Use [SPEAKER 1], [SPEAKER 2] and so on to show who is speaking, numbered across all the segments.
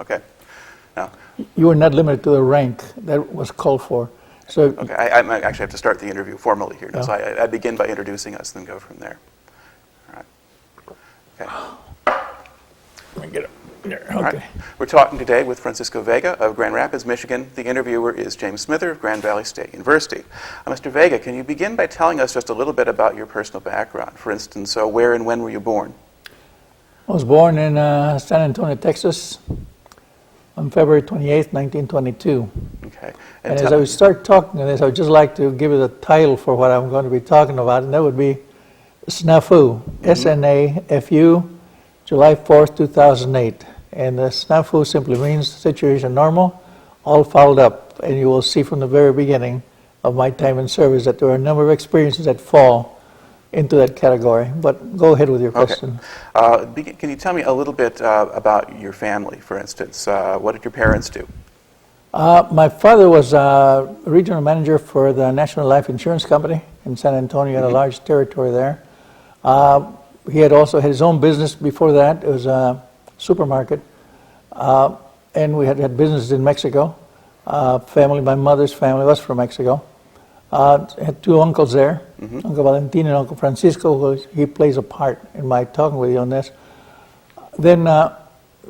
[SPEAKER 1] Okay. Now,
[SPEAKER 2] You were not limited to the rank that was called for. So,
[SPEAKER 1] okay, I might actually have to start the interview formally here. Now,
[SPEAKER 2] Yeah.
[SPEAKER 1] so I begin by introducing us, then go from there. All right. Okay.
[SPEAKER 2] let me get it there.
[SPEAKER 1] All
[SPEAKER 2] Okay.
[SPEAKER 1] right. We're talking today with Francisco Vega of Grand Rapids, Michigan. The interviewer is James Smither of Grand Valley State University. Mr. Vega, can you begin by telling us just a little bit about your personal background? For instance, where and when were you born?
[SPEAKER 2] I was born in San Antonio, Texas on February 28th, 1922.
[SPEAKER 1] Okay.
[SPEAKER 2] And as I would start talking to this, I would just like to give you the title for what I'm going to be talking about, and that would be SNAFU, S-N-A-F-U, July 4th, 2008. And the SNAFU simply means situation normal, all followed up. And you will see from the very beginning of my time in service that there are a number of experiences that fall into that category. But go ahead with your question.
[SPEAKER 1] Okay. Can you tell me a little bit about your family, for instance? What did your parents do?
[SPEAKER 2] My father was a regional manager for the National Life Insurance Company in San Antonio. He had a large territory there. He had also had his own business before that. It was a supermarket. And we had businesses in Mexico. My mother's family was from Mexico. Had two uncles there, Uncle Valentin and Uncle Francisco. He plays a part in my talking with you on this. Then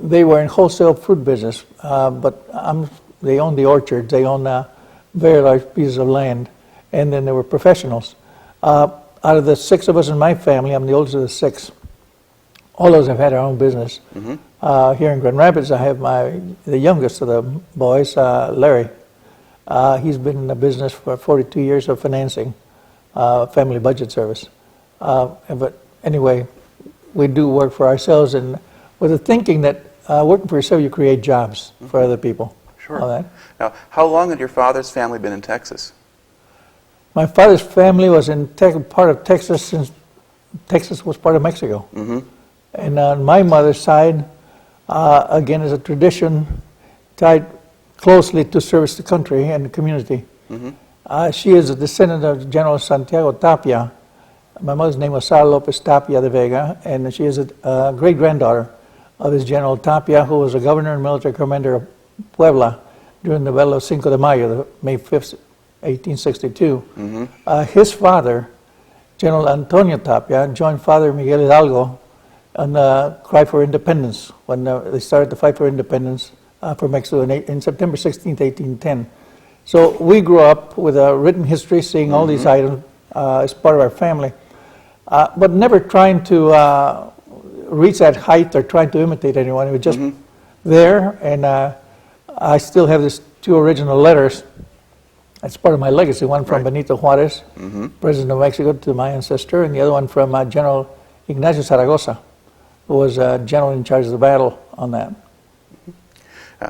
[SPEAKER 2] they were in wholesale fruit business, but they owned the orchards. They owned very large pieces of land, and then they were professionals. Out of the six of us in my family, I'm the oldest of the six. All of us have had our own business. Here in Grand Rapids, I have the youngest of the boys, Larry. He's been in the business for 42 years of financing, family budget service. But anyway, we do work for ourselves, and with the thinking that working for yourself, you create jobs for other people.
[SPEAKER 1] Sure. Now, how long had your father's family been in Texas?
[SPEAKER 2] My father's family was in part of Texas since Texas was part of Mexico. And on my mother's side, again, is a tradition tied closely to service the country and the community. She is a descendant of General Santiago Tapia. My mother's name was Sara Lopez Tapia de Vega, and she is a great-granddaughter of this General Tapia, who was a governor and military commander of Puebla during the Battle of Cinco de Mayo, May 5th, 1862. His father, General Antonio Tapia, joined Father Miguel Hidalgo on the cry for independence when they started the fight for independence for Mexico in September 16th, 1810. So we grew up with a written history, seeing all these items as part of our family, but never trying to reach that height or trying to imitate anyone. It was just there, and I still have these two original letters. That's part of my legacy, one from Benito Juarez, President of Mexico, to my ancestor, and the other one from General Ignacio Zaragoza, who was general in charge of the battle on that.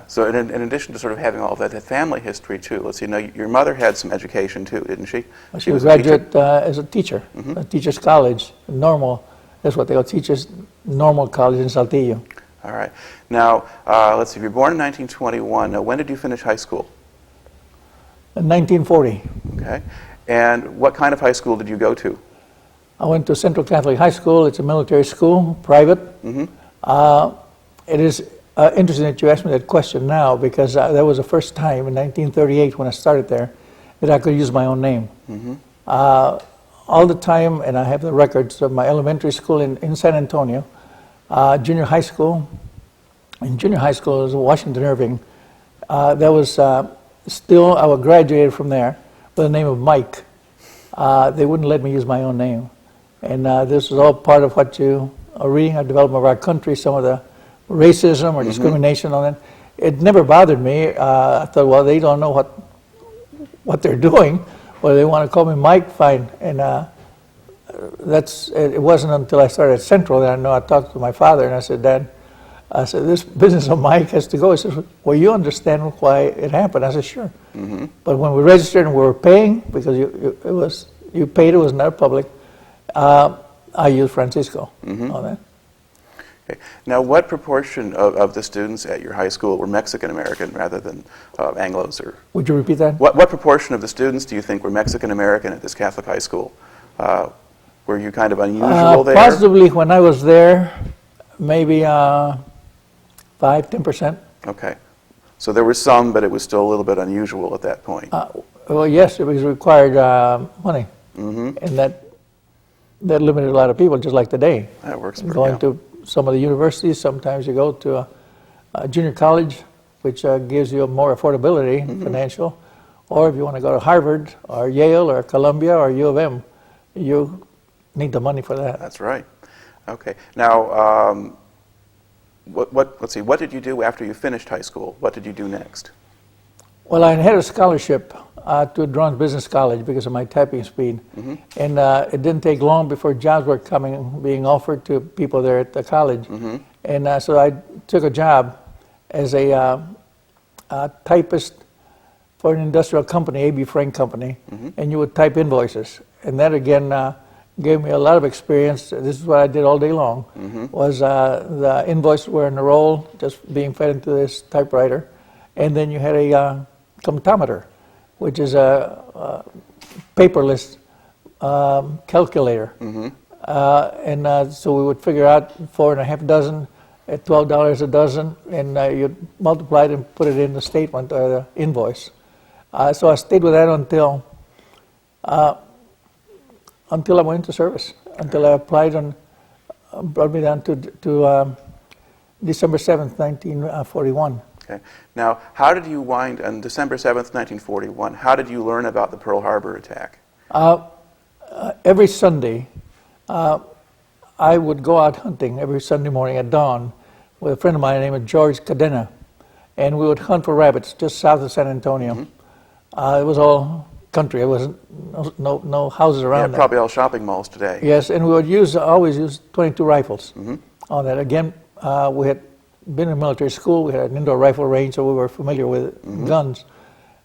[SPEAKER 1] So in addition to sort of having all that family history too, let's see, now your mother had some education too, didn't she?
[SPEAKER 2] She was a graduate as a teacher, a teacher's college, normal, that's what they call teachers, normal college in Saltillo.
[SPEAKER 1] All right. Now, let's see, you were born in 1921. Now, when did you finish high school?
[SPEAKER 2] In 1940.
[SPEAKER 1] Okay. And what kind of high school did you go to?
[SPEAKER 2] I went to Central Catholic High School. It's a military school, private. It is interesting that you asked me that question now, because that was the first time in 1938 when I started there that I could use my own name. All the time, and I have the records of my elementary school in San Antonio, junior high school. In junior high school, it was Washington Irving. That was still, I graduated from there with the name of Mike. They wouldn't let me use my own name. And this was all part of what you are reading, our development of our country, some of the racism or discrimination on it. It never bothered me. I thought, well, they don't know what they're doing. Well, they want to call me Mike, fine. And it wasn't until I started at Central that I talked to my father, and I said, Dad, this business of Mike has to go. He says, well, you understand why it happened. I said, sure. But when we registered and we were paying, because you paid, it was not public, I used Francisco on that.
[SPEAKER 1] Okay. Now, what proportion of the students at your high school were Mexican American rather than Anglos? Or
[SPEAKER 2] would you repeat that?
[SPEAKER 1] What proportion of the students do you think were Mexican American at this Catholic high school? Were you kind of unusual there?
[SPEAKER 2] Possibly when I was there, maybe 5–10%.
[SPEAKER 1] Okay. So there were some, but it was still a little bit unusual at that point.
[SPEAKER 2] Well, yes, it was required money, and that limited a lot of people, just like today.
[SPEAKER 1] That works.
[SPEAKER 2] Going to some of the universities, sometimes you go to a junior college, which gives you more affordability, financial, or if you want to go to Harvard or Yale or Columbia or U of M, you need the money for that.
[SPEAKER 1] That's right. Okay. Now, let's see. What did you do after you finished high school? What did you do next?
[SPEAKER 2] Well, I had a scholarship to Drone Business College because of my typing speed, and it didn't take long before jobs were being offered to people there at the college, and so I took a job as a typist for an industrial company, A.B. Frank Company, and you would type invoices, and that again gave me a lot of experience. This is what I did all day long. Was the invoices were in a roll, just being fed into this typewriter, and then you had a comptometer, which is a paperless calculator. And so we would figure out 4.5 dozen at $12 a dozen, and you'd multiply it and put it in the statement or the invoice. So I stayed with that until I went into service, until I applied and brought me down to December 7th, 1941.
[SPEAKER 1] Okay. Now, how did you wind on December 7th, 1941? How did you learn about the Pearl Harbor attack?
[SPEAKER 2] Every Sunday, I would go out hunting every Sunday morning at dawn with a friend of mine named George Cadena, and we would hunt for rabbits just south of San Antonio. It was all country. It wasn't no houses around.
[SPEAKER 1] Yeah, probably all shopping malls today.
[SPEAKER 2] Yes, and we would always use 22 rifles on that. Again, we had been in military school. We had an indoor rifle range, so we were familiar with guns.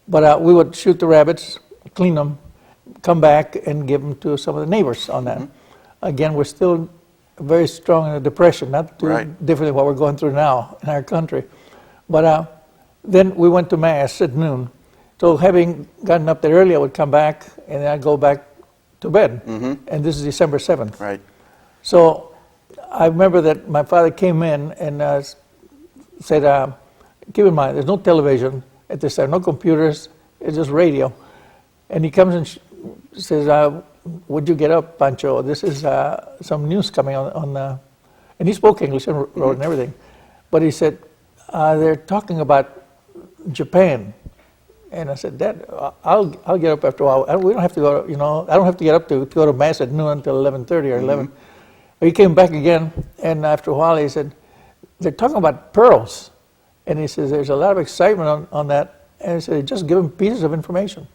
[SPEAKER 2] But we would shoot the rabbits, clean them, come back, and give them to some of the neighbors on that. Again, we're still very strong in the Depression, not too different than what we're going through now in our country. But then we went to Mass at noon. So having gotten up there early, I would come back, and then I'd go back to bed. And this is December 7th.
[SPEAKER 1] Right.
[SPEAKER 2] So I remember that my father came in and said, keep in mind, there's no television at this time, no computers, it's just radio. And he comes and says, would you get up, Pancho? This is some news coming on and he spoke English and wrote and everything. But he said, they're talking about Japan. And I said, Dad, I'll get up after a while. We don't have to go, I don't have to get up to go to Mass at noon until 11:30 or 11. But he came back again, and after a while he said, they're talking about pearls. And he says, there's a lot of excitement on that. And he said, just give them pieces of information.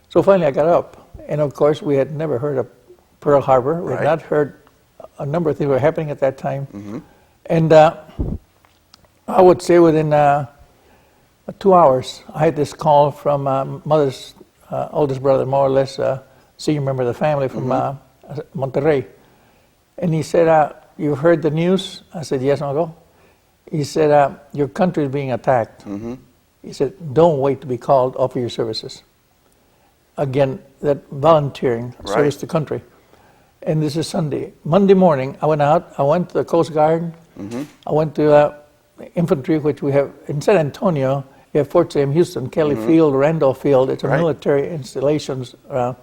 [SPEAKER 2] So finally I got up. And of course, we had never heard of Pearl Harbor. We had not heard a number of things were happening at that time. And I would say within 2 hours, I had this call from mother's oldest brother, more or less a senior member of the family from Monterrey. And he said, you heard the news? I said, yes, Uncle. He said, your country is being attacked. He said, don't wait to be called, offer your services. Again, that volunteering, service to country. And this is Sunday. Monday morning, I went out. I went to the Coast Guard. I went to infantry, which we have in San Antonio. You have Fort Sam Houston, Kelly Field, Randolph Field. It's a military installations around.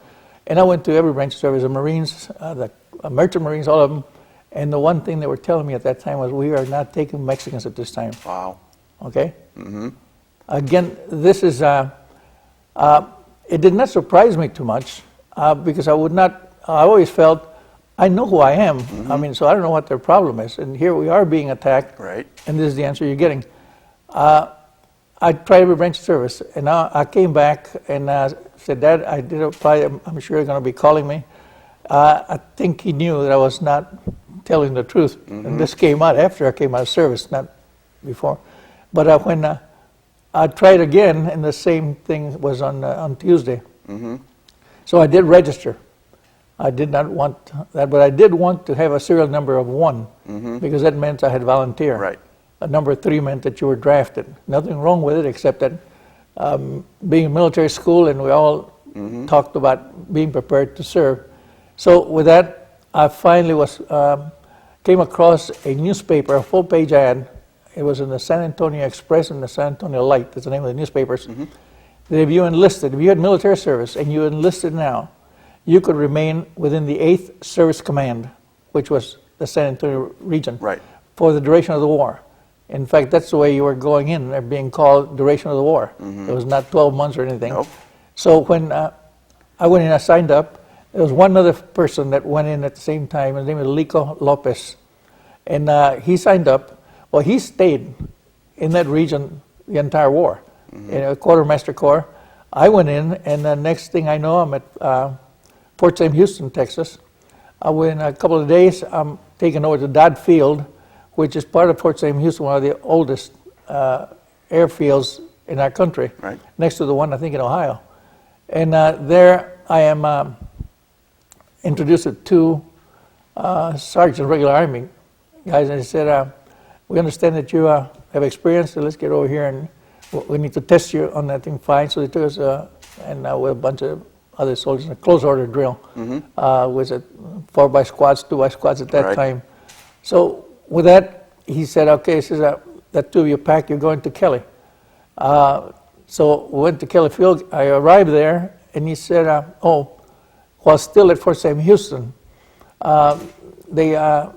[SPEAKER 2] And I went to every branch of service, the Marines, the merchant Marines, all of them. And the one thing they were telling me at that time was, we are not taking Mexicans at this time.
[SPEAKER 1] Wow.
[SPEAKER 2] Okay? Again, this is, it did not surprise me too much because I always felt, I know who I am. I mean, so I don't know what their problem is. And here we are being attacked. And this is the answer you're getting. I tried every branch of service. And now I came back and said, Dad, I did apply. I'm sure you're going to be calling me. I think he knew that I was not telling the truth. And this came out after I came out of service, not before. But when I tried again, and the same thing was on Tuesday. So I did register. I did not want that, but I did want to have a serial number of 1 because that meant I had volunteered. A number 3 meant that you were drafted. Nothing wrong with it except that being in military school and we all talked about being prepared to serve. So with that, I finally came across a newspaper, a full-page ad it was in the San Antonio Express and the San Antonio Light, that's the name of the newspapers, that if you enlisted, if you had military service and you enlisted now, you could remain within the 8th Service Command, which was the San Antonio region, for the duration of the war. In fact, that's the way you were going in. They're being called duration of the war. It was not 12 months or anything.
[SPEAKER 1] Nope.
[SPEAKER 2] So when I went in, I signed up. There was one other person that went in at the same time. His name was Lico Lopez. And he signed up. Well, he stayed in that region the entire war, in a quartermaster corps. I went in, and the next thing I know, I'm at Fort Sam Houston, Texas. Within a couple of days, I'm taken over to Dodd Field, which is part of Fort Sam Houston, one of the oldest airfields in our country, next to the one, I think, in Ohio. And there I am introduced to two sergeants, regular Army guys, and they said, we understand that you have experience, so let's get over here and we need to test you on that thing. Fine. So they took us, and with a bunch of other soldiers, in a close order drill, was it 4x squads, 2x squads at that time. So with that, he said, okay, he says, that 2 of you pack, you're going to Kelly. So we went to Kelly Field. I arrived there, and he said, while still at Fort Sam Houston, I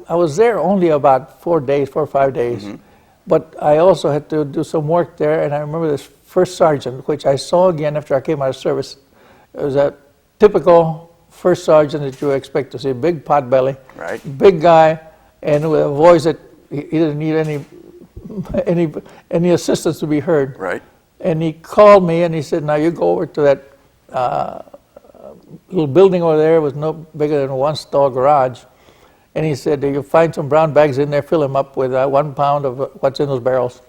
[SPEAKER 2] was there only about 4 or 5 days, but I also had to do some work there, and I remember this first sergeant, which I saw again after I came out of service. It was a typical first sergeant that you would expect to see, big pot belly, big guy, and with a voice that he didn't need any assistance to be heard. And he called me and he said, now you go over to that little building over there. It was no bigger than a one-stall garage. And he said, you'll find some brown bags in there, fill them up with 1 pound of what's in those barrels.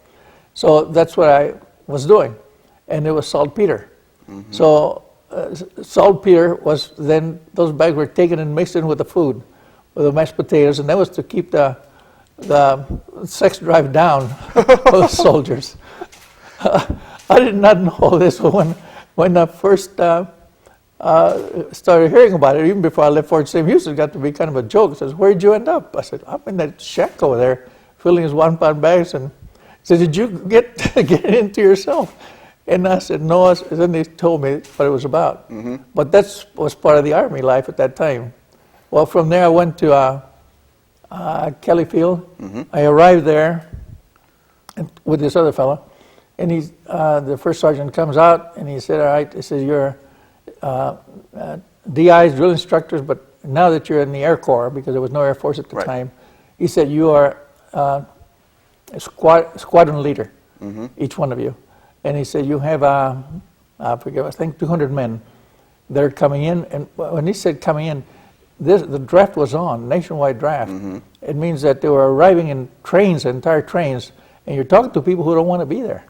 [SPEAKER 2] So that's what I was doing. And it was saltpeter. So saltpeter was then, those bags were taken and mixed in with the food, with the mashed potatoes, and that was to keep the sex drive down for the soldiers. I did not know this when I first started hearing about it. Even before I left Fort Sam Houston, it got to be kind of a joke. He says, where'd you end up? I said, I'm in that shack over there, filling his 1 pound bags. And he said, did you get it into yourself? And I said, no. Then they told me what it was about. But that was part of the Army life at that time. Well, from there I went to Kelly Field. I arrived there with this other fellow, and the first sergeant comes out, and he said, all right, he says, you're DIs, drill instructors, but now that you're in the Air Corps, because there was no Air Force at the time, he said, you are a squadron leader, each one of you. And he said, you have, I think 200 men that are coming in. And when he said coming in, the draft was on, nationwide draft. It means that they were arriving in trains, entire trains, and you're talking to people who don't want to be there.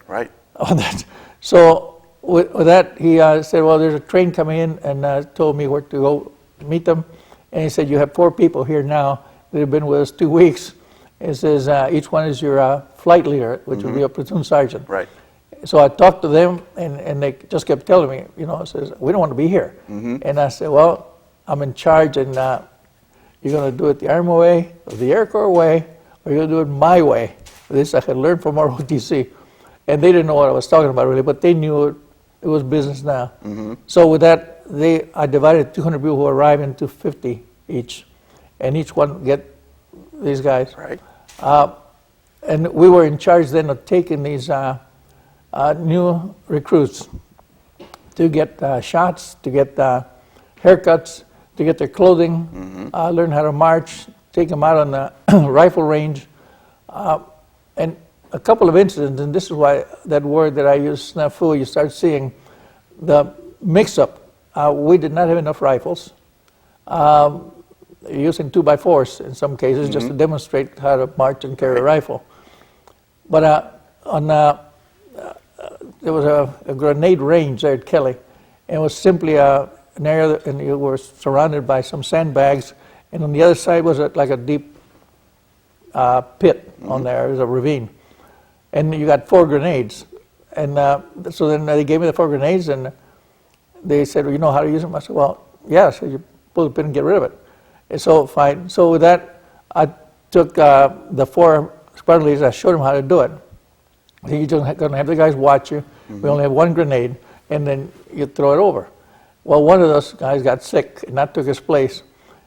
[SPEAKER 2] On that. So with that, he said, well, there's a train coming in, and told me where to go meet them. And he said, you have 4 people here now that have been with us 2 weeks. He says, each one is your flight leader, which would be a platoon sergeant. So I talked to them, and they just kept telling me, says, we don't want to be here. And I said, well, I'm in charge, and you're going to do it the Army way, or the Air Corps way, or you're going to do it my way. This I had learned from ROTC. And they didn't know what I was talking about, really, but they knew it was business now. So with that, I divided 200 people who arrived into 50 each, and each one get these guys. And we were in charge then of taking these new recruits to get shots, to get haircuts, to get their clothing, learn how to march, take them out on the rifle range. And a couple of incidents, and this is why that word that I use, snafu, you start seeing the mix-up. We did not have enough rifles, using 2x4s in some cases, just to demonstrate how to march and carry a rifle. But there was a grenade range there at Kelly, and it was simply an area, and you were surrounded by some sandbags, and on the other side was like a deep pit on there. It was a ravine, and you got 4 grenades, and so then they gave me the 4 grenades, and they said, well, you know how to use them? I said, well, yeah. So you pull the pin and get rid of it. And so fine. So with that, I took the 4 squad leaders, I showed him how to do it. You're just going to have the guys watch you. We only have one grenade, and then you throw it over. Well, one of those guys got sick, and that took his place.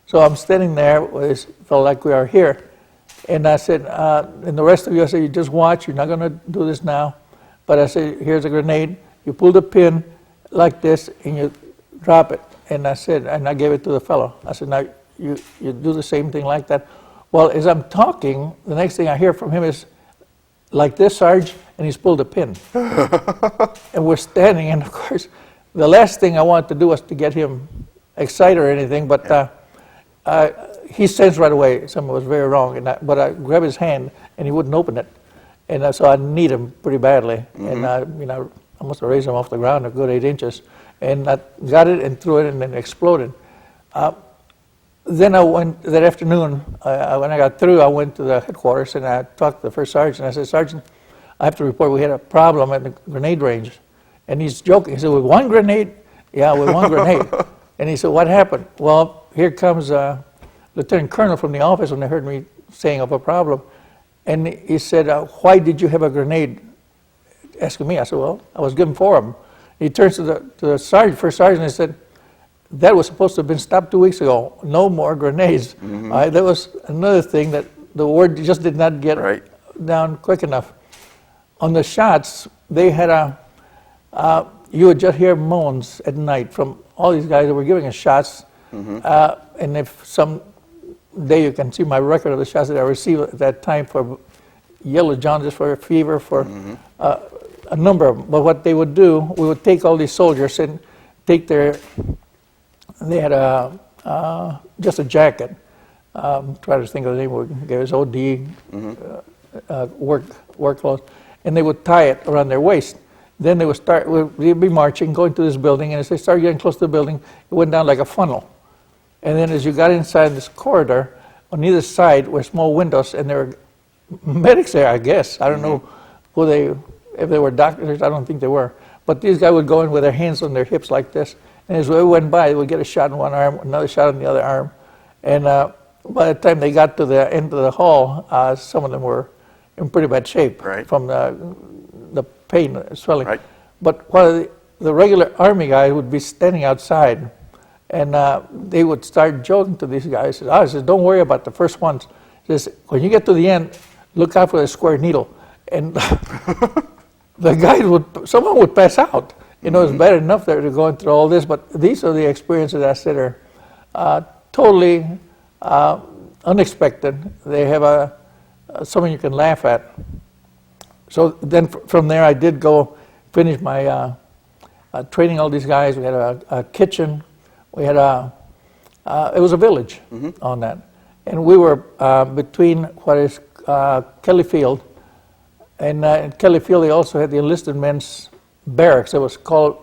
[SPEAKER 2] So I'm standing there with this fellow like we are here, and I said, and the rest of you, I said, you just watch. You're not going to do this now. But I said, here's a grenade. You pull the pin like this, and you drop it. And I said, and I gave it to the fellow. I said, now you do the same thing like that. Well, as I'm talking, the next thing I hear from him is, like this, Sarge, and he's pulled a pin. And we're standing, and of course, the last thing I wanted to do was to get him excited or anything, but he sensed right away something was very wrong. But I grabbed his hand, and he wouldn't open it. And so I need him pretty badly. And I must have raised him off the ground a good 8 inches. And I got it and threw it, and then it exploded. Then I went, that afternoon, when I got through, I went to the headquarters, and I talked to the first sergeant. I said, Sergeant, I have to report we had a problem at the grenade range. And he's joking. He said, with one grenade? Yeah, with one grenade. And he said, what happened? Well, here comes Lieutenant Colonel from the office when they heard me saying of a problem. And he said, why did you have a grenade? Asking me. I said, well, I was given 4 of them. He turns to the sergeant, first sergeant, and said, that was supposed to have been stopped 2 weeks ago. No more grenades. That was another thing that the word just did not get down quick enough. On the shots, they had you would just hear moans at night from all these guys that were giving us shots. And if some day you can see my record of the shots that I received at that time for yellow jaundice, for fever, for a number of them. But what they would do, we would take all these soldiers and take their, they had just a jacket. Try to think of the name, we gave us OD, work clothes, and they would tie it around their waist. Then they would start, we'd be marching, going to this building, and as they started getting close to the building, it went down like a funnel. And then as you got inside this corridor, on either side were small windows, and there were medics there, I guess. I don't know who if they were doctors, I don't think they were. But these guys would go in with their hands on their hips like this, and as we went by, they would get a shot in one arm, another shot in the other arm. And by the time they got to the end of the hall, some of them were in pretty bad shape from the pain, swelling. But while the regular army guys would be standing outside, and they would start joking to these guys. I said, don't worry about the first ones. He says, when you get to the end, look out for the square needle. And the guys someone would pass out. You know, it's bad enough they're going through all this, but these are the experiences I said are totally unexpected. They have something you can laugh at. So then from there I did go finish my training all these guys. We had a kitchen. We had it was a village on that. And we were between what is Kelly Field, and in Kelly Field they also had the enlisted men's barracks. It was called,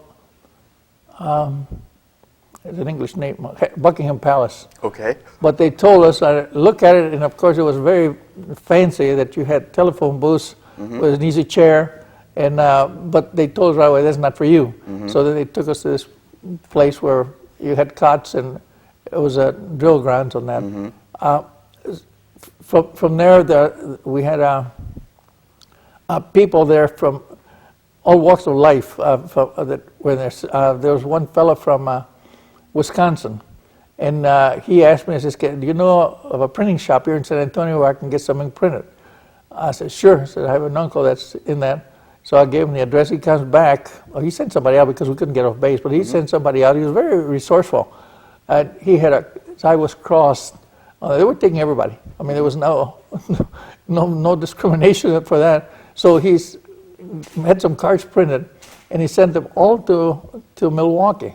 [SPEAKER 2] it's an English name, Buckingham Palace. Okay. But they told us, look at it, and of course it was very fancy that you had telephone booths with an easy chair, and but they told us right away, that's not for you. So then they took us to this place where you had cots, and it was a drill grounds on that. From there, we had people there from all walks of life. There was one fellow from Wisconsin, and he asked me, he says, do you know of a printing shop here in San Antonio where I can get something printed? I said, sure. I said, I have an uncle that's in that. So I gave him the address. He comes back. Well, he sent somebody out because we couldn't get off base, but he sent somebody out. He was very resourceful. He had his eye was crossed. They were taking everybody. I mean, there was no discrimination for that. So he's had some cards printed, and he sent them all to Milwaukee,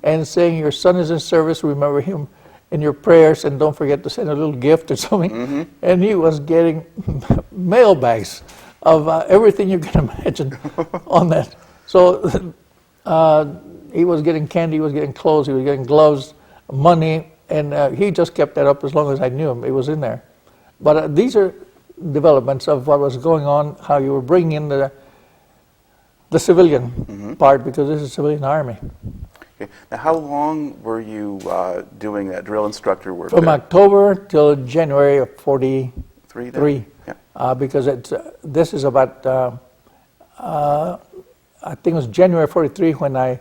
[SPEAKER 2] and saying, your son is in service, remember him in your prayers, and don't forget to send a little gift or something. And he was getting mail bags of everything you can imagine on that. So he was getting candy, he was getting clothes, he was getting gloves, money, and he just kept that up as long as I knew him. It was in there. But these are developments of what was going on, how you were bringing in the civilian part, because this is a civilian army.
[SPEAKER 1] Okay. Now, how long were you doing that drill instructor work?
[SPEAKER 2] From October till January of 43.
[SPEAKER 1] 3 then?
[SPEAKER 2] 3.
[SPEAKER 1] Yeah.
[SPEAKER 2] Because this is about, I think it was January 43 when I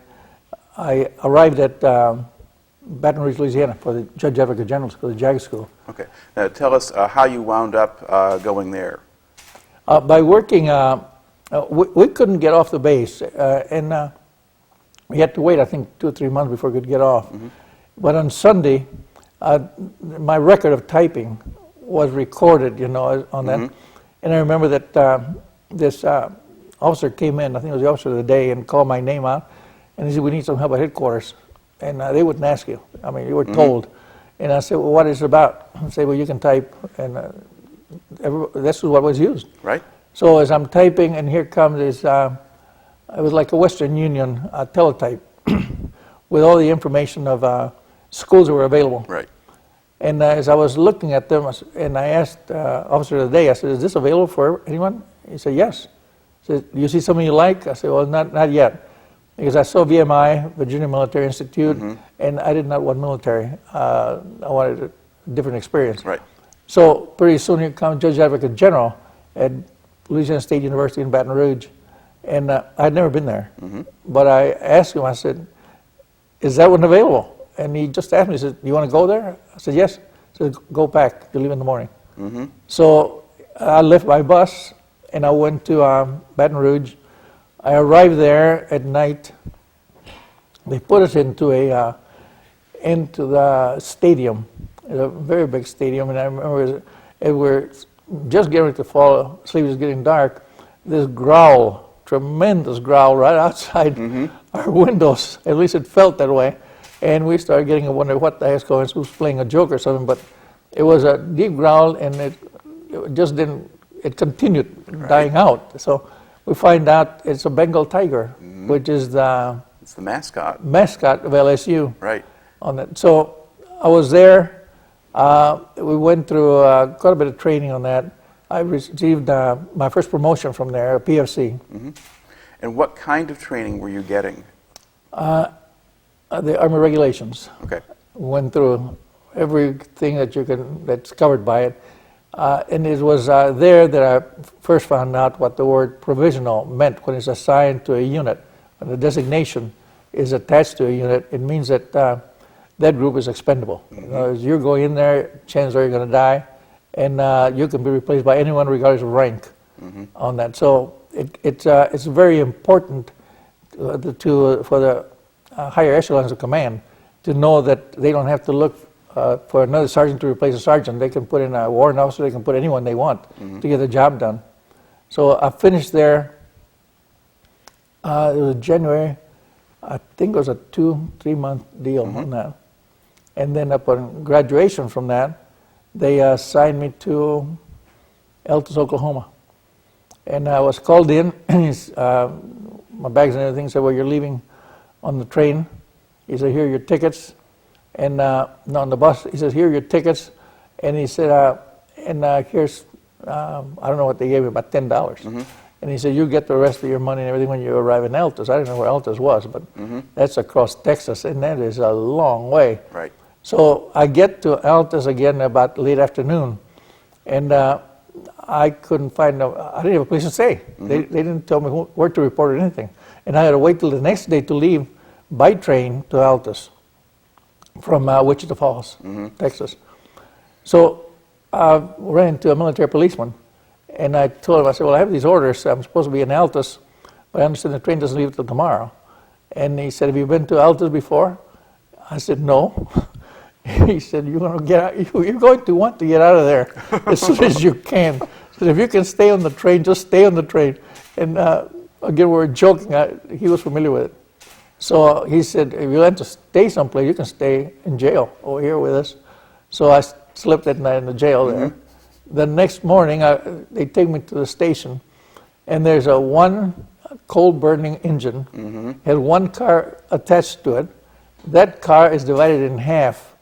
[SPEAKER 2] arrived at Baton Rouge, Louisiana for the Judge Advocate General School, the JAG School.
[SPEAKER 1] Okay. Now tell us how you wound up going there.
[SPEAKER 2] By working, we couldn't get off the base, and we had to wait, I think, 2 or 3 months before we could get off.
[SPEAKER 1] Mm-hmm.
[SPEAKER 2] But on Sunday, my record of typing was recorded, you know, on that.
[SPEAKER 1] Mm-hmm.
[SPEAKER 2] And I remember that this officer came in, I think it was the officer of the day, and called my name out. And he said, we need some help at headquarters. And they wouldn't ask you. I mean, you were told. And I said, well, what is it about? I said, well, you can type. And this is what was used.
[SPEAKER 1] Right.
[SPEAKER 2] So as I'm typing, and here comes this, it was like a Western Union teletype with all the information of schools that were available.
[SPEAKER 1] Right.
[SPEAKER 2] And as I was looking at them, and I asked officer of the day, I said, is this available for anyone? He said, yes. He said, do you see something you like? I said, well, not yet. Because I saw VMI, Virginia Military Institute, and I did not want military. I wanted a different experience.
[SPEAKER 1] Right.
[SPEAKER 2] So pretty soon here comes Judge Advocate General at Louisiana State University in Baton Rouge. And I'd never been there. But I asked him, I said, is that one available? And he just asked me, he said, you want to go there? I said, yes. He said, go back, you leave in the morning. So I left by bus, and I went to Baton Rouge. I arrived there at night. They put us into the stadium, a very big stadium, and I remember it were just getting ready to fall asleep, it was getting dark. This growl, tremendous growl right outside our windows, at least it felt that way. And we started getting a wonder what the heck's going on, who's playing a joke or something, but it was a deep growl, and it just didn't, it continued dying out. So we find out it's a Bengal tiger, which is
[SPEAKER 1] it's the mascot
[SPEAKER 2] of LSU.
[SPEAKER 1] Right.
[SPEAKER 2] On that. So I was there. We went through quite a bit of training on that. I received my first promotion from there, a PFC.
[SPEAKER 1] And what kind of training were you getting?
[SPEAKER 2] The Army regulations.
[SPEAKER 1] Okay.
[SPEAKER 2] Went through everything that that's covered by it. And it was there that I first found out what the word provisional meant when it's assigned to a unit. When the designation is attached to a unit, it means that that group is expendable. As you're going in there, chances are you're going to die, and you can be replaced by anyone regardless of rank on that. So it's very important for the higher echelons of command to know that they don't have to look for another sergeant to replace a sergeant. They can put in a warrant officer, they can put anyone they want to get the job done. So I finished there, it was January, I think it was a 2-3 month deal on that. And then upon graduation from that, they assigned me to Altus, Oklahoma. And I was called in, my bags and everything, said, well, you're leaving on the train. He said, here are your tickets. And no, on the bus, he says, here are your tickets. And he said, here's, I don't know what they gave me, about $10. And he said, you get the rest of your money and everything when you arrive in Altus. I didn't know where Altus was, but that's across Texas, and that is a long way.
[SPEAKER 1] Right.
[SPEAKER 2] So I get to Altus again about late afternoon, and I couldn't find, I didn't have a place to stay. They didn't tell me where to report or anything. And I had to wait till the next day to leave by train to Altus from Wichita Falls, Texas. So I ran into a military policeman, and I told him, I said, well, I have these orders. I'm supposed to be in Altus, but I understand the train doesn't leave till tomorrow. And he said, have you been to Altus before? I said, no. He said, you're going to want to get out of there as soon as you can. He said, if you can stay on the train, just stay on the train. And again, we were joking. He was familiar with it. So he said, if you want to stay someplace, you can stay in jail over here with us. So I slept that night in the jail there. The next morning, they take me to the station, and there's one coal-burning engine, had one car attached to it. That car is divided in half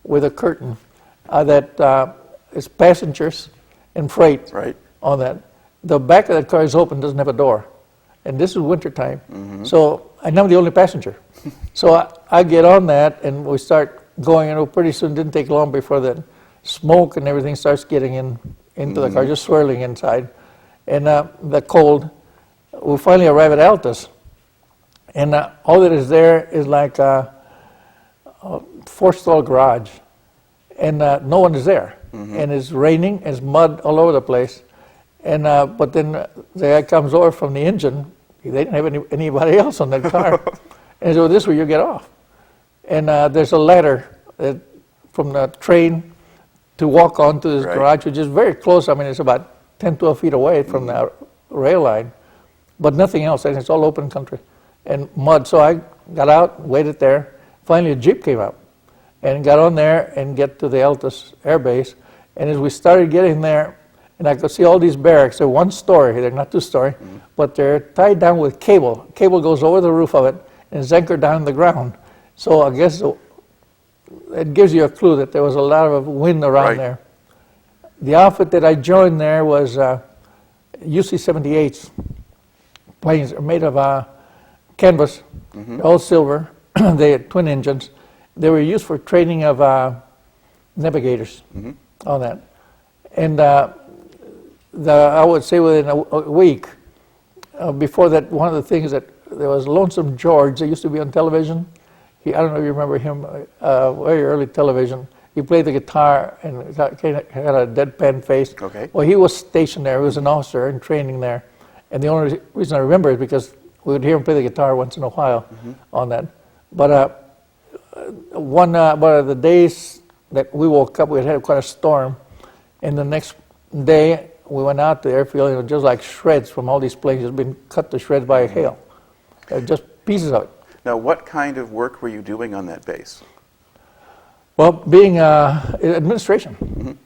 [SPEAKER 2] with a curtain that is passengers and freight on that. The back of that car is open, doesn't have a door. And this is winter time. So I'm the only passenger. So I get on that, and we start going, and pretty soon, it didn't take long before the smoke and everything starts getting in into the car, just swirling inside. And the cold, we finally arrive at Altus. And all that is there is like a four-stall garage. And no one is there. And it's raining, it's mud all over the place. And but then the guy comes over from the engine. They didn't have anybody else on that car. And he said, well, this is where you get off. And there's a ladder from the train to walk onto this garage, which is very close. I mean, it's about 10, 12 feet away from the rail line, but nothing else. And it's all open country and mud. So I got out, waited there. Finally, a Jeep came up and got on there and get to the Altus Air Base. And as we started getting there, and I could see all these barracks. They're one story, they're not two-story, but they're tied down with cable. Cable goes over the roof of it and is anchored down in the ground. So I guess it gives you a clue that there was a lot of wind around there. The outfit that I joined there was UC-78s. Planes are made of canvas, all silver. They had twin engines. They were used for training of navigators on that. And I would say within a week, before that, one of the things that there was Lonesome George that used to be on television. I don't know if you remember him, very early television. He played the guitar and had a deadpan face. Okay. Well, he was stationed there. He was an officer in training there. And the only reason I remember is because we would hear him play the guitar once in a while on that. But one of the days that we woke up, we had quite a storm. And the next day, we went out to the airfield, and it was just like shreds from all these planes. It's been cut to shreds by hail. Just pieces of it.
[SPEAKER 1] Now, what kind of work were you doing on that base?
[SPEAKER 2] Well, being administration.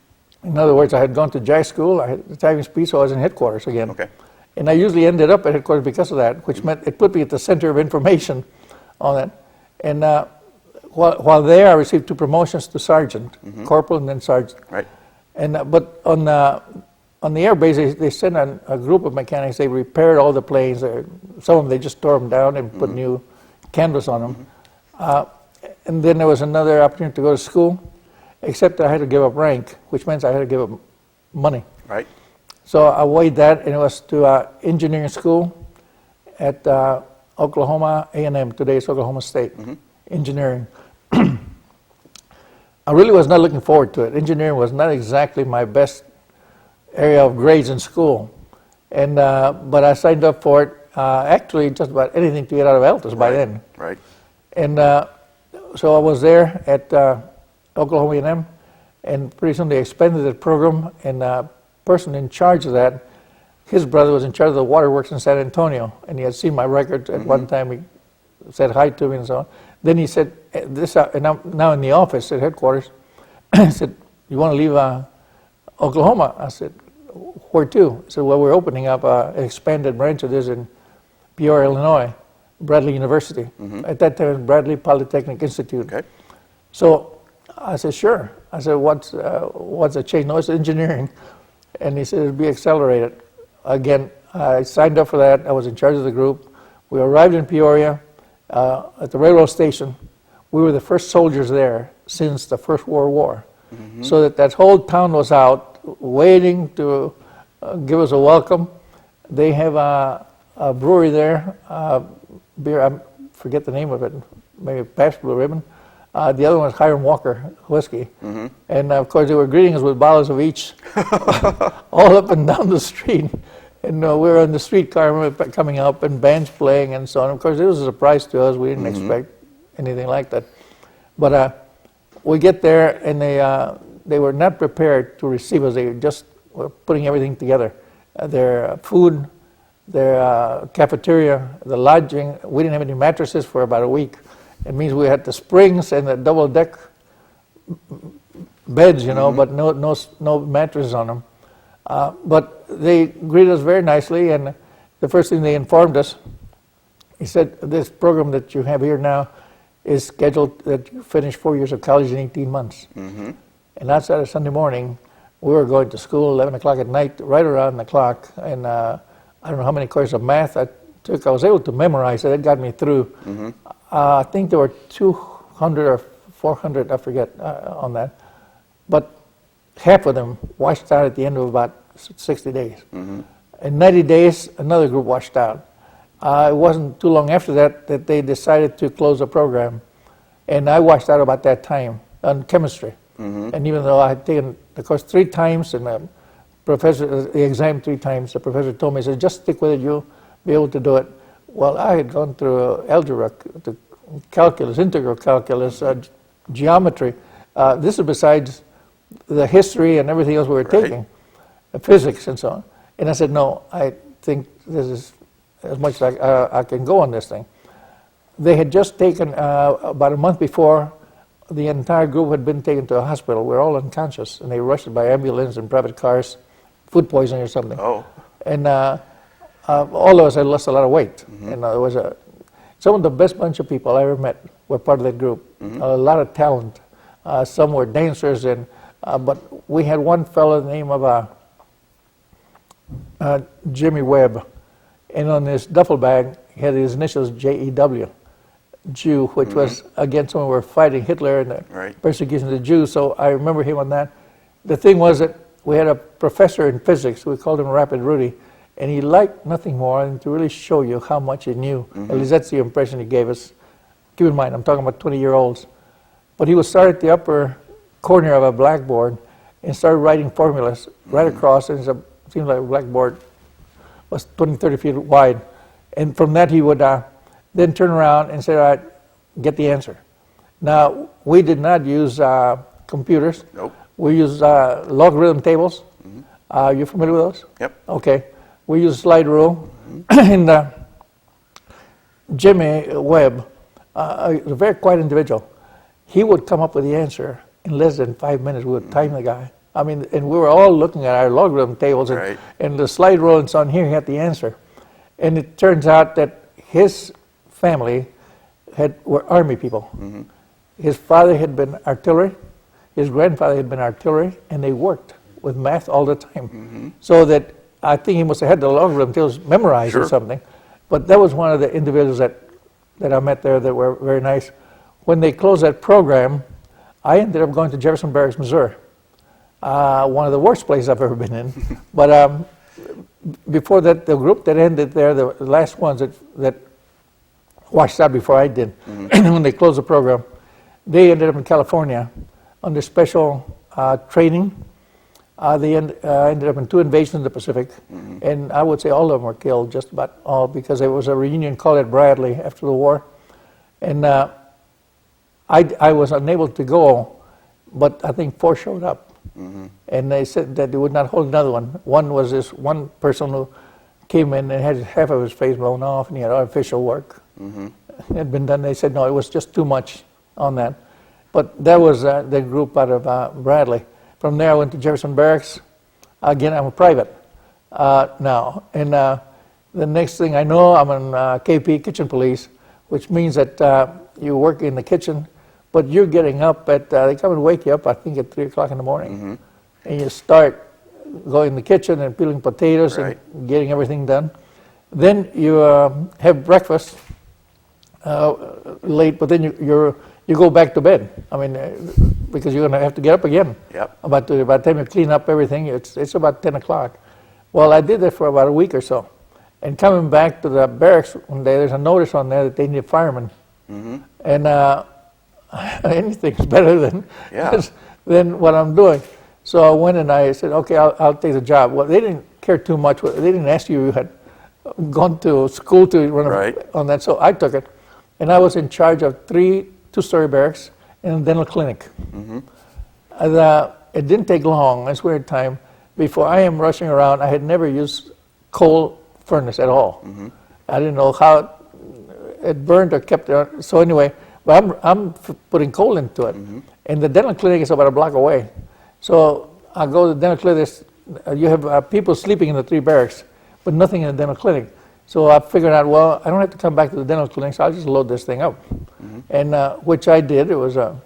[SPEAKER 2] In other words, I had gone to JAG school, I had the typing speed, so I was in headquarters again. Okay. And I usually ended up at headquarters because of that, which meant it put me at the center of information on that. And while there, I received 2 promotions to sergeant, corporal and then sergeant. Right. And but on the air base, they sent a group of mechanics. They repaired all the planes. Some of them, they just tore them down and put new canvas on them. And then there was another opportunity to go to school, except I had to give up rank, which meant I had to give up money. Right. So I weighed that, and it was to engineering school at Oklahoma A&M. Today it's Oklahoma State. Engineering. I really was not looking forward to it. Engineering was not exactly my best area of grades in school, and but I signed up for it. Actually, just about anything to get out of Altus by then. Right. And so I was there at Oklahoma A&M, and pretty soon they expanded the program, and the person in charge of that, his brother was in charge of the waterworks in San Antonio, and he had seen my record at one time. He said hi to me and so on. Then he said, and I'm now in the office at headquarters, he said, you want to leave Oklahoma? I said, where to? He said, well, we're opening up an expanded branch of this in Peoria, Illinois, Bradley University. At that time, it was Bradley Polytechnic Institute. Okay. So I said, sure. I said, what's the change? No, it's engineering. And he said, it'll be accelerated. Again, I signed up for that. I was in charge of the group. We arrived in Peoria at the railroad station. We were the first soldiers there since the First World War. So that whole town was out waiting to give us a welcome. They have a brewery there, beer, I forget the name of it, maybe Pabst Blue Ribbon. The other one was Hiram Walker whiskey. And of course they were greeting us with bottles of each all up and down the street. And we were on the streetcar coming up and bands playing and so on. Of course it was a surprise to us. We didn't expect anything like that. But we get there and they were not prepared to receive us. They just were putting everything together. Their food, their cafeteria, the lodging. We didn't have any mattresses for about a week. It means we had the springs and the double deck beds, you know, but no mattresses on them. But they greeted us very nicely, and the first thing they informed us, he said, this program that you have here now is scheduled that you finish 4 years of college in 18 months. And that's at a Sunday morning. We were going to school 11 o'clock at night, right around the clock, and I don't know how many courses of math I took. I was able to memorize it. It got me through. I think there were 200 or 400, I forget, on that. But half of them washed out at the end of about 60 days. In 90 days, another group washed out. It wasn't too long after that that they decided to close the program. And I washed out about that time on chemistry. And even though I had taken the course 3 times and the exam 3 times, the professor told me, he said, just stick with it, you'll be able to do it. Well, I had gone through algebra, the calculus, integral calculus, geometry. This is besides the history and everything else we were taking, physics and so on. And I said, no, I think this is as much as I can go on this thing. They had just taken, about a month before, the entire group had been taken to a hospital. We were all unconscious, and they rushed by ambulance and private cars, food poisoning or something.
[SPEAKER 1] Oh.
[SPEAKER 2] And all of us had lost a lot of weight. And there was some of the best bunch of people I ever met were part of that group. A lot of talent. Some were dancers, but we had one fellow named Jimmy Webb, and on his duffel bag he had his initials J-E-W, Jew, which was against when we were fighting Hitler and the persecution of the Jews. So I remember him on that. The thing was that we had a professor in physics, we called him Rapid Rudy, and he liked nothing more than to really show you how much he knew. At least that's the impression he gave us. Keep in mind, I'm talking about 20-year-olds. But he would start at the upper corner of a blackboard and start writing formulas right across, and it seemed like a blackboard was 20, 30 feet wide. And from that he would then turn around and say, all right, get the answer. Now, we did not use computers.
[SPEAKER 1] Nope.
[SPEAKER 2] We used logarithm tables. You familiar with those?
[SPEAKER 1] Yep.
[SPEAKER 2] Okay. We used slide rule. And Jimmy Webb, a very quiet individual, he would come up with the answer in less than 5 minutes. We would time the guy. I mean, and we were all looking at our logarithm tables, and the slide rule and so on. Here he had the answer. And it turns out that his family were Army people. His father had been artillery, his grandfather had been artillery, and they worked with math all the time. So that I think he must have had the logarithm tables memorized or something. But that was one of the individuals that I met there that were very nice. When they closed that program, I ended up going to Jefferson Barracks, Missouri. One of the worst places I've ever been in. But before that, the group that ended there, the last ones that washed out before I did, when they closed the program, they ended up in California under special training. They ended up in 2 invasions in the Pacific, and I would say all of them were killed, just about all, because there was a reunion called at Bradley after the war. And I was unable to go, but I think 4 showed up. And they said that they would not hold another one. One was this one person who came in and had half of his face blown off, and he had artificial work. It had been done. They said, no, it was just too much on that. But that was the group out of Bradley. From there, I went to Jefferson Barracks. Again, I'm a private now. And the next thing I know, I'm in KP, Kitchen Police, which means that you work in the kitchen, but you're getting up at, they come and wake you up, I think, at 3 o'clock in the morning. And you start going in the kitchen and peeling potatoes and getting everything done. Then you have breakfast late, but then you go back to bed. I mean, because you're going to have to get up again. By the time you clean up everything, it's about 10 o'clock. Well, I did that for about a week or so. And coming back to the barracks one day, there's a notice on there that they need firemen. And anything's better than what I'm doing. So I went and I said, okay, I'll take the job. Well, they didn't care too much. They didn't ask you had gone to school to run on that. So I took it. And I was in charge of 3 two-story barracks and a dental clinic. And, it didn't take long, that's weird time, before I am rushing around. I had never used coal furnace at all. I didn't know how it burned or kept it. So anyway, but I'm putting coal into it. And the dental clinic is about a block away. So I go to the dental clinic. You have people sleeping in the 3 barracks, but nothing in the dental clinic. So I figured out, well, I don't have to come back to the dental clinic, so I'll just load this thing up. And which I did. It was a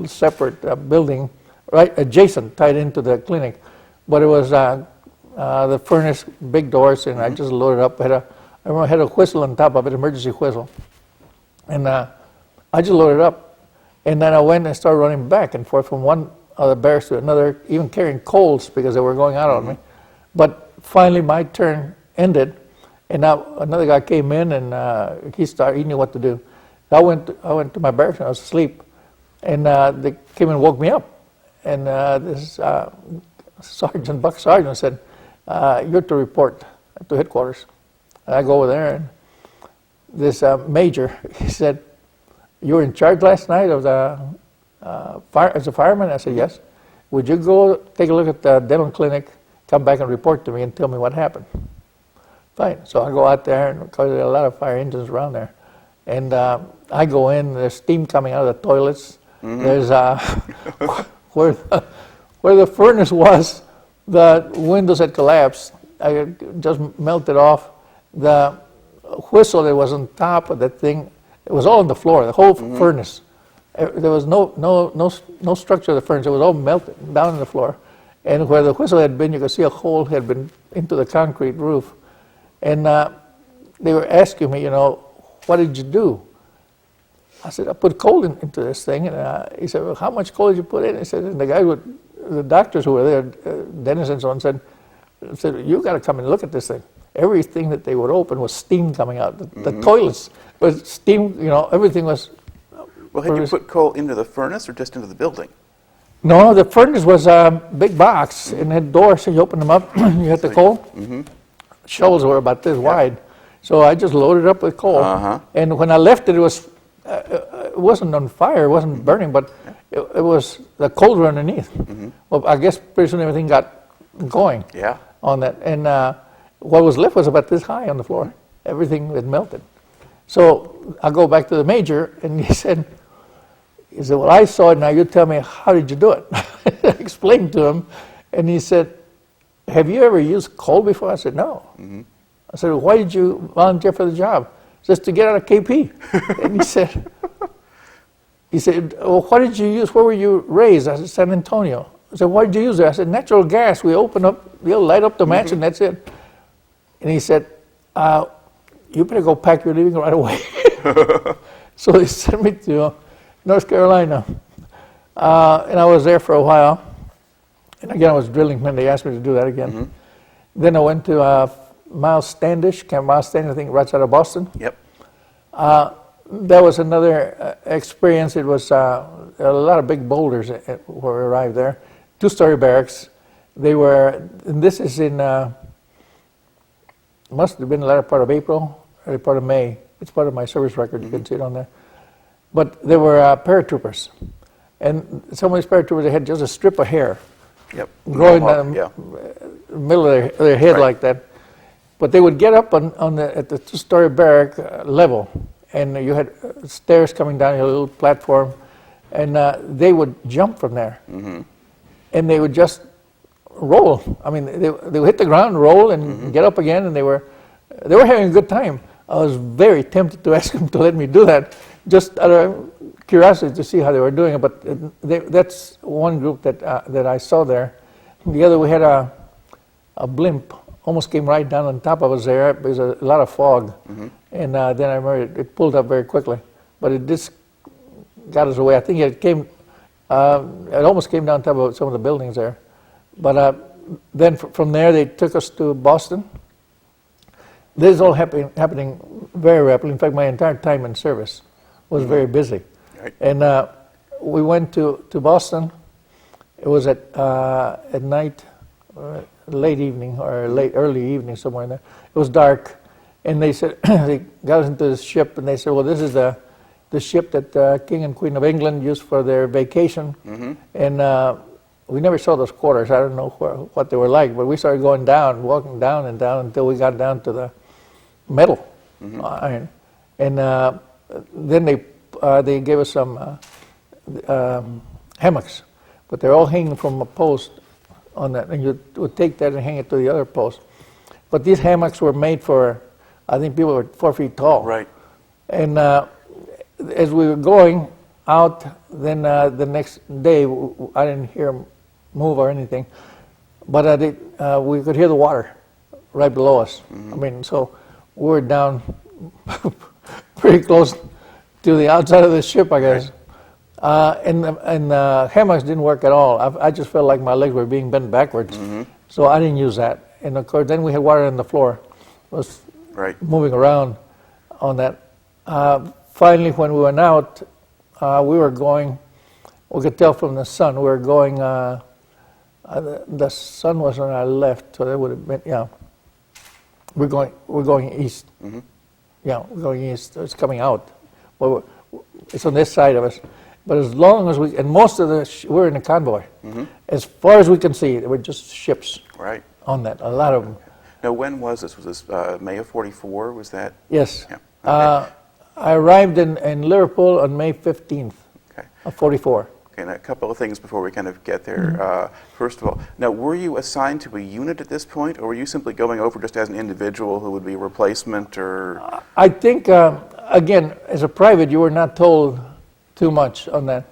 [SPEAKER 2] separate building, right adjacent, tied into the clinic. But it was the furnace, big doors, and I just loaded up. I remember I had a whistle on top of it, emergency whistle. And I just loaded up. And then I went and started running back and forth from one other barracks to another, even carrying coals because they were going out on me. But finally my turn ended, and now another guy came in, and he knew what to do. I went to my barracks, and I was asleep, and they came and woke me up. And this Sergeant, Buck Sergeant said, "You're to report to headquarters." And I go over there, and this major, he said, "You were in charge last night of the as a fireman?" I said, "Yes." "Would you go take a look at the dental clinic, come back and report to me and tell me what happened?" Fine. So I go out there, and because there are a lot of fire engines around there, and I go in. There's steam coming out of the toilets. There's where the furnace was, the windows had collapsed. I just melted off. The whistle that was on top of that thing, it was all on the floor. The whole furnace. There was no structure of the furnace. It was all melted down on the floor. And where the whistle had been, you could see a hole had been into the concrete roof. And they were asking me, "What did you do?" I said, "I put coal into this thing." And he said, "Well, how much coal did you put in?" He said, and the doctors who were there, dentists and so on, said, "You got to come and look at this thing." Everything that they would open was steam coming out. The toilets was steam, everything was.
[SPEAKER 1] Well, had you put coal into the furnace or just into the building?
[SPEAKER 2] No, the furnace was a big box and had doors, so you open them up, you had the coal. Shovels were about this wide. So I just loaded up with coal. And when I left it, it wasn't on fire, it wasn't burning, but it was, the coals were underneath. Well, I guess pretty soon everything got going on that. And what was left was about this high on the floor. Everything had melted. So I go back to the major, and he said, "Well, I saw it, now you tell me, how did you do it?" I explained to him, and he said, "Have you ever used coal before?" I said, "No." I said, "Well, why did you volunteer for the job?" He says, "To get out of KP." And he said, "Well, what did you use? Where were you raised?" I said, "San Antonio." I said, "What did you use there?" I said, "Natural gas. We open up, light up the match, and that's it." And he said, "You better go pack your leaving right away." So they sent me to North Carolina. And I was there for a while. And again, I was drilling when they asked me to do that again. Then I went to Miles Standish, Camp Miles Standish, I think right outside of Boston. That was another experience. It was a lot of big boulders where we arrived there. Two-story barracks. They were, and this is in, must have been the latter part of April, early part of May. It's part of my service record. You can see it on there. But there were paratroopers. And some of these paratroopers, they had just a strip of hair growing down the middle of their head like that. But they would get up at the two-story barrack level, and you had stairs coming down, a little platform, and they would jump from there. And they would just roll. I mean, they would hit the ground, roll, and get up again, and they were having a good time. I was very tempted to ask them to let me do that, just out of curiosity to see how they were doing it. But that's one group that I saw there. The other, we had a blimp, almost came right down on top of us there. There was a lot of fog. And then I remember it pulled up very quickly. But it just got us away. I think it almost came down on top of some of the buildings there. But then from there, they took us to Boston. This is all happening very rapidly. In fact, my entire time in service was very busy. And we went to Boston. It was at night, late evening or early evening, somewhere in there. It was dark, and they said they got us into this ship, and they said, "Well, this is the ship that the King and Queen of England used for their vacation." And we never saw those quarters. I don't know what they were like, but we started going down, walking down and down until we got down to the metal iron. And then they gave us some hammocks, but they're all hanging from a post on that, and you would take that and hang it to the other post. But these hammocks were made for, I think people were 4 feet tall. Right. And as we were going out, then the next day, I didn't hear them move or anything, but we could hear the water right below us. I mean, so we were down pretty close to the outside of the ship, I guess. And hammocks didn't work at all. I just felt like my legs were being bent backwards. So I didn't use that. And of course, then we had water on the floor. It was moving around on that. Finally, when we went out, we were going, we could tell from the sun, we were going, the sun was on our left, so that would have been, yeah. We're going east. Yeah, we're going east. It's coming out. Well, it's on this side of us. But as long as we, and most of the, we're in a convoy. As far as we can see, there were just ships on that, a lot of them.
[SPEAKER 1] Now, when was this? Was this May of 44? Was that?
[SPEAKER 2] Yes.
[SPEAKER 1] Yeah. Okay.
[SPEAKER 2] I arrived in Liverpool on May 15th of 44.
[SPEAKER 1] Okay, and a couple of things before we kind of get there. First of all, now, were you assigned to a unit at this point, or were you simply going over just as an individual who would be a replacement, or?
[SPEAKER 2] I think, again, as a private, you were not told too much on that.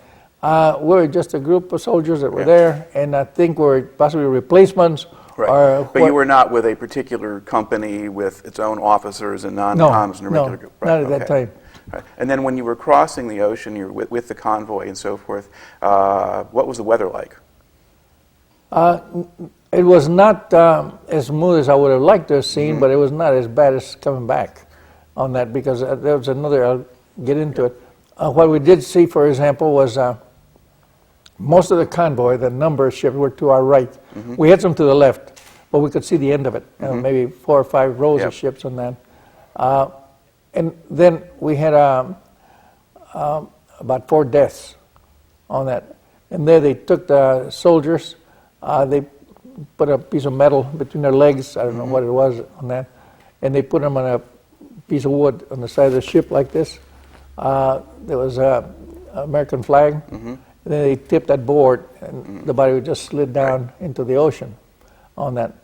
[SPEAKER 2] We were just a group of soldiers that were there, and I think we were possibly replacements.
[SPEAKER 1] Right. But you were not with a particular company with its own officers and non-coms in a regular group?
[SPEAKER 2] No, not at that time.
[SPEAKER 1] Right. And then when you were crossing the ocean, you were with the convoy and so forth, what was the weather like?
[SPEAKER 2] It was not as smooth as I would have liked to have seen, but it was not as bad as coming back on that, because there was another, I'll get into it. What we did see, for example, was most of the convoy, the number of ships, were to our right. We had some to the left, but we could see the end of it, maybe 4 or 5 rows of ships on that. And then we had about 4 deaths on that. And there they took the soldiers, they put a piece of metal between their legs, I don't know what it was on that, and they put them on a piece of wood on the side of the ship like this. There was an American flag, and then they tipped that board, and the body just slid down into the ocean on that.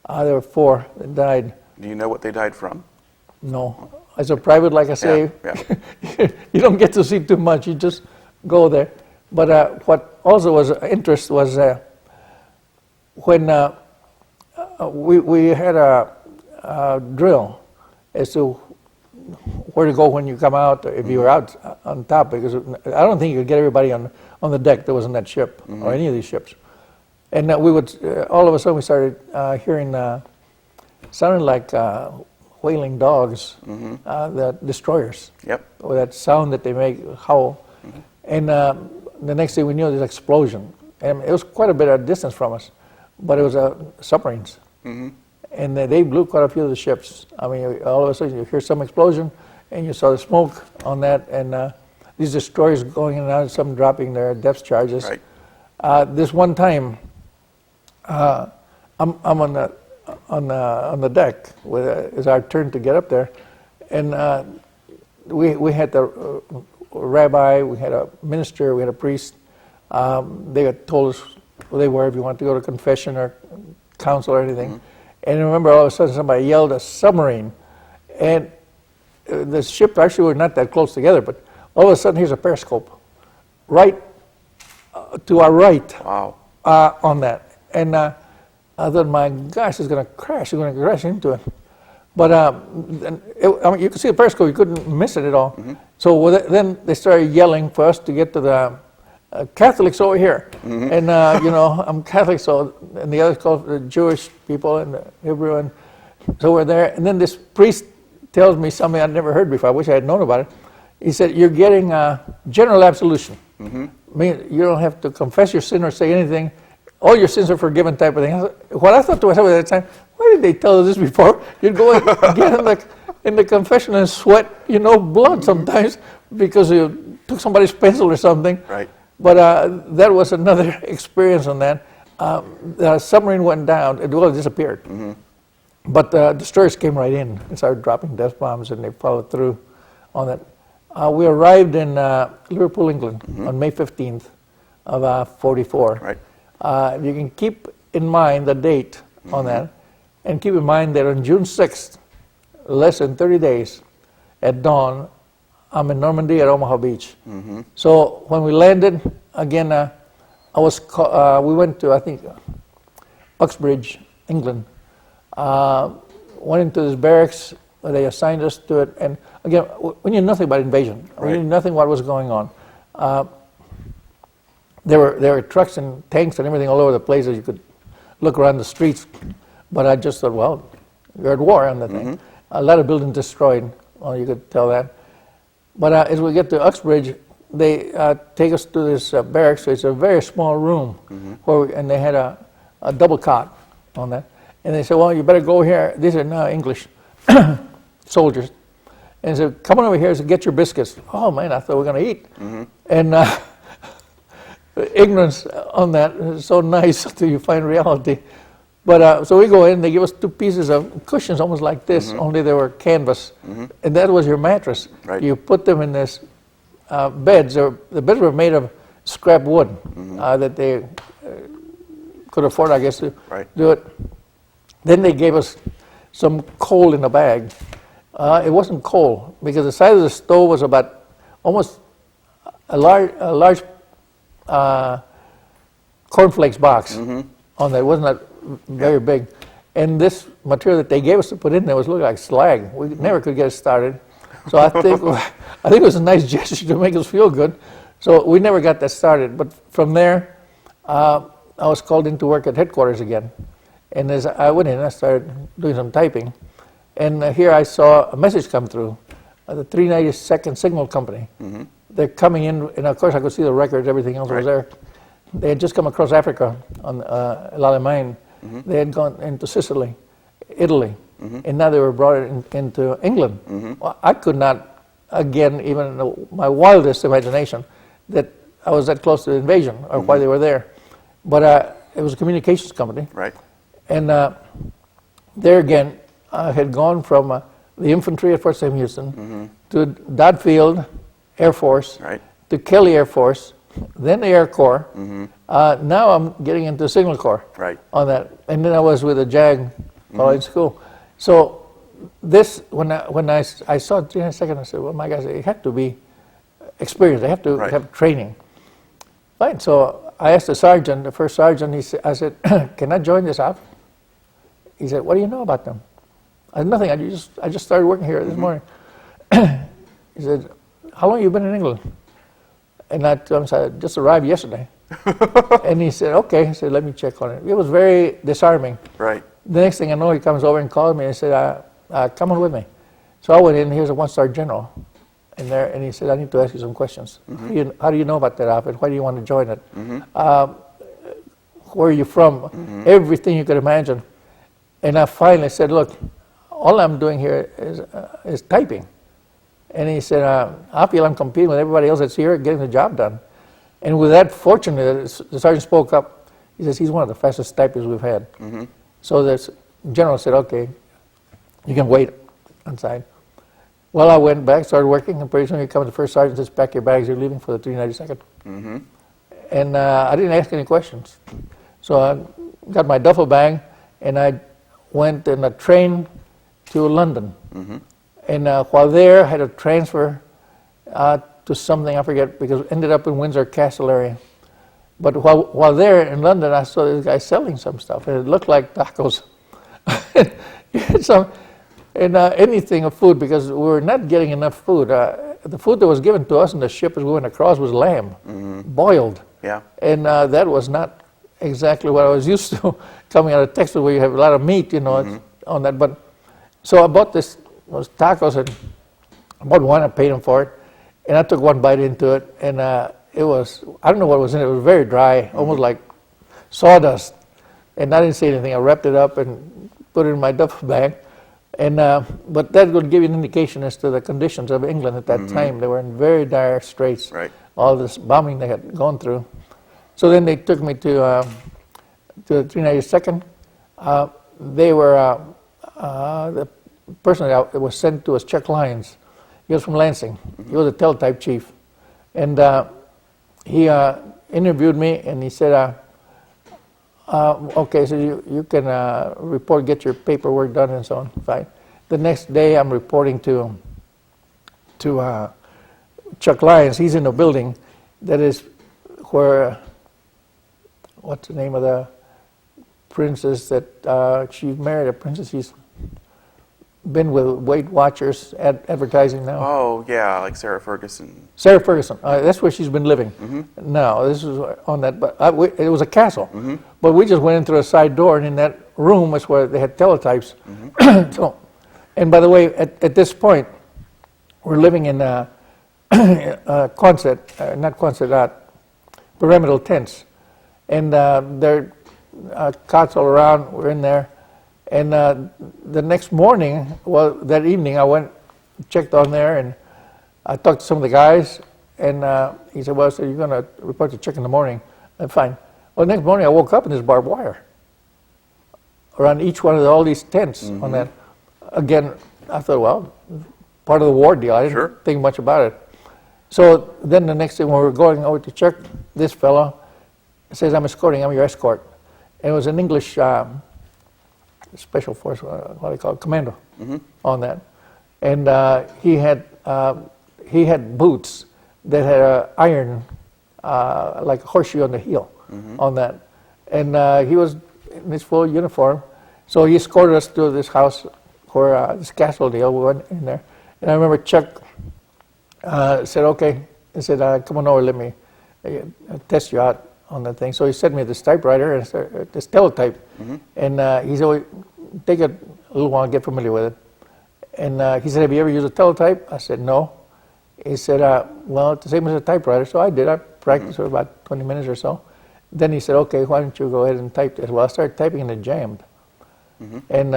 [SPEAKER 2] There were 4 that died.
[SPEAKER 1] Do you know what they died from?
[SPEAKER 2] No. As a private, like I say, you don't get to see too much. You just go there. But what also was of interest was when we had a drill as to where to go when you come out, if you were out on top, because I don't think you could get everybody on the deck that was on that ship or any of these ships. And we would, all of a sudden we started hearing, sounded like wailing dogs, the destroyers. With that sound that they make, howl. And the next thing we knew, there's an explosion. And it was quite a bit of distance from us, but it was submarines. And they blew quite a few of the ships. I mean, all of a sudden you hear some explosion, and you saw the smoke on that, and these destroyers going in and out, some dropping their depth charges. This one time, I'm on the deck. It's our turn to get up there, and we had the rabbi, we had a minister, we had a priest. They had told us who they were if you want to go to confession or council or anything. And I remember all of a sudden somebody yelled a submarine, and the ship actually were not that close together, but all of a sudden here's a periscope right to our right on that. And I thought, my gosh, it's going to crash. It's going to crash into it. But I mean, you could see the periscope. You couldn't miss it at all. So then they started yelling for us to get to the Catholics over here. And, you know, I'm Catholic, so, and the others called the Jewish people and the Hebrew. And so we're there. And then this priest tells me something I'd never heard before. I wish I had known about it. He said, you're getting general absolution. I mean, you don't have to confess your sin or say anything. All your sins are forgiven, type of thing. What I thought to myself at that time, why did they tell us this before? You'd go and get in the confession and sweat, you know, blood sometimes because you took somebody's pencil or something. But that was another experience on that. The submarine went down. It disappeared. But the destroyers came right in and started dropping death bombs, and they followed through on that. We arrived in Liverpool, England on May 15th of 44. You can keep in mind the date on that, and keep in mind that on June 6th, less than 30 days, at dawn, I'm in Normandy at Omaha Beach. So when we landed, again, we went to, I think, Uxbridge, England. Went into this barracks, they assigned us to it, and again, we knew nothing about invasion. We knew nothing what was going on. there were trucks and tanks and everything all over the place. You could look around the streets, but I just thought, well, you're at war on the thing. A lot of buildings destroyed. Well, you could tell that. But as we get to Uxbridge, they take us to this barracks. So it's a very small room, and they had a double cot on that. And they said, well, you better go here. These are now English soldiers. And they said, come on over here to get your biscuits. Oh, man, I thought we were going to eat. And ignorance on that is so nice until you find reality. But so we go in, they give us 2 pieces of cushions almost like this, only they were canvas. And that was your mattress.
[SPEAKER 1] Right.
[SPEAKER 2] You put them in this beds. The beds were made of scrap wood that they could afford, I guess, to do it. Then they gave us some coal in a bag. It wasn't coal because the size of the stove was about almost a large cornflakes box on that. It wasn't that very big. And this material that they gave us to put in there was looking like slag. We never could get it started. So I think it was a nice gesture to make us feel good. So we never got that started. But from there, I was called in to work at headquarters again. And as I went in, I started doing some typing. And here I saw a message come through, the 392nd Signal Company. They're coming in, and of course I could see the records, everything else was there. They had just come across Africa on L'Allemagne. They had gone into Sicily, Italy, and now they were brought into England. Well, I could not, again, even in my wildest imagination, that I was that close to the invasion or why they were there. But it was a communications company.
[SPEAKER 1] Right.
[SPEAKER 2] And there again, I had gone from the infantry at Fort Sam Houston to Dodd Field Air Force, to Kelly Air Force, then the Air Corps. Now I'm getting into Signal Corps on that. And then I was with the JAG while in school. So this, when I saw 392nd, I said, well, my guys, they have to be experienced. They have to have training. Fine. So I asked the sergeant, the first sergeant, I said, can I join this outfit? He said, what do you know about them? I said, nothing. I just started working here this morning. He said, how long have you been in England? And I told him, I just arrived yesterday. And he said, okay. He said, let me check on it. It was very disarming.
[SPEAKER 1] Right.
[SPEAKER 2] The next thing I know, he comes over and calls me and said, come on with me. So I went in, here's a 1-star general in there, and he said, I need to ask you some questions. How do you know about that outfit? Why do you want to join it? Where are you from? Everything you could imagine. And I finally said, look, all I'm doing here is typing. And he said, I feel I'm competing with everybody else that's here getting the job done. And with that, fortunately, the sergeant spoke up. He says, he's one of the fastest typists we've had. So the general said, okay, you can wait inside. Well, I went back, started working, and pretty soon he comes, the first sergeant says, pack your bags, you're leaving for the 392nd. And I didn't ask any questions. So I got my duffel bag, and I went in a train to London. And while there, I had a transfer to something, I forget, because it ended up in Windsor Castle area. But while there in London, I saw this guy selling some stuff, and it looked like tacos. Anything of food, because we were not getting enough food. The food that was given to us in the ship as we went across was lamb, boiled. And that was not exactly what I was used to coming out of Texas, where you have a lot of meat, you know, on that. But so I bought those tacos, and I bought one, I paid him for it, and I took one bite into it, and it was, I don't know what was in it, it was very dry, almost like sawdust, and I didn't say anything. I wrapped it up and put it in my duffel bag, and but that would give you an indication as to the conditions of England at that time. They were in very dire straits, all this bombing they had gone through. So then they took me to the 392nd. They were, the person that was sent to us, Chuck Lyons. He was from Lansing. He was a teletype chief. And he interviewed me, and he said, okay, so you can report, get your paperwork done and so on. Fine. The next day, I'm reporting to Chuck Lyons. He's in a building that is where, what's the name of the princess that she married a princess? been with Weight Watchers advertising now.
[SPEAKER 1] Oh, yeah, like Sarah Ferguson.
[SPEAKER 2] Sarah Ferguson. That's where she's been living. Now, this is on that, but it was a castle. But we just went in through a side door, and in that room was where they had teletypes. So, and by the way, at this point, we're living in pyramidal tents. And there are cots all around. We're in there. And the next morning, well, that evening, I went, checked on there, and I talked to some of the guys, and he said, well, so you're going to report to check in the morning. Fine. Well, the next morning, I woke up and there's barbed wire around each one of all these tents on that. Again, I thought, well, part of the war deal. I didn't think much about it. So then the next day, when we were going over to check, this fellow says, I'm your escort. And it was an English special force, what do you call it, commando on that. And he had boots that had an iron, like a horseshoe on the heel on that. And he was in his full uniform. So he escorted us to this house where this castle deal, we went in there. And I remember Chuck said, okay, he said, come on over, let me test you out on that thing. So he sent me this typewriter, and this teletype. And he said, well, take a little while to get familiar with it. And he said, have you ever used a teletype? I said, no. He said, well, it's the same as a typewriter. So I did. I practiced for about 20 minutes or so. Then he said, okay, why don't you go ahead and type this? Well, I started typing and it jammed. And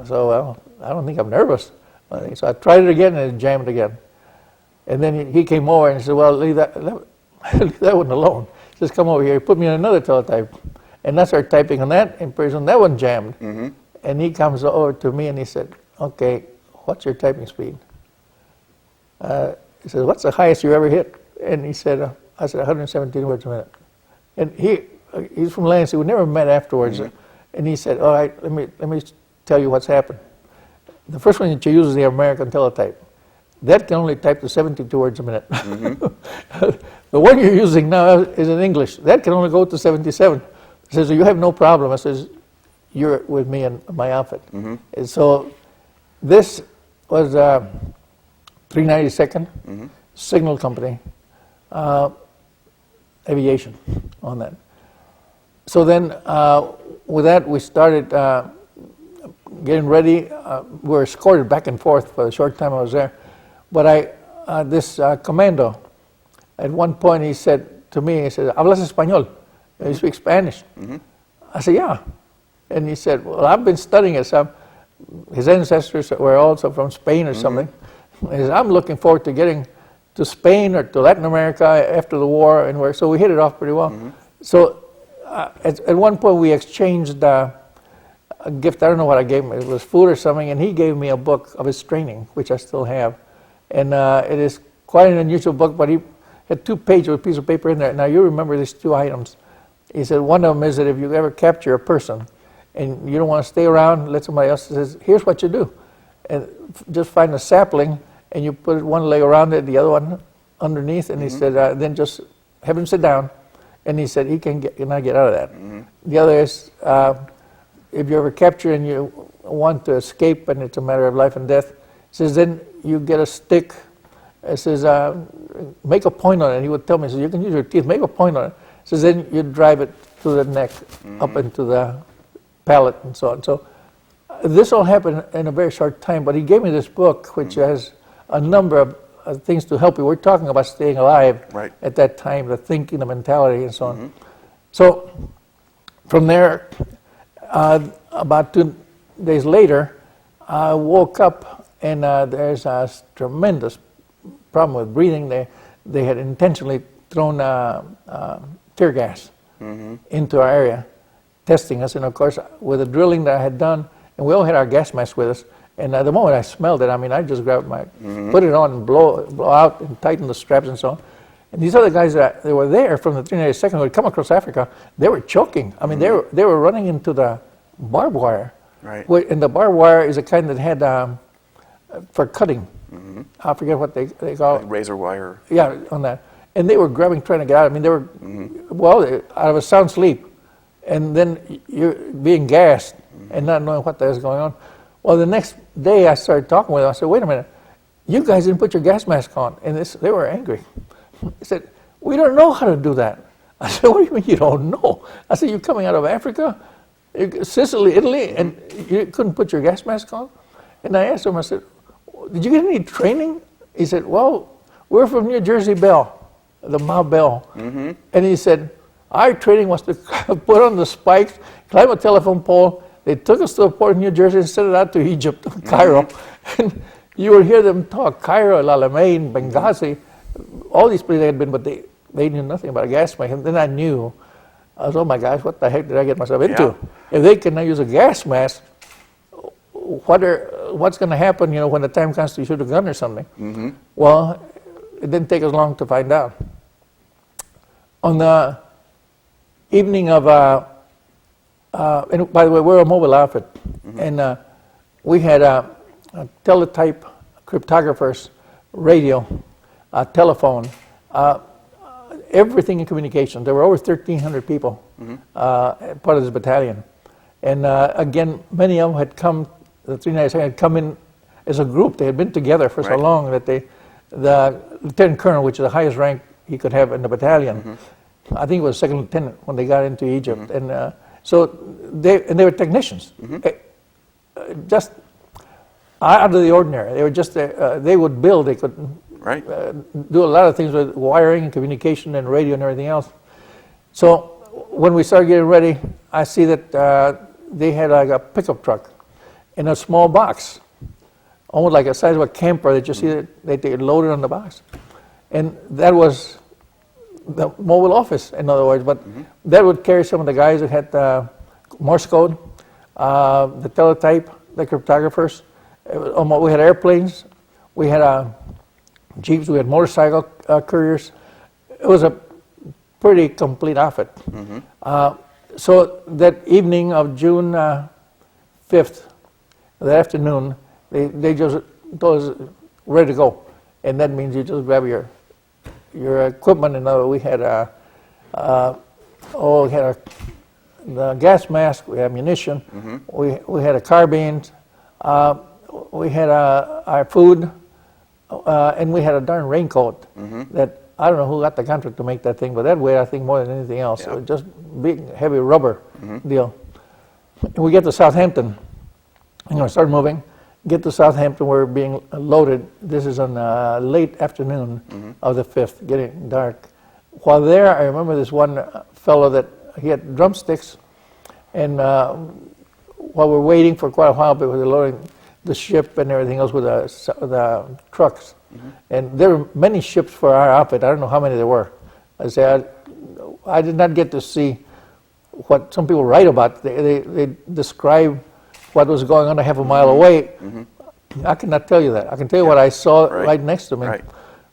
[SPEAKER 2] so, well, I don't think I'm nervous. So I tried it again and it jammed again. And then he came over and he said, well, leave that one alone. Just come over here. He put me on another teletype. And I started typing on that, and pretty soon that one jammed. And he comes over to me and he said, okay, what's your typing speed? He said, what's the highest you ever hit? And he said, I said, 117 words a minute. And he's from Lansing. We never met afterwards. And he said, all right, let me tell you what's happened. The first one that you use is the American teletype. That can only type to 72 words a minute. The one you're using now is in English. That can only go to 77. He says, you have no problem. I says, you're with me in my outfit. And so this was 392nd Signal Company Aviation on that. So then with that, we started getting ready. We were escorted back and forth for the short time I was there. But this commando, at one point he said to me, he said, ¿Hablas español? You speak Spanish? I said, yeah. And he said, well, I've been studying it. His ancestors were also from Spain or something. He said, I'm looking forward to getting to Spain or to Latin America after the war. So we hit it off pretty well. So at one point we exchanged a gift. I don't know what I gave him. It was food or something. And he gave me a book of his training, which I still have. And it is quite an unusual book, but he had 2 pages with a piece of paper in there. Now, you remember these 2 items. He said one of them is that if you ever capture a person and you don't want to stay around, let somebody else, says, here's what you do. And just find a sapling and you put one leg around it, the other one underneath. And he said, then just have him sit down. And he said, he cannot get out of that. The other is, if you ever capture and you want to escape and it's a matter of life and death, he says, then you get a stick. It says, make a point on it. He would tell me, he says, you can use your teeth, make a point on it. He says, then you drive it through the neck, up into the palate, and so on. So this all happened in a very short time, but he gave me this book, which has a number of things to help you. We're talking about staying alive at that time, the thinking, the mentality, and so on. So from there, about 2 days later, I woke up, and there's a tremendous problem with breathing. They had intentionally thrown tear gas into our area, testing us. And of course, with the drilling that I had done, and we all had our gas mask with us, and at the moment I smelled it, I mean, I just grabbed put it on and blow out and tighten the straps and so on. And these other guys that they were there from the 392nd who had come across Africa, they were choking. I mean, they were running into the barbed wire. And the barbed wire is a kind that had for cutting. I forget what they call it.
[SPEAKER 1] Like razor wire.
[SPEAKER 2] Yeah, on that. And they were grabbing, trying to get out. I mean, they were, well, out of a sound sleep. And then you're being gassed and not knowing what the hell is going on. Well, the next day I started talking with them. I said, wait a minute, you guys didn't put your gas mask on. And they were angry. They said, we don't know how to do that. I said, what do you mean you don't know? I said, you're coming out of Africa, Sicily, Italy, and you couldn't put your gas mask on? And I asked him, I said, did you get any training? He said, well, we're from New Jersey Bell, the Ma Bell. Mm-hmm. And he said, our training was to put on the spikes, climb a telephone pole. They took us to a port in New Jersey and sent it out to Egypt, Cairo. Mm-hmm. And you would hear them talk, Cairo, El Alamein, Benghazi, all these places they had been, but they knew nothing about a gas mask. And then I knew, I was, oh my gosh, what the heck did I get myself into? Yeah. If they cannot use a gas mask, what's going to happen, when the time comes to shoot a gun or something? Mm-hmm. Well, it didn't take us long to find out. On the evening of, and by the way, we're a mobile outfit, mm-hmm. and we had a teletype cryptographers, radio, telephone, everything in communication. There were over 1,300 people, mm-hmm. Part of this battalion. And again, many of them had come, the 397 had come in as a group. They had been together for so long that the lieutenant colonel, which is the highest rank he could have in the battalion, mm-hmm. I think it was second lieutenant when they got into Egypt. Mm-hmm. And so they were technicians, mm-hmm. Just out of the ordinary. They were just, they would build, they could do a lot of things with wiring and communication and radio and everything else. So when we started getting ready, I see that they had like a pickup truck in a small box, almost like the size of a camper that you see that they loaded on the box. And that was the mobile office, in other words, but mm-hmm. that would carry some of the guys that had Morse code, the teletype, the cryptographers. We had airplanes, we had jeeps, we had motorcycle couriers. It was a pretty complete outfit. Mm-hmm. So that evening of June 5th, that afternoon, they just told us, ready to go. And that means you just grab your equipment. And we had the gas mask, we had ammunition, mm-hmm. we had a carbine, we had our food, and we had a darn raincoat mm-hmm. that I don't know who got the contract to make that thing, but that weighed, I think, more than anything else. Yeah. It was just big, heavy rubber mm-hmm. deal. And we get to Southampton, start moving. Get to Southampton, we're being loaded. This is on late afternoon mm-hmm. of the 5th, getting dark. While there, I remember this one fellow that he had drumsticks, and while we're waiting for quite a while, because they're loading the ship and everything else with the trucks. Mm-hmm. And there were many ships for our outfit. I don't know how many there were. I did not get to see what some people write about. They describe what was going on a half a mile mm-hmm. away. Mm-hmm. I cannot tell you that. I can tell you what I saw right next to me. Right.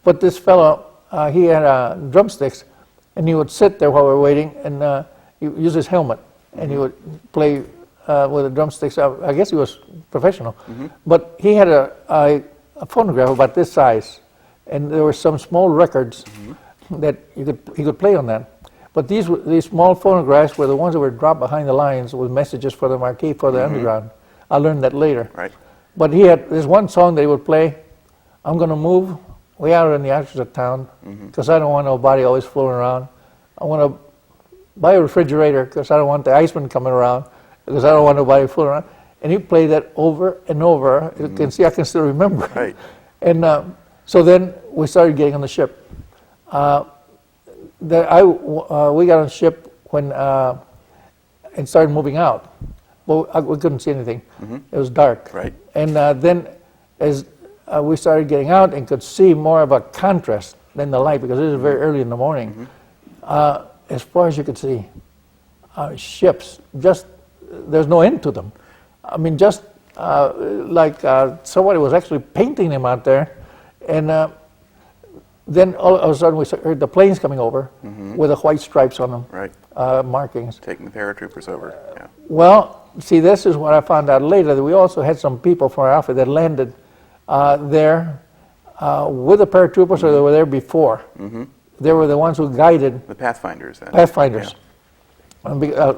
[SPEAKER 2] But this fellow, he had drumsticks, and he would sit there while we were waiting, and he would use his helmet, mm-hmm. and he would play with the drumsticks. I guess he was professional. Mm-hmm. But he had a phonograph about this size, and there were some small records mm-hmm. that he could play on that. But these small phonographs were the ones that were dropped behind the lines with messages for the marquee for the mm-hmm. underground. I learned that later. Right. But there's one song that he would play, I'm going to move way out in the outskirts of town because mm-hmm. I don't want nobody always fooling around. I want to buy a refrigerator because I don't want the iceman coming around because I don't want nobody fooling around. And he played that over and over. Mm-hmm. You can see I can still remember. Right. And so then we started getting on the ship. We got on the ship when and started moving out. Well, we couldn't see anything. Mm-hmm. It was dark. Right. And then as we started getting out and could see more of a contrast than the light, because it was very early in the morning, mm-hmm. As far as you could see, ships, just, there's no end to them. I mean, just like somebody was actually painting them out there. And then all of a sudden we heard the planes coming over mm-hmm. with the white stripes on them, right. Markings. Taking the paratroopers over, yeah. Well, see, this is what I found out later, that we also had some people from our outfit that landed there with the paratroopers, mm-hmm. or they were there before. Mm-hmm. They were the ones who guided. The Pathfinders, then. Pathfinders. Yeah.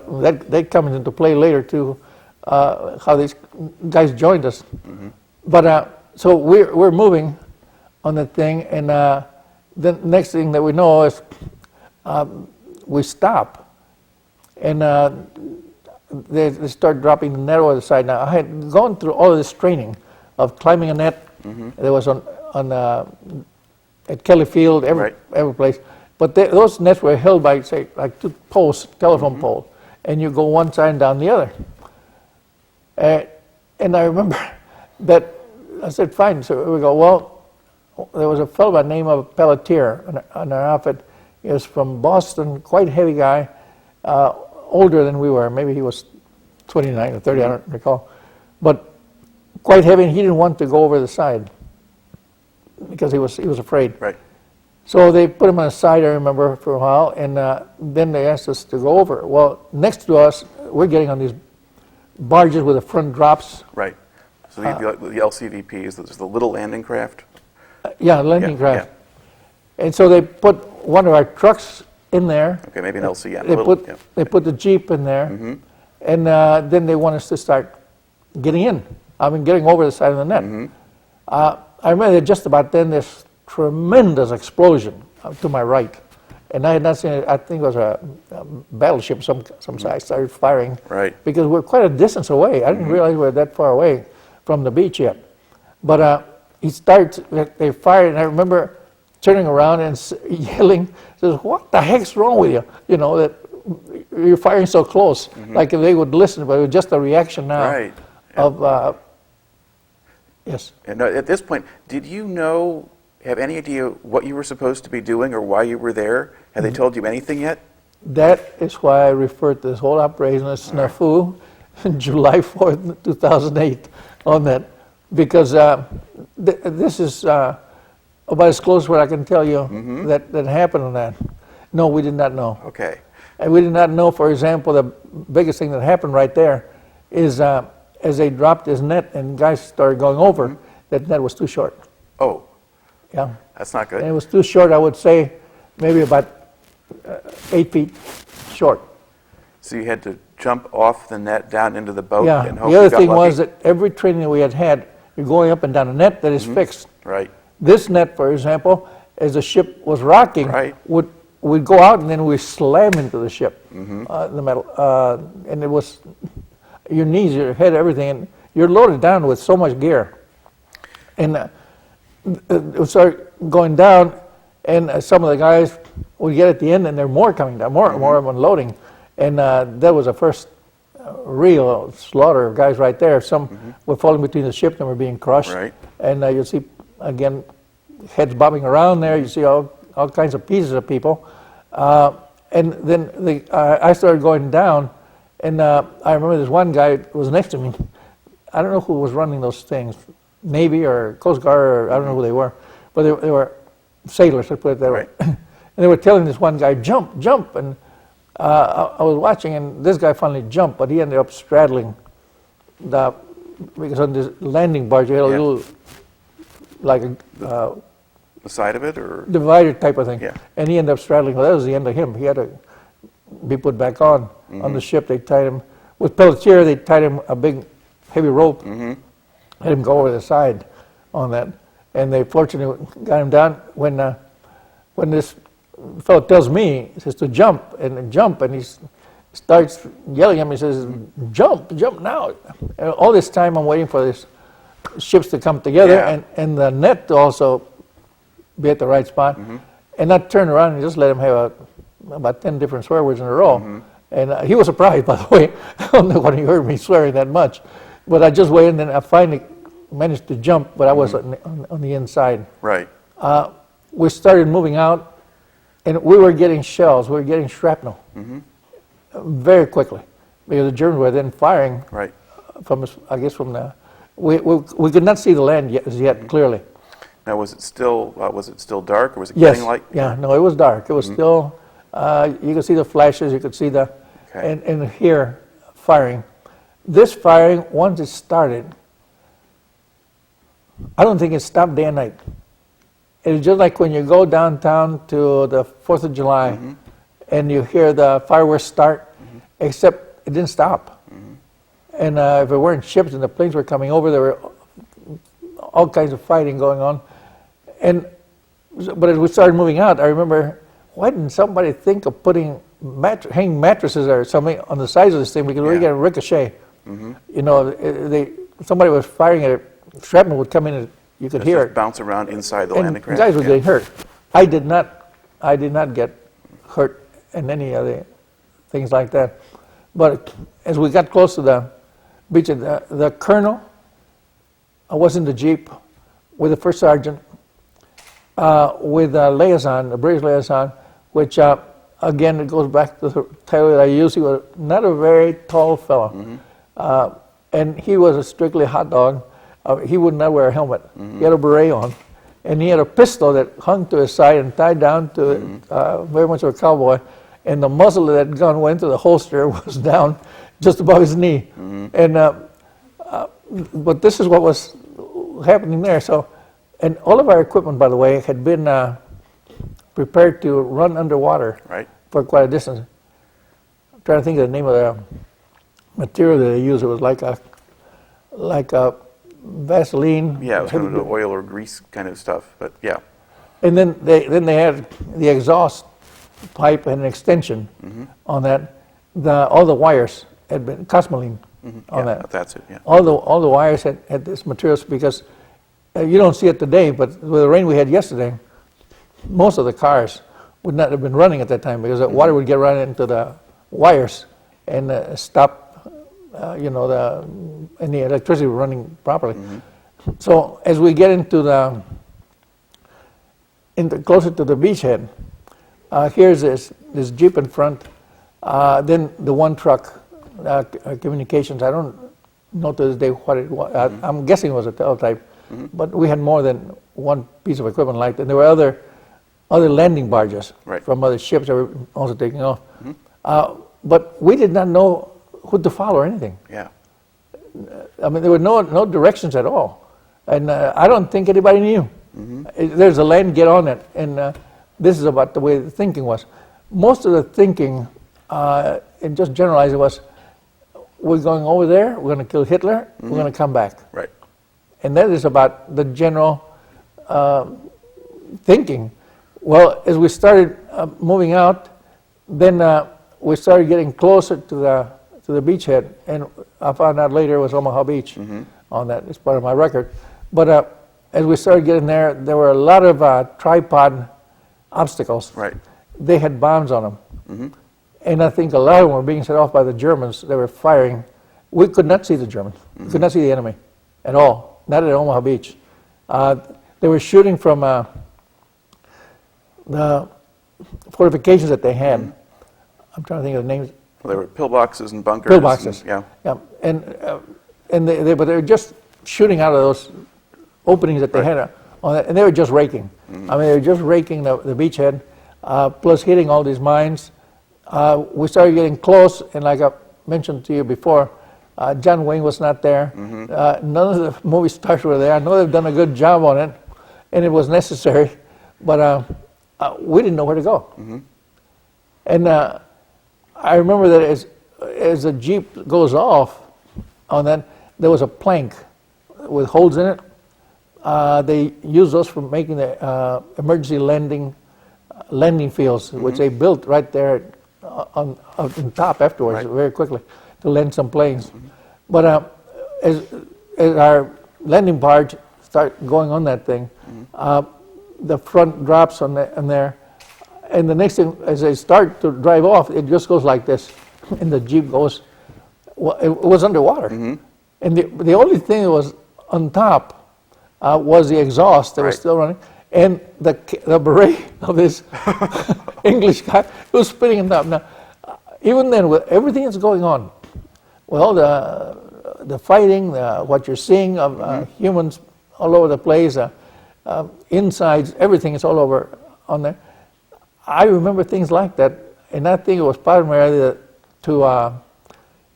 [SPEAKER 2] That comes into play later, too. how these guys joined us. But so we're moving on the thing, and the next thing that we know is we stop, and they start dropping the net over the side. Now I had gone through all of this training of climbing a net. There was on at Kelly Field, every place. But those nets were held by, say, like 2 posts, telephone pole, and you go one side and down the other. And I remember that I said, fine. So we go, well, there was a fellow by the name of Pelletier on our outfit. He was from Boston, quite heavy guy, older than we were. Maybe he was 29 or 30, I don't recall. But quite heavy, and he didn't want to go over the side because he was afraid.
[SPEAKER 1] Right.
[SPEAKER 2] So they put him on the side, I remember, for a while, and then they asked us to go over. Well, next to us, we're getting on these barges with the front drops.
[SPEAKER 1] Right. So the LCVPs, there's the little landing craft.
[SPEAKER 2] Yeah, landing craft. Yeah. And so they put one of our trucks in there.
[SPEAKER 1] Okay, maybe an LCM.
[SPEAKER 2] They put the Jeep in there, and then they want us to start getting in. I mean, getting over the side of the net. I remember that just about then this tremendous explosion to my right, and I had not seen it. I think it was a battleship some size started firing.
[SPEAKER 1] Right.
[SPEAKER 2] Because we're quite a distance away. I didn't realize we were that far away from the beach yet. But they fired, and I remember turning around and yelling, says, "What the heck's wrong with you? You know, that you're firing so close." Like if they would listen, but it was just a reaction now of, yes.
[SPEAKER 1] And at this point, did you have any idea what you were supposed to be doing or why you were there? Had they told you anything yet?
[SPEAKER 2] That is why I referred to this whole operation as snafu, July 4th, 2008, on that. Because this is about as close as what I can tell you that happened on that. No, we did not know.
[SPEAKER 1] Okay.
[SPEAKER 2] And we did not know, for example, the biggest thing that happened right there is as they dropped this net and guys started going over, that net was too short.
[SPEAKER 1] Oh.
[SPEAKER 2] Yeah.
[SPEAKER 1] That's not good.
[SPEAKER 2] And it was too short, I would say, maybe about 8 feet short.
[SPEAKER 1] So you had to jump off the net down into the boat and hope
[SPEAKER 2] the other
[SPEAKER 1] you got
[SPEAKER 2] thing
[SPEAKER 1] lucky?
[SPEAKER 2] was that every training that we had, you're going up and down a net that is fixed.
[SPEAKER 1] Right.
[SPEAKER 2] This net, for example, as the ship was rocking, would go out and then we slam into the ship, the metal. And it was your knees, your head, everything, and you're loaded down with so much gear. And it would start going down, and some of the guys would get at the end, and there are more coming down, more of them unloading. And that was the first real slaughter of guys right there. Some were falling between the ship and were being crushed.
[SPEAKER 1] Right.
[SPEAKER 2] And you see, again, heads bobbing around there. You see all kinds of pieces of people. And then I started going down, and I remember this one guy was next to me. I don't know who was running those things, Navy or Coast Guard, or I don't know who they were, but they were sailors, let's put it that way. And they were telling this one guy, jump, jump, and I was watching, and this guy finally jumped, but he ended up straddling because on this landing barge, you had a little, like a
[SPEAKER 1] the side of it, or
[SPEAKER 2] divider type of thing.
[SPEAKER 1] Yeah.
[SPEAKER 2] And he ended up straddling. Well, that was the end of him. He had to be put back on the ship. They tied him with Pelletier. They tied him a big, heavy rope. Had him go over the side on that, and they fortunately got him down. When this fellow tells me, he says to jump, and he starts yelling at me. He says, "Jump, jump now!" And all this time, I'm waiting for these ships to come together, and the net to also be at the right spot, and not turn around and just let him have about 10 different swear words in a row. And he was surprised, by the way, when he heard me swearing that much. But I just waited, and then I finally managed to jump, but I was on the inside.
[SPEAKER 1] Right.
[SPEAKER 2] We started moving out, and we were getting shells. We were getting shrapnel very quickly, because the Germans were then firing from, I guess, from the. We could not see the land yet clearly.
[SPEAKER 1] Now, was it still dark, or was it getting light?
[SPEAKER 2] Yeah, no, it was dark. It was still. You could see the flashes. You could see the, and hear firing. This firing, once it started, I don't think it stopped day and night. It was just like when you go downtown to the 4th of July and you hear the fireworks start, except it didn't stop. And if there weren't ships and the planes were coming over, there were all kinds of fighting going on. But as we started moving out, I remember, why didn't somebody think of putting hanging mattresses or something on the sides of this thing, because we get a ricochet. You know, somebody was firing at it, shrapnel would come in and you could hear it
[SPEAKER 1] bounce around inside the landing craft.
[SPEAKER 2] Guys were getting hurt. I did not get hurt in any of the things like that. But as we got close to the beach, the colonel was in the Jeep with the first sergeant, with a liaison, a British liaison, which again, it goes back to the title that I used. He was not a very tall fellow. And he was a strictly hot dog. He would not wear a helmet. He had a beret on. And he had a pistol that hung to his side and tied down to very much of a cowboy. And the muzzle of that gun went to the holster, was down just above his knee. And but this is what was happening there. So, and all of our equipment, by the way, had been prepared to run underwater for quite a distance. I'm trying to think of the name of the material that they used. It was like a Vaseline.
[SPEAKER 1] Yeah, it was kind of the oil or grease kind of stuff, but yeah.
[SPEAKER 2] And then they had the exhaust pipe and an extension on that. All the wires had been cosmoline on that.
[SPEAKER 1] That's it. Yeah.
[SPEAKER 2] All the wires had this material, because you don't see it today, but with the rain we had yesterday, most of the cars would not have been running at that time, because the water would get right into the wires and stop, you know, any electricity running properly. So as we get into closer to the beachhead, here's this Jeep in front, then the one truck, communications. I don't know to this day what it was. I'm guessing it was a teletype, but we had more than one piece of equipment like that. And there were other landing barges from other ships that were also taking off. But we did not know who to follow or anything. Yeah. I mean, there were no directions at all. And I don't think anybody knew. There's a land, get on it. And this is about the way the thinking was. Most of the thinking, and just generalize it, was, we're going over there, we're going to kill Hitler, we're going to come back. Right. And that is about the general thinking. Well, as we started moving out, then we started getting closer to the beachhead, and I found out later it was Omaha Beach on that. It's part of my record. But as we started getting there were a lot of tripod obstacles. Right. They had bombs on them. And I think a lot of them were being set off by the Germans. They were firing. We could not see the Germans. We could not see the enemy at all, not at Omaha Beach. They were shooting from the fortifications that they had. I'm trying to think of the names.
[SPEAKER 1] Well, there were pillboxes and bunkers.
[SPEAKER 2] Pillboxes.
[SPEAKER 1] Yeah.
[SPEAKER 2] And they were just shooting out of those openings that they had on that, and they were just raking. I mean, they were just raking the beachhead, plus hitting all these mines. We started getting close, and like I mentioned to you before, John Wayne was not there. None of the movie stars were there. I know they've done a good job on it, and it was necessary, but we didn't know where to go. And I remember that as the Jeep goes off on that, there was a plank with holes in it. They used those for making the emergency landing fields, which they built right there on top afterwards, very quickly, to land some planes. But as our landing barge start going on that thing, the front drops on there, and the next thing, as they start to drive off, it just goes like this, and the Jeep goes, well, it was underwater. And the only thing that was on top was the exhaust that was still running, and the beret of this English guy was spinning it up. Now, even then, with everything that's going on, well, the fighting, what you're seeing of humans all over the place, insides, everything is all over on there. I remember things like that, and I think it was primarily to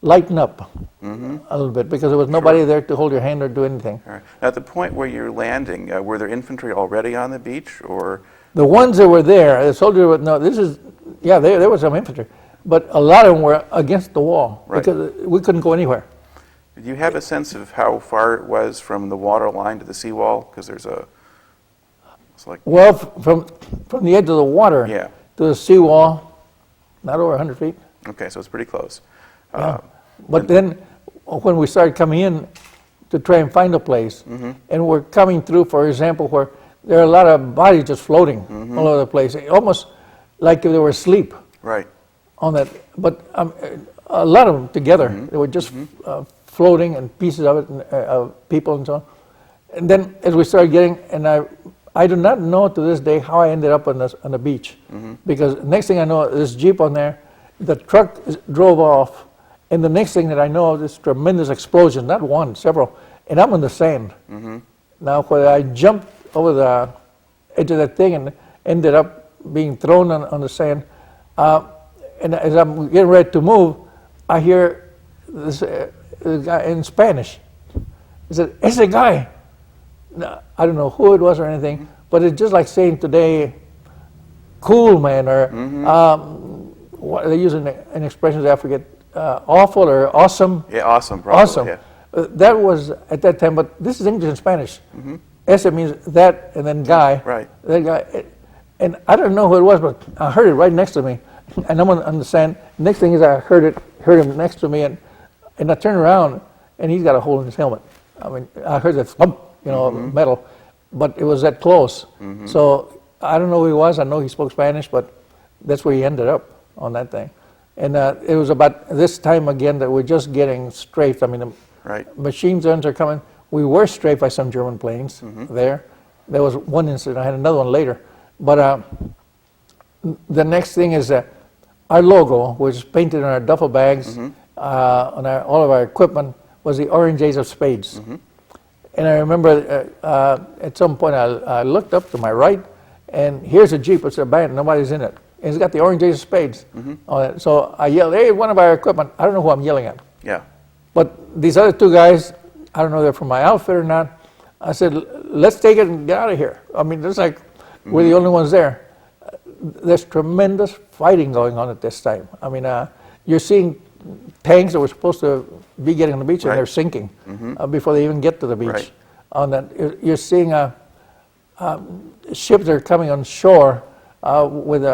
[SPEAKER 2] lighten up a little bit, because there was nobody there to hold your hand or do anything.
[SPEAKER 1] All right. Now, at the point where you're landing, were there infantry already on the beach, or?
[SPEAKER 2] The ones that were there, the soldiers were, no, there was some infantry, but a lot of them were against the wall, because we couldn't go anywhere.
[SPEAKER 1] Do you have a sense of how far it was from the water line to the seawall? Because there's a, it's like,
[SPEAKER 2] Well, from the edge of the water
[SPEAKER 1] yeah.
[SPEAKER 2] to the seawall, not over 100 feet.
[SPEAKER 1] Okay, so it's pretty close.
[SPEAKER 2] Yeah. But then when we started coming in to try and find a place, and we're coming through, for example, where there are a lot of bodies just floating all over the place, almost like if they were asleep
[SPEAKER 1] Right.
[SPEAKER 2] on that. But a lot of them together, they were just floating, and pieces of it, and, people and so on. And then as we started getting, and I do not know to this day how I ended up on the beach, because next thing I know, this Jeep on there, the truck drove off, and the next thing that I know, this tremendous explosion, not one, several, and I'm on the sand. Now, when I jumped over the edge of that thing and ended up being thrown on the sand, and as I'm getting ready to move, I hear this guy in Spanish. He said, "Ese guy." Now, I don't know who it was or anything, but it's just like saying today, "Cool, man," or what they use an expression that I forget, awful or awesome.
[SPEAKER 1] Yeah, awesome. Probably,
[SPEAKER 2] Awesome.
[SPEAKER 1] Yeah.
[SPEAKER 2] That was at that time, but this is English and Spanish. Ese means that, and then guy.
[SPEAKER 1] Right.
[SPEAKER 2] That guy. And I don't know who it was, but I heard it right next to me. And I'm on the sand. Next thing is I heard him next to me, and I turned around, and he's got a hole in his helmet. I mean, I heard that thump, metal, but it was that close. So I don't know who he was. I know he spoke Spanish, but that's where he ended up on that thing. And it was about this time again that we're just getting strafed. I mean, the
[SPEAKER 1] Right.
[SPEAKER 2] machine guns are coming. We were strafed by some German planes there. There was one incident. I had another one later. But the next thing is that our logo, which is painted on our duffel bags, on all of our equipment, was the orange ace of spades. And I remember at some point I looked up to my right, and here's a Jeep. It's abandoned. Nobody's in it. And it's got the orange ace of spades on it. So I yelled, "Hey, one of our equipment." I don't know who I'm yelling at.
[SPEAKER 1] Yeah.
[SPEAKER 2] But these other two guys, I don't know if they're from my outfit or not. I said, "Let's take it and get out of here." I mean, it's like we're the only ones there. There's tremendous fighting going on at this time. I mean, you're seeing tanks that were supposed to be getting on the beach, and they're sinking before they even get to the beach.
[SPEAKER 1] Right.
[SPEAKER 2] On that, you're seeing ships that are coming on shore with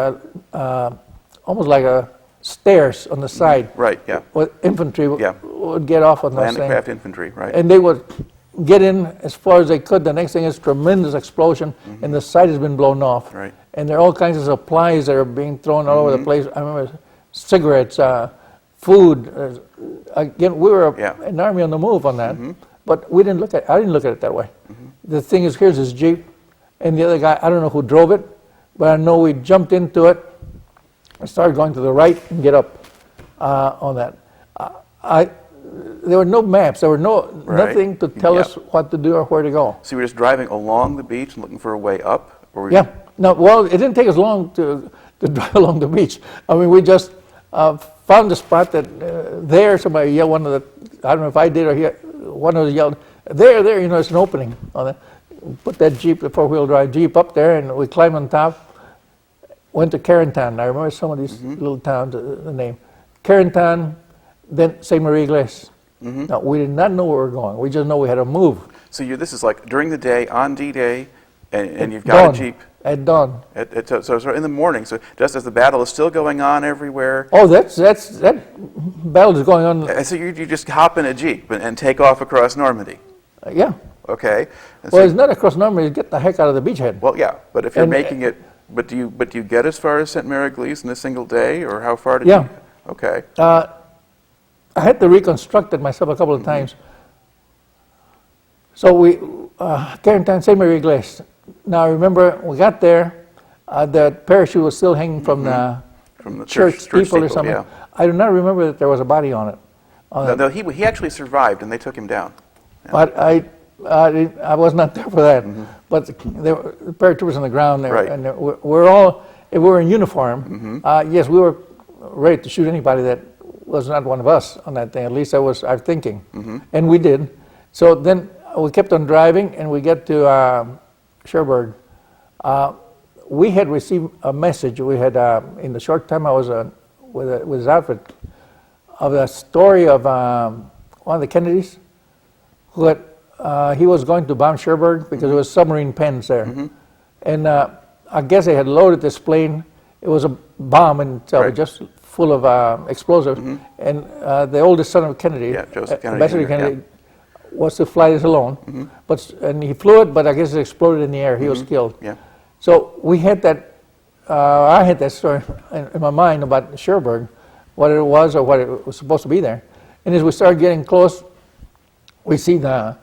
[SPEAKER 2] almost like stairs on the side.
[SPEAKER 1] Right, yeah.
[SPEAKER 2] With infantry would get off on those things.
[SPEAKER 1] Landcraft infantry, right.
[SPEAKER 2] And they would get in as far as they could. The next thing is tremendous explosion, and the side has been blown off.
[SPEAKER 1] Right.
[SPEAKER 2] And there are all kinds of supplies that are being thrown all over the place. I remember cigarettes, food. Again, we were an army on the move on that, but we didn't look at. I didn't look at it that way. The thing is, here's this Jeep, and the other guy. I don't know who drove it, but I know we jumped into it. I started going to the right and get up on that. There were no maps. There were nothing to tell us what to do or where to go.
[SPEAKER 1] So you were just driving along the beach and looking for a way up? Or were
[SPEAKER 2] Yeah. No, well, it didn't take us long to drive along the beach. I mean, we just found a spot that there, somebody yelled, I don't know if I did or one of us yelled, there, it's an opening on it. Put that Jeep, the four-wheel drive Jeep up there, and we climbed on top. Went to Carentan. I remember some of these little towns, the name. Carentan, then St. Marie Iglesias. Now, we did not know where we were going. We just know we had to move.
[SPEAKER 1] So this is like during the day, on D-Day, and you've got a Jeep.
[SPEAKER 2] At dawn.
[SPEAKER 1] So sort of in the morning, so just as the battle is still going on everywhere.
[SPEAKER 2] Oh, that battle is going on.
[SPEAKER 1] And so you just hop in a Jeep and take off across Normandy.
[SPEAKER 2] Yeah.
[SPEAKER 1] Okay. And
[SPEAKER 2] Well,
[SPEAKER 1] so,
[SPEAKER 2] it's not across Normandy. Get the heck out of the beachhead.
[SPEAKER 1] well, yeah, but if you're
[SPEAKER 2] And,
[SPEAKER 1] making it, but do you get as far as St. Mary Iglesias in a single day, or how far did
[SPEAKER 2] Yeah.
[SPEAKER 1] you? Okay.
[SPEAKER 2] I had to reconstruct it myself a couple of times. So we, Carentan, St. Marie Iglesias. Now, I remember we got there, the parachute was still hanging from the church steeple or something.
[SPEAKER 1] Yeah.
[SPEAKER 2] I do not remember that there was a body on it.
[SPEAKER 1] No, he actually survived, and they took him down. Yeah.
[SPEAKER 2] But I was not there for that. But there were paratroopers on the ground there,
[SPEAKER 1] Right.
[SPEAKER 2] and if we were in uniform, yes, we were ready to shoot anybody that was not one of us on that thing. At least that was our thinking, and we did. So then we kept on driving, and we get to Cherbourg. We had received a message. We had in the short time I was with his outfit, of the story of one of the Kennedys, who had, he was going to bomb Cherbourg because there was submarine pens there. And I guess they had loaded this plane. It was a bomb in itself, just full of explosives. And the oldest son of Kennedy,
[SPEAKER 1] Joseph Kennedy,
[SPEAKER 2] Ambassador Kennedy, was to fly this alone. And he flew it, but I guess it exploded in the air. He was killed. So we had that, I had that story in my mind about Cherbourg, what it was or what it was supposed to be there. And as we started getting close, we see the,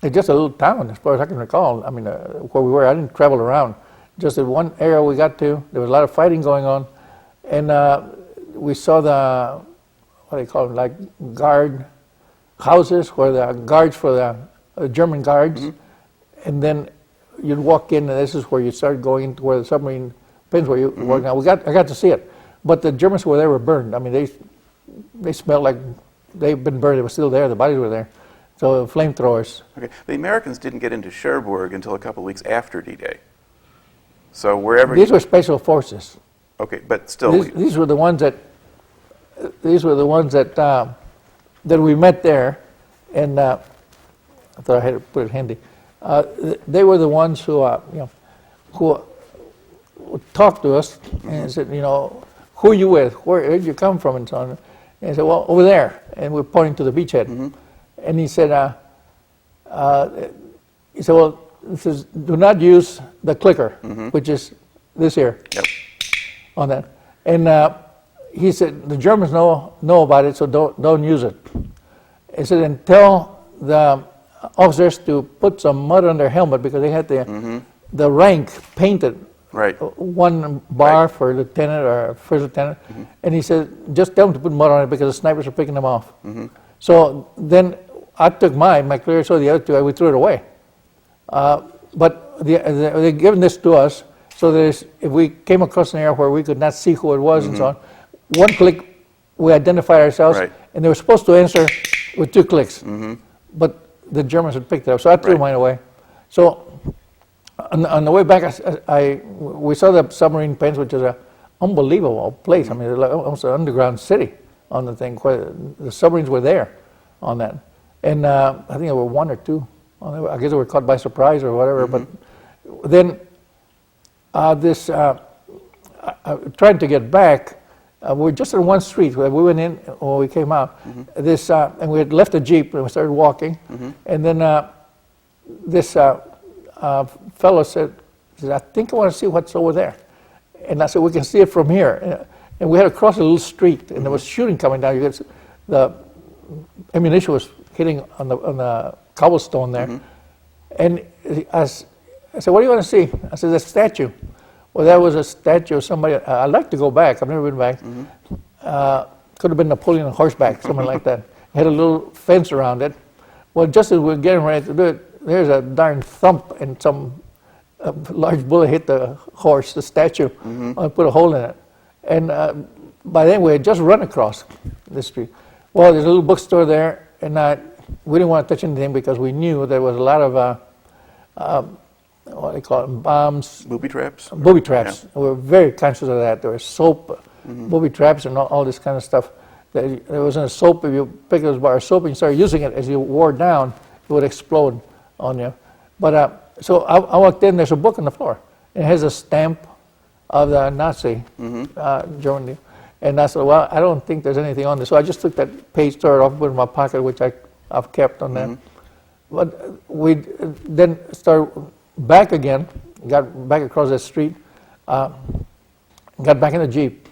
[SPEAKER 2] it's just a little town, as far as I can recall. I mean, where we were, I didn't travel around. Just in one area we got to, there was a lot of fighting going on. And we saw the, what do you call them, like guard houses where the guards for the German guards. And then you'd walk in, and this is where you start going into where the submarine pins were. You work now. I got to see it. But the Germans who were there were burned. I mean, they smelled like they'd been burned. They were still there. The bodies were there. So flamethrowers.
[SPEAKER 1] Okay. The Americans didn't get into Cherbourg until a couple of weeks after D-Day. So wherever
[SPEAKER 2] these were special forces.
[SPEAKER 1] Okay, but still,
[SPEAKER 2] these were the ones that that we met there, and I thought I had to put it handy. They were the ones who who talked to us and said, who are you with? Where did you come from? And so on. And I said, well, over there. And we're pointing to the beachhead. And he said, well, it says, do not use the clicker, which is this here, on that. And he said, the Germans know about it, so don't use it. He said, and tell the officers to put some mud on their helmet because they had the rank painted. One bar for lieutenant or first lieutenant. And he said, just tell them to put mud on it because the snipers are picking them off. So then I took my clear, so the other two, we threw it away. But they're giving this to us, so that if we came across an area where we could not see who it was and so on, one click, we identified ourselves, and they were supposed to answer with 2 clicks. But the Germans had picked it up, so I threw mine away. So on the way back, we saw the submarine pens, which is an unbelievable place. I mean, it's like almost an underground city on the thing, where the submarines were there on that. And I think there were 1 or 2. I guess they were caught by surprise or whatever. But then trying to get back, we were just on one street. We went in when we came out. And we had left the Jeep and we started walking. And then this fellow said, I think I want to see what's over there. And I said, we can see it from here. And we had to cross a little street, and there was shooting coming down. You could see the ammunition was hitting on the cobblestone there. And I said, what do you want to see? I said, the statue. Well, that was a statue of somebody. I'd like to go back. I've never been back. Could have been Napoleon on horseback, something like that. It had a little fence around it. Well, just as we were getting ready to do it, there's a darn thump, and some large bullet hit the horse, the statue, and put a hole in it. And by then, we had just run across the street. Well, there's a little bookstore there, and we didn't want to touch anything because we knew there was a lot of, what do you call them, bombs.
[SPEAKER 1] Booby traps?
[SPEAKER 2] Booby traps. We were very conscious of that. There was soap, booby traps, and all this kind of stuff. There was in a soap, if you pick up a bar of soap and you started using it, as you wore down, it would explode on you. But so I walked in, there's a book on the floor. It has a stamp of the Nazi Germany. And I said, well, I don't think there's anything on this. So I just took that page, tore it off, put it in my pocket, which I've kept on there. But we then started back again, got back across the street, got back in the Jeep,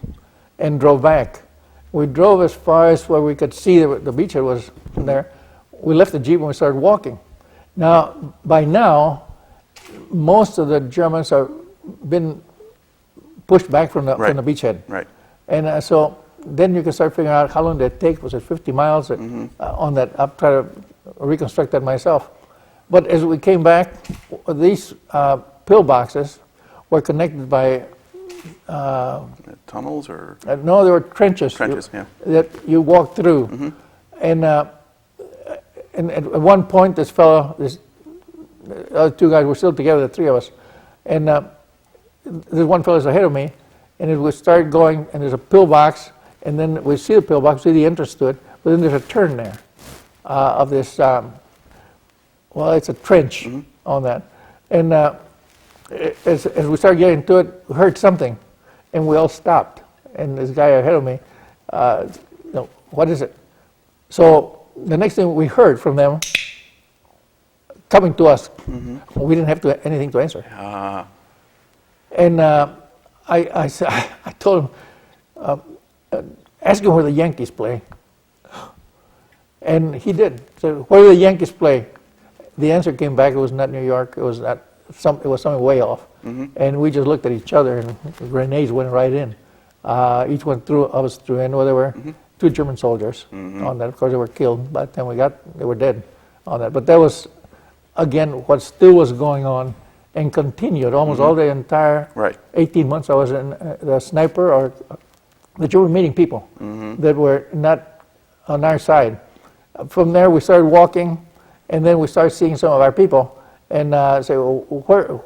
[SPEAKER 2] and drove back. We drove as far as where we could see the beachhead was there. We left the Jeep and we started walking. Now, by now, most of the Germans have been pushed back from the beachhead. And so then you can start figuring out how long did it take. Was it 50 miles on that? I've tried to reconstruct that myself. But as we came back, these pillboxes were connected by
[SPEAKER 1] tunnels or?
[SPEAKER 2] No, they were trenches.
[SPEAKER 1] Trenches,
[SPEAKER 2] that you walked through. And at one point, this fellow, the other 2 guys were still together, the 3 of us. And there's one fellow ahead of me, and as we started going, and there's a pillbox, and then we see the pillbox, see the entrance to it, but then there's a turn there of this, well, it's a trench on that. And as we started getting to it, we heard something, and we all stopped. And this guy ahead of me, what is it? So the next thing we heard from them, coming to us, we didn't have anything to answer. And I told him, ask him where the Yankees play. And he did. So where do the Yankees play? The answer came back, it was not New York, it was something way off. And we just looked at each other, and grenades went right in. Each one threw us through, and there were 2 German soldiers on that. Of course, they were killed. By the time we got, they were dead on that. But that was, again, what still was going on and continued almost all the entire 18 months I was in the sniper, or that you were meeting people that were not on our side. From there, we started walking, and then we started seeing some of our people, and say, well, where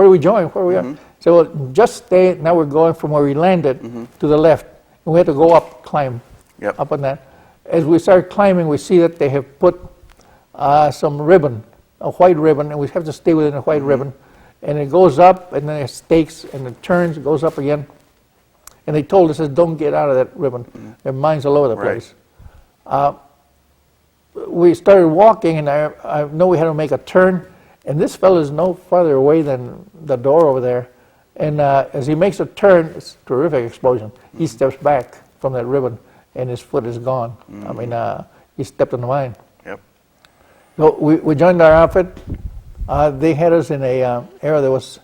[SPEAKER 2] do we join? Where are we at? So, well, just stay. Now we're going from where we landed to the left, and we had to go up, climb up on that. As we started climbing, we see that they have put some ribbon, a white ribbon, and we have to stay within a white ribbon. And it goes up, and then it stakes, and it turns, it goes up again. And they told us, don't get out of that ribbon. There are mines all over the place. We started walking, and I know we had to make a turn, and this fellow is no farther away than the door over there. And as he makes a turn, it's a terrific explosion. He steps back from that ribbon, and his foot is gone. I mean, he stepped on the mine. So we joined our outfit. They had us in a area that was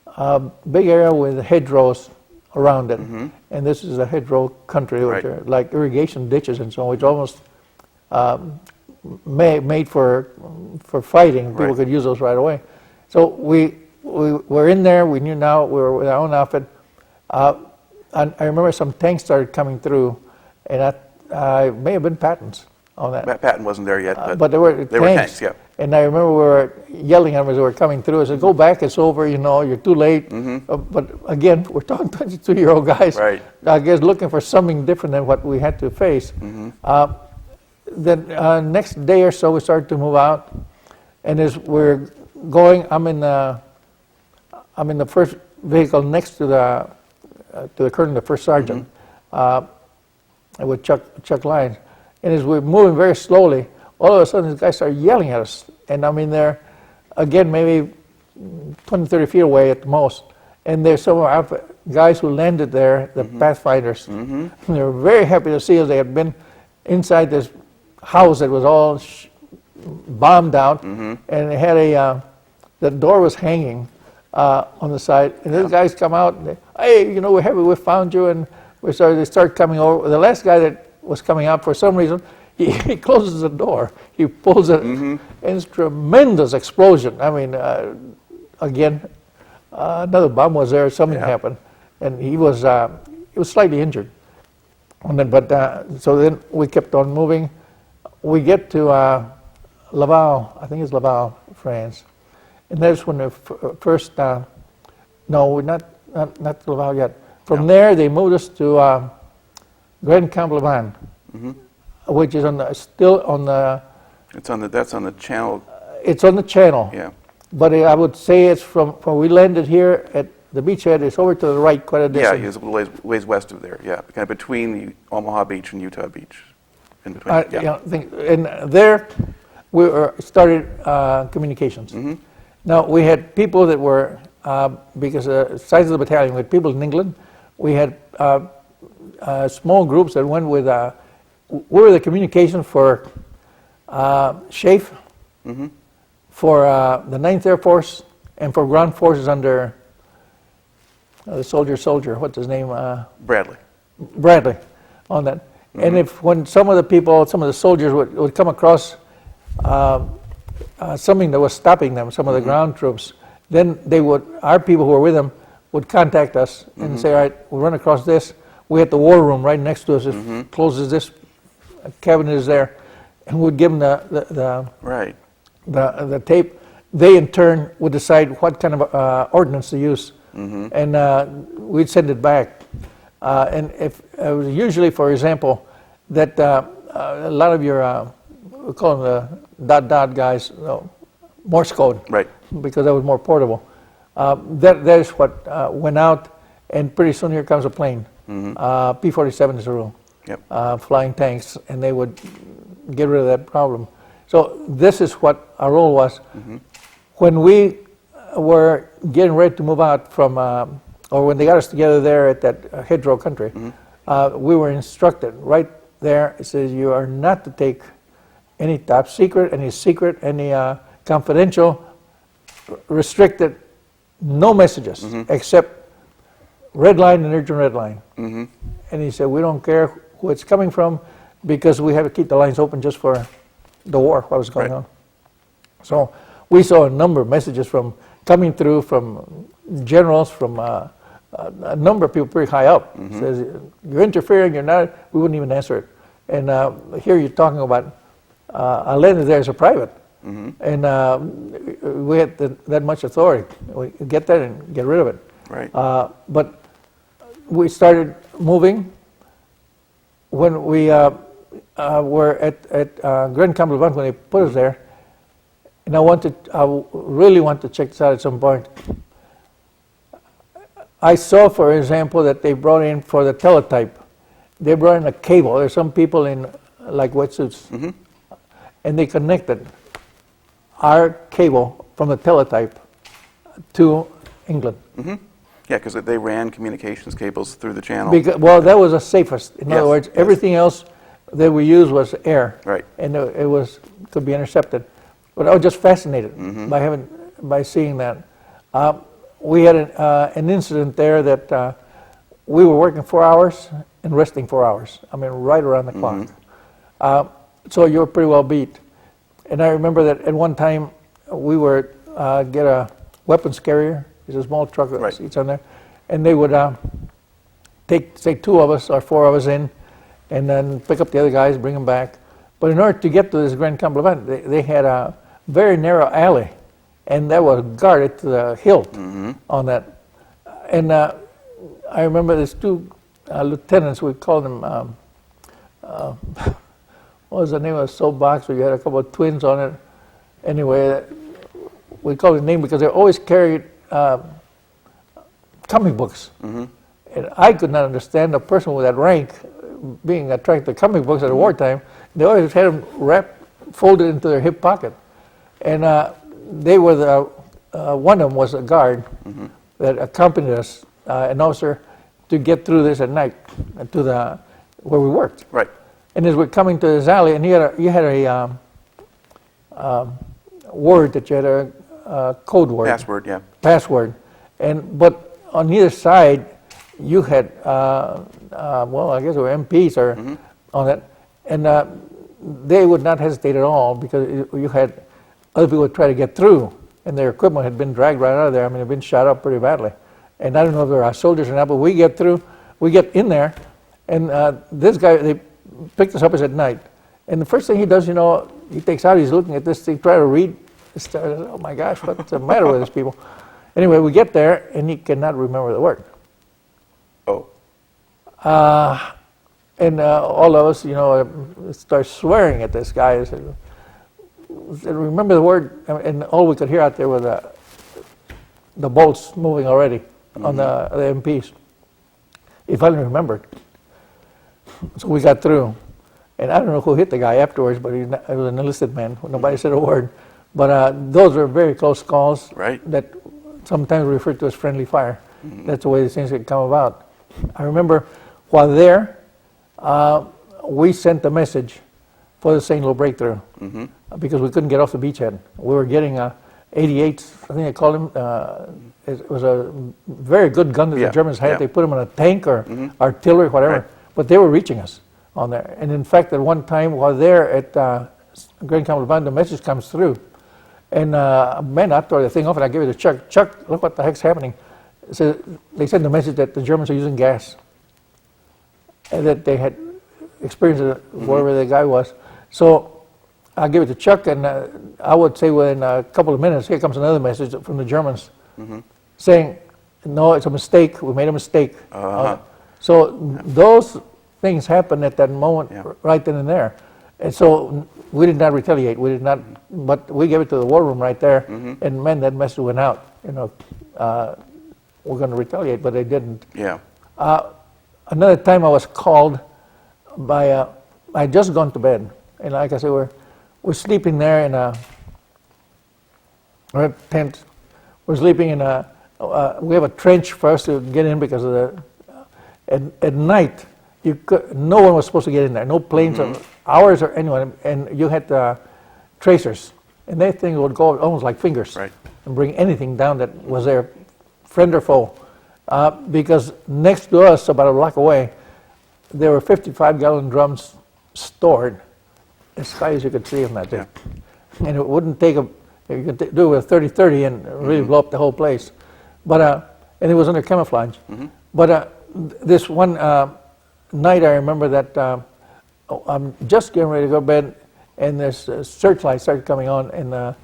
[SPEAKER 2] a big area with hedgerows around it. And this is a hedgerow country, which are like irrigation ditches and so on, which almost made for fighting. People could use those right away. So we were in there. We knew now we were with our own outfit. And I remember some tanks started coming through, and I may have been Patton's on that.
[SPEAKER 1] Patton wasn't there yet,
[SPEAKER 2] but there were tanks. And I remember we were yelling at them as they were coming through. I said, go back, it's over, you're too late. But again, we're talking 22-year-old guys, I guess looking for something different than what we had to face. Then next day or so, we started to move out. And as we're going, I'm in the first vehicle next to the colonel, the first sergeant, with Chuck Lyons. And as we're moving very slowly, all of a sudden this guy started yelling at us. And I'm in there, again, maybe 20, 30 feet away at the most. And there's some of our guys who landed there, the Pathfinders. And they were very happy to see us. They had been inside this house that was all bombed out. And they had the door was hanging on the side. And these guys come out and they, hey, we're happy we found you. And they start coming over. The last guy that was coming out, for some reason, he closes the door. He pulls it, and it's a tremendous explosion. I mean, again, another bomb was there. Something happened, and he was slightly injured. And then, so then we kept on moving. We get to Laval, I think it's Laval, France, and that's when the first. No, we're not Laval yet. From there, they moved us to Grand Camp-Levan, which is still on the.
[SPEAKER 1] That's on the channel.
[SPEAKER 2] It's on the channel.
[SPEAKER 1] Yeah.
[SPEAKER 2] But I would say it's from we landed here at the beachhead. It's over to the right, quite a distance.
[SPEAKER 1] Yeah, it's ways west of there. Yeah, kind of between the Omaha Beach and Utah Beach, in between.
[SPEAKER 2] And there we started communications. Now we had people that were because the size of the battalion, we had people in England. We had small groups that went with. We were the communication for SHAFE, for the 9th Air Force, and for ground forces under the soldier, what's his name? Bradley, on that. And when some of the soldiers would come across something that was stopping them, some of the ground troops, then our people who were with them would contact us and say, all right, we'll run across this. We had the war room right next to us. It closes this cabinet is there, and we'd give them the tape. They in turn would decide what kind of ordnance to use, and we'd send it back. And if it was usually, for example, that a lot of your, we call them the dot guys, Morse code,
[SPEAKER 1] Right.
[SPEAKER 2] because that was more portable. That is what went out, and pretty soon here comes a plane. P-47 is the rule.
[SPEAKER 1] Yep.
[SPEAKER 2] Flying tanks, and they would get rid of that problem. So this is what our role was. When we were getting ready to move out from, or when they got us together there at that hedgerow country, we were instructed right there. It says you are not to take any top secret, any confidential, restricted, no messages except red line and urgent red line. And he said, we don't care who it's coming from because we have to keep the lines open just for the war, what was going on. So we saw a number of messages coming through from generals, from a number of people pretty high up. Says, you're interfering, you're not, we wouldn't even answer it. And here you're talking about I landed there as a private. And we had that much authority. We get that and get rid of it.
[SPEAKER 1] Right.
[SPEAKER 2] But we started moving when we were at Grand Camp-Levant when they put us there. And I really want to check this out at some point. I saw, for example, that they brought in for the teletype. They brought in a cable. There's some people in like wetsuits. And they connected our cable from the teletype to England.
[SPEAKER 1] Yeah, because they ran communications cables through the channel.
[SPEAKER 2] Well, that was the safest. In other words, everything else that we used was air.
[SPEAKER 1] Right.
[SPEAKER 2] And it could be intercepted. But I was just fascinated by seeing that. We had an incident there that we were working 4 hours and resting 4 hours. I mean, right around the clock. So you were pretty well beat. And I remember that at one time we were get a weapons carrier. It's a small truck with seats on there. And they would take, say, 2 of us or 4 of us in and then pick up the other guys, bring them back. But in order to get to this Grand Camp-Levant, they had a very narrow alley. And that was guarded to the hilt on that. And I remember there's 2 lieutenants, we called them, what was the name of the soapbox where you had a couple of twins on it? Anyway, we called it name because they always carried comic books. And I could not understand a person with that rank being attracted to comic books at wartime. They always had them folded into their hip pocket. And they were one of them was a guard that accompanied us, an officer, to get through this at night to where we worked.
[SPEAKER 1] Right.
[SPEAKER 2] And as we're coming to this alley, and you had a word that you had a code word.
[SPEAKER 1] Password, yeah.
[SPEAKER 2] Password. But on either side, you had, well, I guess they were MPs or on that. And they would not hesitate at all because you had other people would try to get through, and their equipment had been dragged right out of there. I mean, they'd been shot up pretty badly. And I don't know if they were our soldiers or not, but we get through, we get in there, and this guy, they picked us up at night. And the first thing he does, you know, he takes out, he's looking at this thing, trying to read. Oh my gosh, what's the matter with these people? Anyway, we get there, and he cannot remember the word.
[SPEAKER 1] Oh.
[SPEAKER 2] And all of us, you know, start swearing at this guy. I said, remember the word, and all we could hear out there were the bolts moving already on the MPs. He finally remembered. So we got through. And I don't know who hit the guy afterwards, but it was an enlisted man. Nobody said a word. But those were very close calls that sometimes referred to as friendly fire. That's the way these things could come about. I remember while there, we sent a message for the St. Louis breakthrough because we couldn't get off the beachhead. We were getting 88s, I think they called them. It was a very good gun that the Germans had. They put them in a tank or artillery, whatever. But they were reaching us on there. And in fact, at one time while there at Grand Camp-Levant, the message comes through. And man, I tore the thing off and I gave it to Chuck. Chuck, look what the heck's happening. So they sent the message that the Germans are using gas. And that they had experienced it wherever the guy was. So I gave it to Chuck, and I would say within a couple of minutes, here comes another message from the Germans saying, no, it's a mistake. We made a mistake. So those things happened at that moment,
[SPEAKER 1] Yeah.
[SPEAKER 2] right then and there. And so we did not retaliate. We did not, but we gave it to the war room right there. And man, that message went out. You know, we're going to retaliate, but they didn't.
[SPEAKER 1] Yeah.
[SPEAKER 2] Another time I was called by, I had just gone to bed. And like I said, we're sleeping there in a tent. We're sleeping in we have a trench for us to get in because of the, at night, no one was supposed to get in there. No planes, or ours or anyone. And you had tracers. And that thing would go almost like fingers.
[SPEAKER 1] Right.
[SPEAKER 2] And bring anything down that was there, friend or foe. Because next to us, about a block away, there were 55-gallon drums stored as high as you could see them that day. And it wouldn't take you could do it with a 30-30 and really blow up the whole place. But, and it was under camouflage. But this one night I remember that I'm just getting ready to go to bed, and this searchlight started coming on, and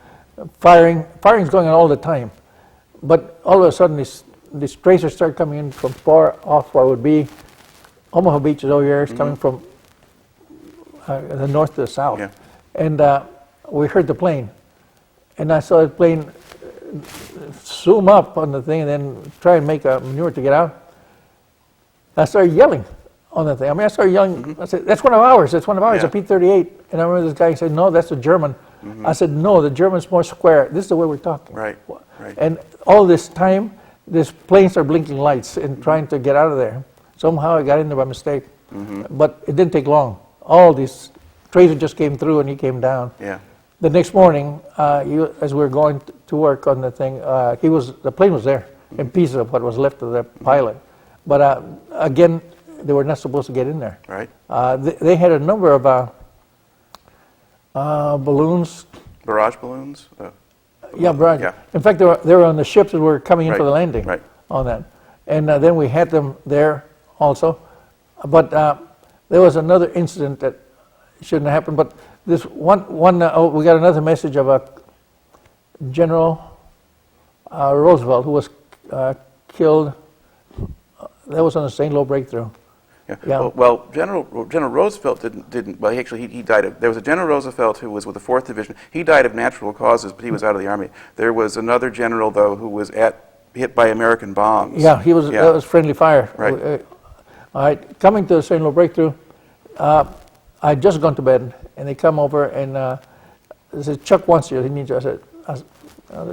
[SPEAKER 2] firing's going on all the time. But all of a sudden these tracers started coming in from far off what would be Omaha Beach is over here. It's coming from the north to the south.
[SPEAKER 1] Yeah.
[SPEAKER 2] And we heard the plane. And I saw the plane zoom up on the thing and then try and make a maneuver to get out. I started yelling on the thing. I mean, I started yelling. I said, that's one of ours. That's one of ours,
[SPEAKER 1] Yeah.
[SPEAKER 2] a P-38. And I remember this guy said, no, that's a German. I said, no, the German's more square. This is the way we're talking.
[SPEAKER 1] Right. Right.
[SPEAKER 2] And all this time, this planes are blinking lights and trying to get out of there. Somehow I got in there by mistake. But it didn't take long. All these tracers just came through and he came down.
[SPEAKER 1] Yeah.
[SPEAKER 2] The next morning, as we were going to work on the thing, the plane was there, in pieces of what was left of the pilot. But again, they were not supposed to get in there.
[SPEAKER 1] Right.
[SPEAKER 2] They had a number of balloons.
[SPEAKER 1] Barrage balloons?
[SPEAKER 2] Yeah, barrage.
[SPEAKER 1] Yeah.
[SPEAKER 2] In fact, they were on the ships that were coming in
[SPEAKER 1] Right,
[SPEAKER 2] for the landing.
[SPEAKER 1] right.
[SPEAKER 2] On that. And then we had them there also. But there was another incident that shouldn't have happened. But this we got another message of a General Roosevelt who was killed. That was on the St. Louis breakthrough.
[SPEAKER 1] Yeah.
[SPEAKER 2] Yeah.
[SPEAKER 1] Well, General Roosevelt didn't. Well, he died of. There was a General Roosevelt who was with the 4th Division. He died of natural causes, but he was out of the Army. There was another general though who was hit by American bombs.
[SPEAKER 2] Yeah, he was.
[SPEAKER 1] Yeah.
[SPEAKER 2] That was friendly fire.
[SPEAKER 1] Right.
[SPEAKER 2] All right, coming to the St. Louis breakthrough, I'd just gone to bed, and they come over and they said, "Chuck wants you. He needs you." I said,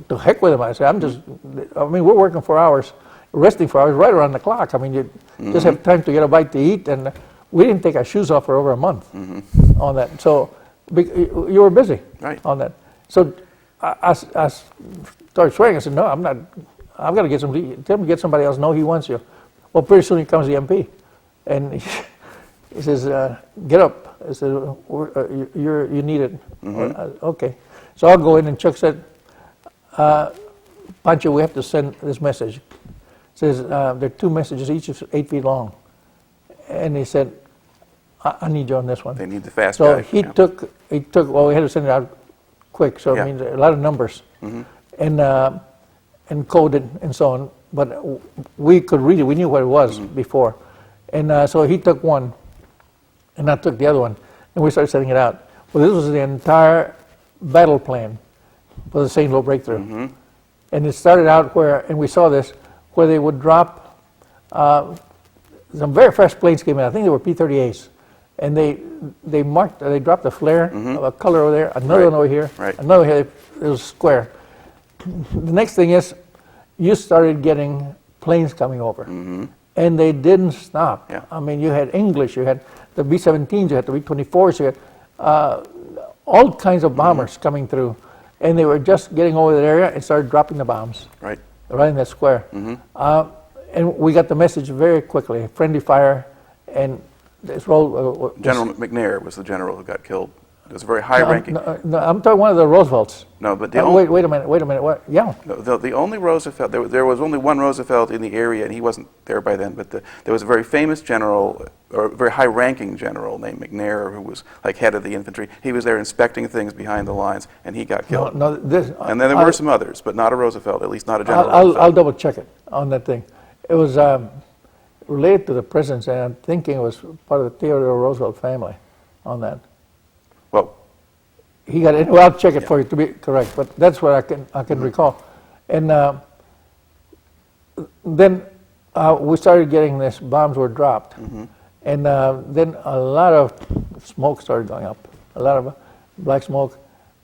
[SPEAKER 2] "To heck with him." I said, I mean, we're working 4 hours, resting 4 hours, right around the clock. I mean, you just have time to get a bite to eat, and we didn't take our shoes off for over a month on that. So you were busy on that. So I started swearing. I said, "No, I'm not. I've got to get somebody. Tell him to get somebody else. No, he wants you." Well, pretty soon he comes the MP, and he says, "Get up." I said, "You need it." Okay. So I'll go in, and Chuck said, "Pancho, we have to send this message." It says there are 2 messages, each is 8 feet long, and he said, "I need you on this one."
[SPEAKER 1] They need the fast
[SPEAKER 2] So
[SPEAKER 1] guy.
[SPEAKER 2] he took. Well, we had to send it out quick, so it means a lot of numbers, and coded and so on. But we could read it. We knew what it was before, and so he took one, and I took the other one, and we started sending it out. Well, this was the entire battle plan for the St. Louis breakthrough, and it started out and we saw this, where they would drop. Some very fresh planes came in. I think they were P-38s, and they dropped a flare of a color over there, another one over here, another here. It was square. The next thing is, you started getting planes coming over, and they didn't stop.
[SPEAKER 1] Yeah.
[SPEAKER 2] I mean, you had English, you had the B-17s, you had the B-24s, you had all kinds of bombers coming through, and they were just getting over that area and started dropping the bombs right in that square. And we got the message very quickly, friendly fire, and this role.
[SPEAKER 1] General McNair was the general who got killed. It was a very high-ranking.
[SPEAKER 2] No, I'm talking one of the Roosevelts.
[SPEAKER 1] No, but the only,
[SPEAKER 2] wait a minute. What? Yeah.
[SPEAKER 1] The only Roosevelt, there was only one Roosevelt in the area, and he wasn't there by then, but there was a very famous general, or a very high-ranking general named McNair, who was like head of the infantry. He was there inspecting things behind the lines, and he got killed. And then there were some others, but not a Roosevelt, at least not a general Roosevelt.
[SPEAKER 2] I'll double check it on that thing. It was related to the presidents, and I'm thinking it was part of the Theodore Roosevelt family on that.
[SPEAKER 1] Well,
[SPEAKER 2] He got it. Well, I'll check it for you to be correct, but that's what I can recall. And then we started getting this. Bombs were dropped, and then a lot of smoke started going up. A lot of black smoke,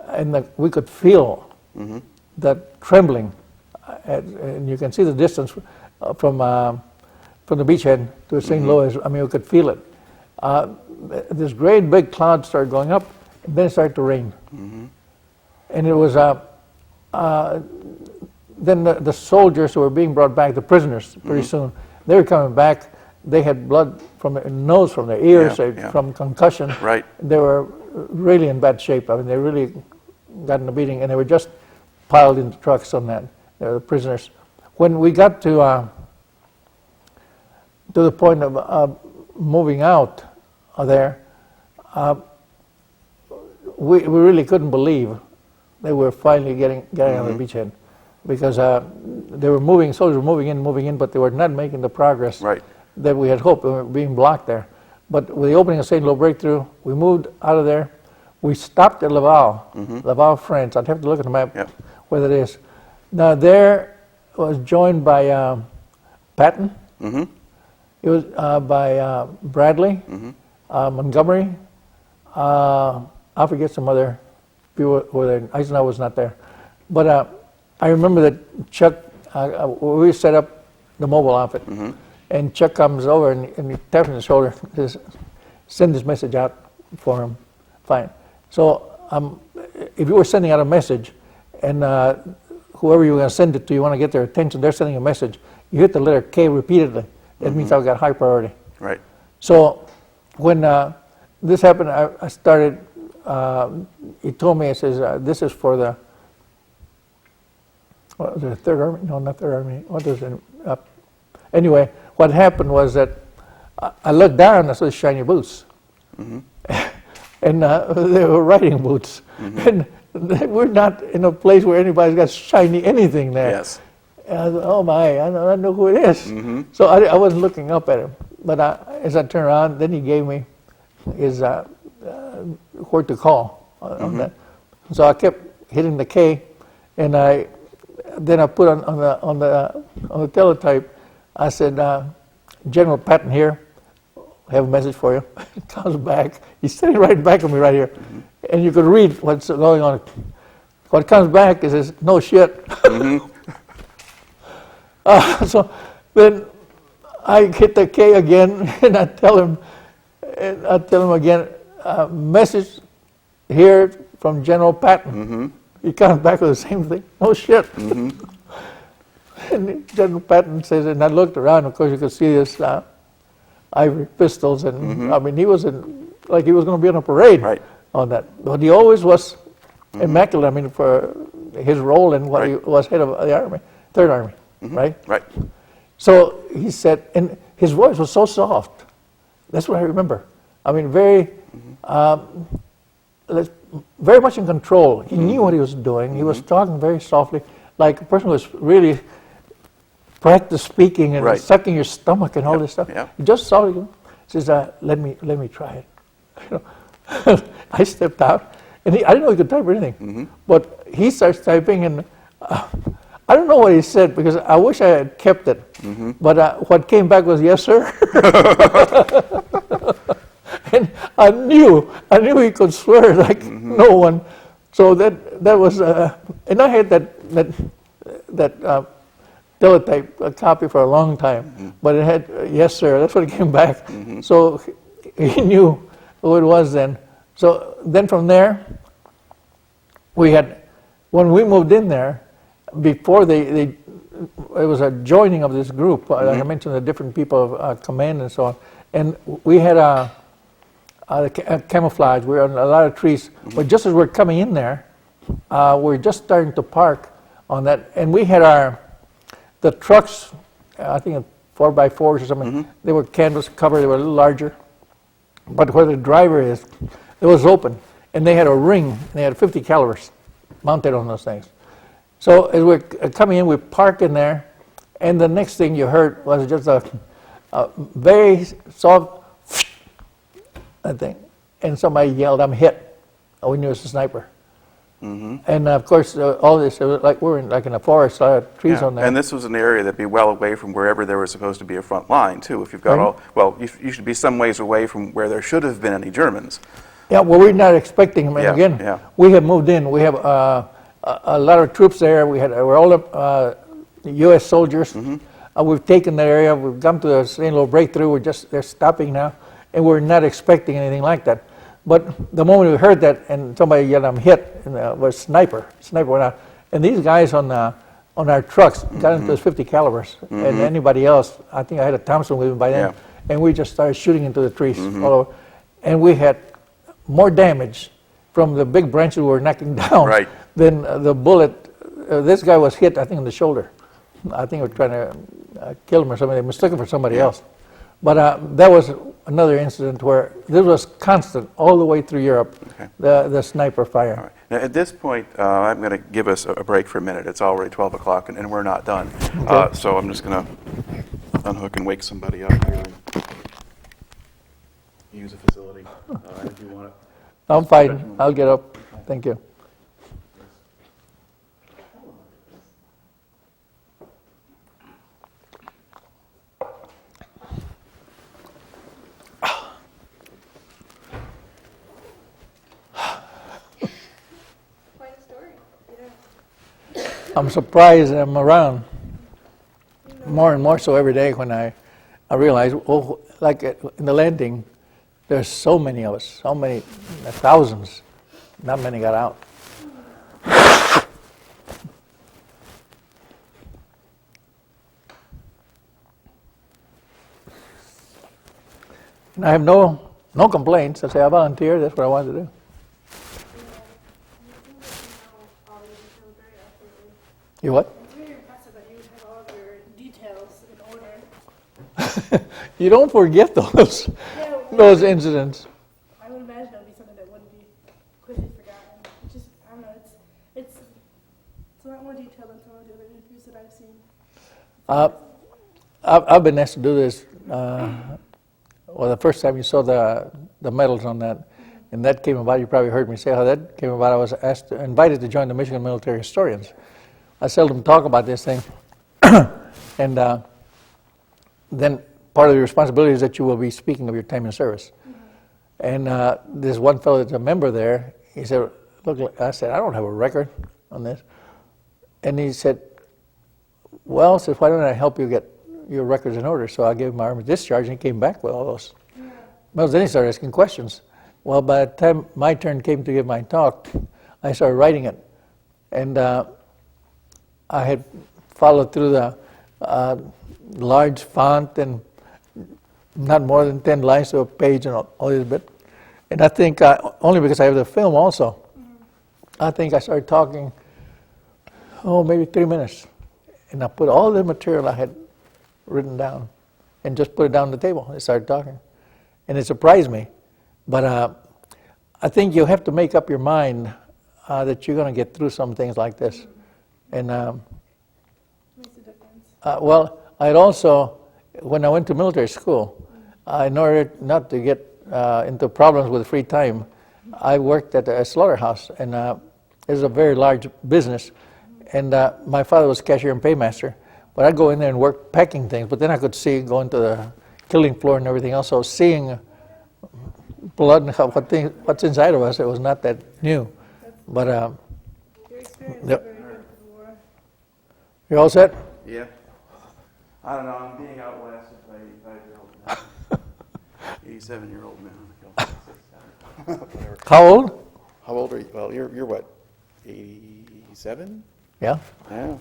[SPEAKER 2] and we could feel that trembling, and you can see the distance from the beachhead to St. Louis. I mean, we could feel it. This great big cloud started going up, and then it started to rain. And it was then the soldiers who were being brought back, the prisoners, pretty soon, they were coming back. They had blood from their nose, from their ears, from concussion.
[SPEAKER 1] Right.
[SPEAKER 2] They were really in bad shape. I mean, they really got in a beating, and they were just piled into trucks on that. They were the prisoners. When we got to the point of moving out of there, we really couldn't believe they were finally getting on the beachhead, because they were moving, soldiers were moving in, but they were not making the progress that we had hoped. They were being blocked there. But with the opening of St. Louis breakthrough, we moved out of there. We stopped at Laval, Laval, France. I'd have to look at the map where that is. Now there was joined by Patton. It was by Bradley, Montgomery. I forget some other people who were there. Eisenhower was not there. But I remember that Chuck, we set up the mobile outfit. And Chuck comes over and he taps on his shoulder, says, send this message out for him. Fine. So if you were sending out a message, and whoever you were going to send it to, you want to get their attention, they're sending a message, you hit the letter K repeatedly. That means I've got high priority. Right. So when this happened, I started, he told me, he says, this is for the, what was it, Third Army? No, not Third Army. What was it? Anyway, what happened was that I looked down and I saw shiny boots. And they were riding boots. And we're not in a place where anybody's got shiny anything there. Yes. And I thought, oh my, I know who it is. So I wasn't looking up at him. But as I turned around, then he gave me his where to call on that. So I kept hitting the K, and then I put on the teletype. I said, General Patton here, I have a message for you. He comes back. He's sitting right back of me right here. And you could read what's going on. What comes back is, no shit. So then I hit the K again, and I tell him again, message here from General Patton. He comes back with the same thing. No shit. And General Patton says, and I looked around, of course you could see this ivory pistols, and I mean, he was like he was going to be on a parade on that. But he always was immaculate, I mean, for his role in what he was head of the Army, Third Army, right? So he said, and his voice was so soft. That's what I remember. I mean, very much in control. He knew what he was doing. He was talking very softly, like a person who was really practice speaking and sucking your stomach and all this stuff. He just softly says, let me try it. I stepped out, and I didn't know he could type or anything. But he starts typing, and I don't know what he said, because I wish I had kept it. But what came back was, yes, sir. And I knew he could swear like no one. So that was, and I had that teletype copy for a long time, but it had, yes, sir. That's what it came back. So he knew who it was then. So then from there, when we moved in there, before it was a joining of this group. Like I mentioned, the different people of command and so on. And we had a camouflage. We were on a lot of trees. But just as we're coming in there, we're just starting to park on that. And we had the trucks, I think 4x4s or something. They were canvas covered. They were a little larger. But where the driver is, it was open. And they had a ring. And they had 50 calibers mounted on those things. So as we're coming in, we park in there, and the next thing you heard was just very soft, I think, and somebody yelled, "I'm hit." We knew it was a sniper. And of course, all this, it was like we're in, like in a forest, trees on there.
[SPEAKER 1] And this was an area that'd be well away from wherever there was supposed to be a front line, too. If you've got you should be some ways away from where there should have been any Germans.
[SPEAKER 2] Yeah, well, we're not expecting them. And again, we have moved in. We have a lot of troops there. We're all U.S. soldiers. We've taken that area. We've come to a little breakthrough. They're stopping now, and we're not expecting anything like that. But the moment we heard that, and somebody yelled, "I'm hit," and it was sniper went out, and these guys on our trucks got into those 50 calibers, and anybody else, I think I had a Thompson with me by then, and we just started shooting into the trees all over, and we had more damage from the big branches we were knocking down than the bullet. This guy was hit, I think, in the shoulder. I think we were trying to kill him or something. They mistook him for somebody else. But that was another incident where this was constant all the way through Europe, the sniper fire.
[SPEAKER 1] All right. Now, at this point, I'm going to give us a break for a minute. It's already 12 o'clock, and we're not done. So I'm just going to unhook and wake somebody up here and use a facility if you want it.
[SPEAKER 2] I'm fine. I'll get up. Thank you. I'm surprised I'm around more and more so every day when I realize, like in the landing, there's so many of us, so many, thousands. Not many got out. And I have no complaints. I say I volunteer. That's what I wanted to do. You what?
[SPEAKER 3] It's very impressive that you have all of your details in order.
[SPEAKER 2] You don't forget those those incidents.
[SPEAKER 3] I would imagine it would be something that wouldn't be quickly forgotten. It's just, I don't know, it's a lot more detailed than some of the other interviews that I've seen.
[SPEAKER 2] I've been asked to do this. Well, the first time you saw the medals on that, and that came about, you probably heard me say how that came about. I was invited to join the Michigan Military Historians. I seldom talk about this thing. And then part of the responsibility is that you will be speaking of your time in service. And this one fellow that's a member there, he said, look, I said, I don't have a record on this. And he said, well, says, why don't I help you get your records in order? So I gave him my Army discharge, and he came back with all those. Well, then he started asking questions. Well, by the time my turn came to give my talk, I started writing it. And I had followed through the large font and not more than 10 lines to a page and all this bit. And I think, only because I have the film also, I think I started talking, maybe 3 minutes. And I put all the material I had written down and just put it down on the table. I started talking. And it surprised me. But I think you have to make up your mind that you're going to get through some things like this. And
[SPEAKER 3] Makes a difference.
[SPEAKER 2] well, I'd also, when I went to military school, in order not to get into problems with free time, I worked at a slaughterhouse, and it was a very large business. And my father was cashier and paymaster, but I'd go in there and work packing things. But then I could see going to the killing floor and everything else. So seeing blood and what's inside of us, it was not that new. But
[SPEAKER 3] Your experience is very good for the war.
[SPEAKER 2] you all set?
[SPEAKER 1] Yeah. I don't know. I'm being outlasted by 85-year-old man. 87-year-old man. Whatever.
[SPEAKER 2] How old?
[SPEAKER 1] How old are you? Well, you're what? 87?
[SPEAKER 2] Yeah.
[SPEAKER 1] Yeah.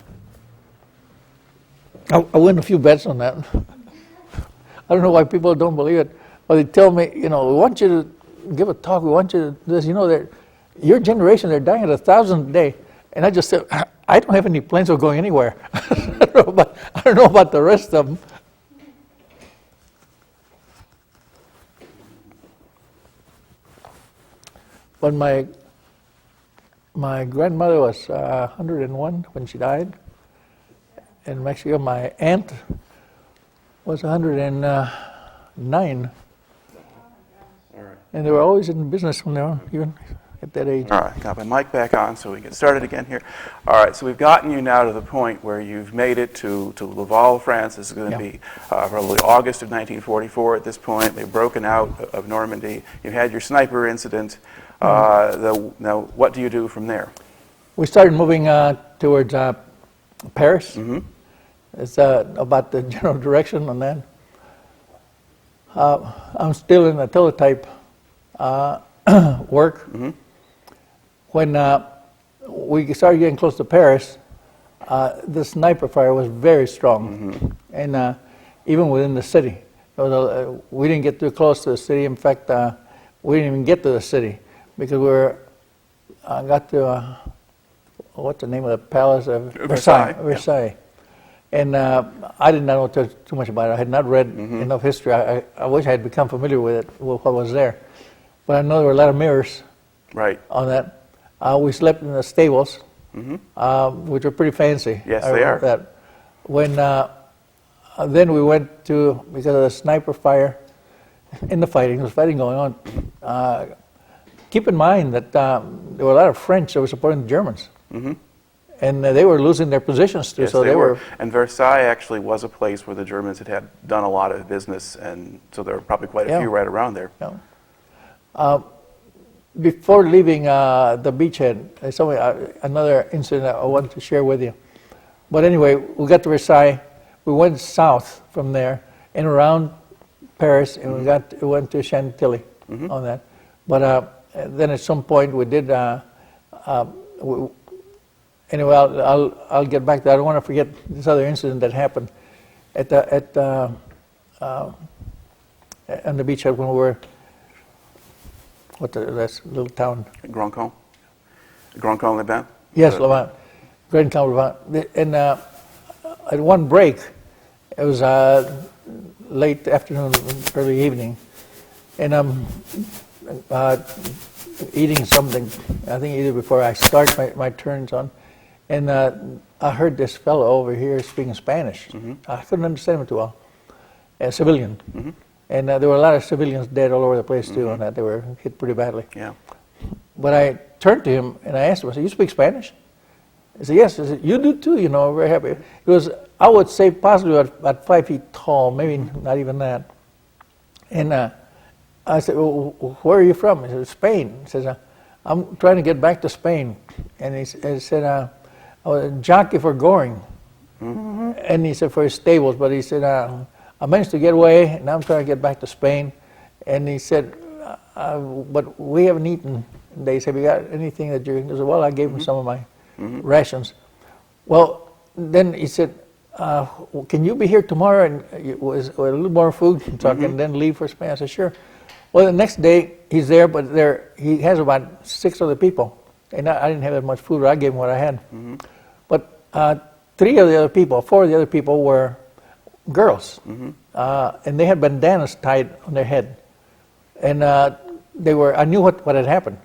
[SPEAKER 2] I win a few bets on that. I don't know why people don't believe it. But they tell me, we want you to give a talk. We want you to do this. Your generation, they're dying at 1,000 a day. And I just said, I don't have any plans of going anywhere. I don't know about the rest of them. But my grandmother was 101 when she died in Mexico. My aunt was 109,
[SPEAKER 1] All right.
[SPEAKER 2] and they were always in business when they were even at that age.
[SPEAKER 1] All right, got my mic back on so we can get started again here. All right, so we've gotten you now to the point where you've made it to Laval, France. This is going to be probably August of 1944 at this point. They've broken out of Normandy. You've had your sniper incident. Now, what do you do from there?
[SPEAKER 2] We started moving towards Paris.
[SPEAKER 1] Mm-hmm.
[SPEAKER 2] It's about the general direction on that. I'm still in the teletype work.
[SPEAKER 1] Mm-hmm.
[SPEAKER 2] When we started getting close to Paris, the sniper fire was very strong,
[SPEAKER 1] Mm-hmm.
[SPEAKER 2] and even within the city. We didn't get too close to the city. In fact, we didn't even get to the city because we got to what's the name of the palace?
[SPEAKER 1] Versailles.
[SPEAKER 2] Versailles. And I did not know too much about it. I had not read enough history. I wish I had become familiar with it, with what was there. But I know there were a lot of mirrors
[SPEAKER 1] Right.
[SPEAKER 2] on that. We slept in the stables,
[SPEAKER 1] Mm-hmm.
[SPEAKER 2] which were pretty fancy.
[SPEAKER 1] Yes,
[SPEAKER 2] I
[SPEAKER 1] they
[SPEAKER 2] remember
[SPEAKER 1] are.
[SPEAKER 2] that. When then we went to, because of the sniper fire, in the fighting, there was fighting going on. Keep in mind that there were a lot of French that were supporting the Germans.
[SPEAKER 1] Mm-hmm.
[SPEAKER 2] And they were losing their positions too,
[SPEAKER 1] Yes,
[SPEAKER 2] so
[SPEAKER 1] they were.
[SPEAKER 2] were.
[SPEAKER 1] And Versailles actually was a place where the Germans had done a lot of business, and so there were probably quite a
[SPEAKER 2] Yeah.
[SPEAKER 1] few right around there.
[SPEAKER 2] Yeah. Before leaving the beachhead, there's another incident I wanted to share with you. But anyway, we got to Versailles. We went south from there and around Paris, and we went to Chantilly on that. But then at some point we did. Anyway, I'll get back to that. I don't want to forget this other incident that happened on the beachhead when we were. That's little town?
[SPEAKER 1] Grand Con? Grand Con Levant?
[SPEAKER 2] Yes, Levant. Grand Con Levant. And at one break, it was late afternoon, early evening, and I'm eating something, I think either before I start my turns on, and I heard this fellow over here speaking Spanish. I couldn't understand him too well. A civilian. And there were a lot of civilians dead all over the place too on that. They were hit pretty badly.
[SPEAKER 1] Yeah.
[SPEAKER 2] But I turned to him and I asked him, I said, "You speak Spanish?" He said, "Yes." I said, "You do too, you know, very happy." He was, I would say, possibly about 5 feet tall, maybe not even that. And I said, "Well, where are you from?" He said, "Spain." He says, "I'm trying to get back to Spain." And he said, "I was a jockey for Goring." And he said, "For his stables." But he said, "I managed to get away, and now I'm trying to get back to Spain." And he said, "But we haven't eaten." They said, "We got anything that you?" I said, "Well, I gave him some of my rations." Well, then he said, "Can you be here tomorrow and with a little more food so I can then leave for Spain?" I said, "Sure." Well, the next day he's there, but he has about 6 other people, and I didn't have that much food. I gave him what I had. But 4 of the other people were girls, and they had bandanas tied on their head, and I knew what had happened,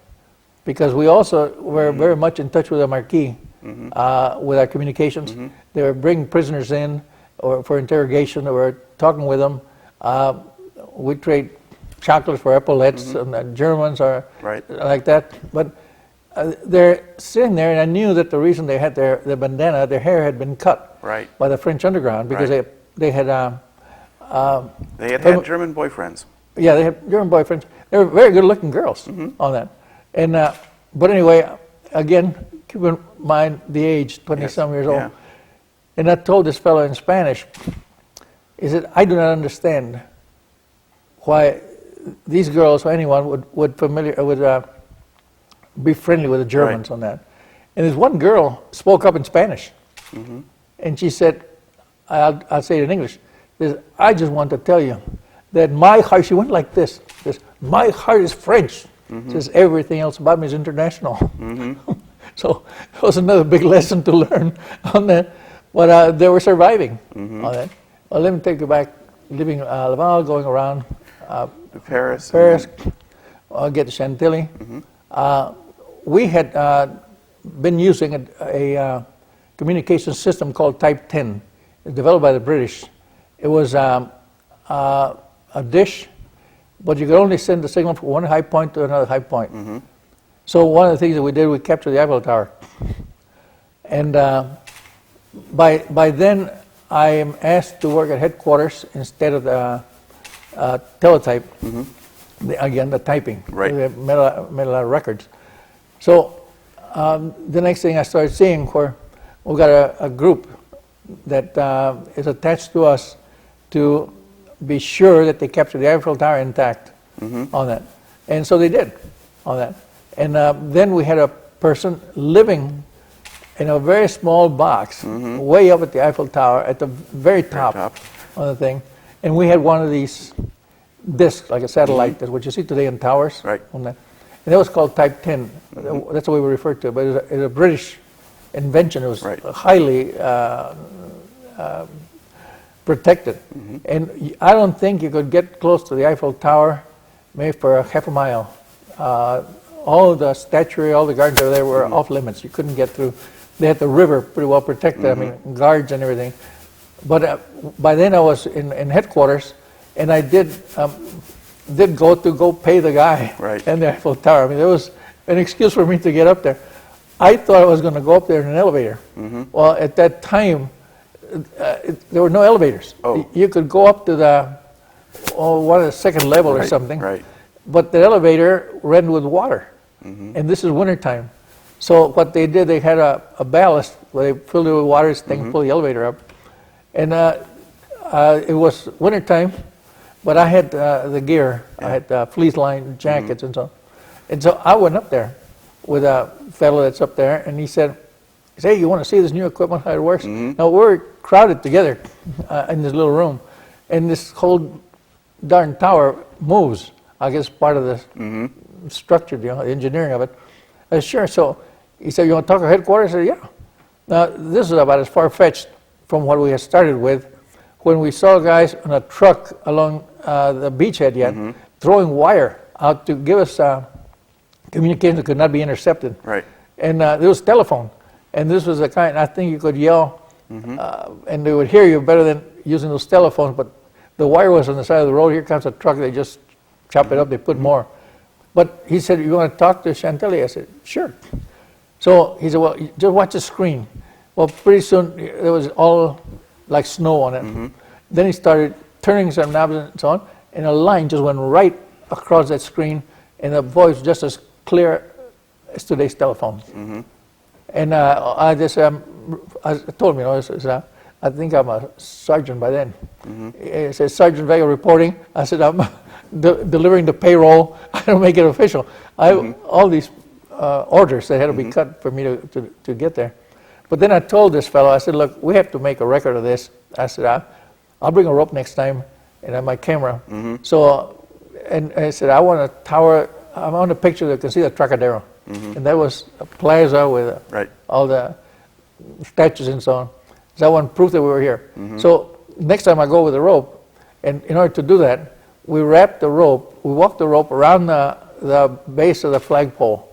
[SPEAKER 2] because we also were very much in touch with the Marquis, with our communications. They were bringing prisoners in or for interrogation. They were talking with them. We trade chocolates for epaulets, and the Germans are like that. But they're sitting there, and I knew that the reason they had their bandana, their hair had been cut by the French underground, because they had
[SPEAKER 1] German boyfriends.
[SPEAKER 2] Yeah, they had German boyfriends. They were very good-looking girls on that. And but anyway, again, keep in mind the age, 20-some years old. And I told this fellow in Spanish, he said, "I do not understand why these girls or anyone would be friendly with the Germans on that." And this one girl spoke up in Spanish, and she said, I'll say it in English, she says, "I just want to tell you that my heart," she went like this, "my heart is French." Says, "Everything else about me is international." So it was another big lesson to learn on that. But they were surviving on that. Well, let me take you back, leaving Laval, going around
[SPEAKER 1] Paris,
[SPEAKER 2] get to Chantilly. We had been using a communication system called Type 10, developed by the British, It was a dish, but you could only send the signal from one high point to another high point.
[SPEAKER 1] Mm-hmm.
[SPEAKER 2] So one of the things that we did, we captured the Eiffel Tower. And by then, I am asked to work at headquarters instead of the teletype.
[SPEAKER 1] Mm-hmm.
[SPEAKER 2] Again, the typing.
[SPEAKER 1] Right.
[SPEAKER 2] We made a lot of records. So the next thing I started seeing, where we got a group that is attached to us to be sure that they captured the Eiffel Tower intact on that. And so they did on that. And then we had a person living in a very small box way up at the Eiffel Tower at the very top of the thing. And we had one of these discs, like a satellite, that's what you see today in towers.
[SPEAKER 1] Right.
[SPEAKER 2] On that. And that was called Type 10. That's the way we refer to it. But it's a British invention. It was highly protected. And I don't think you could get close to the Eiffel Tower maybe for a half a mile. All the statuary, all the gardens over there were off limits. You couldn't get through. They had the river pretty well protected, I mean, guards and everything. But by then I was in headquarters, and I did go pay the guy in the Eiffel Tower. I mean, there was an excuse for me to get up there. I thought I was going to go up there in an elevator. Well, at that time, there were no elevators.
[SPEAKER 1] Oh.
[SPEAKER 2] You could go up to the second level or something.
[SPEAKER 1] Right.
[SPEAKER 2] But the elevator ran with water, and this is wintertime. So what they did, they had a ballast where they filled it with water, so they can pull the elevator up. And it was wintertime, but I had the gear. I had fleece-lined jackets and so on. And so I went up there with a fellow that's up there, and he said, "Hey, you want to see this new equipment, how it works?" Now, we're crowded together in this little room, and this whole darn tower moves. I guess part of the structure, the engineering of it. I said, "Sure." So he said, "You want to talk to headquarters?" I said, "Yeah." Now, this is about as far-fetched from what we had started with when we saw guys on a truck along the beachhead yet throwing wire out to give us communication that could not be intercepted.
[SPEAKER 1] Right.
[SPEAKER 2] And there was telephone. And this was the kind, I think you could yell and they would hear you better than using those telephones, but the wire was on the side of the road. Here comes a truck, they just chop it up, they put more. But he said, "You want to talk to Chantilly?" I said, "Sure." So he said, "Well, just watch the screen." Well, pretty soon there was all like snow on it. Then he started turning some knobs and so on, and a line just went right across that screen, and the voice just as clear as today's telephones. And I just, I told him, I think I'm a sergeant by then. He said, "Sergeant Vega reporting." I said, "I'm delivering the payroll. I don't make it official." All these orders that had to be cut for me to get there. But then I told this fellow, I said, "Look, we have to make a record of this." I said, "I'll bring a rope next time and have my camera." So, and I said, "I want a tower, I want a picture that can see the Trocadero." And that was a plaza with all the statues and so on. So I want proof that we were here. So next time I go with a rope, and in order to do that, we wrapped the rope, we walked the rope around the base of the flagpole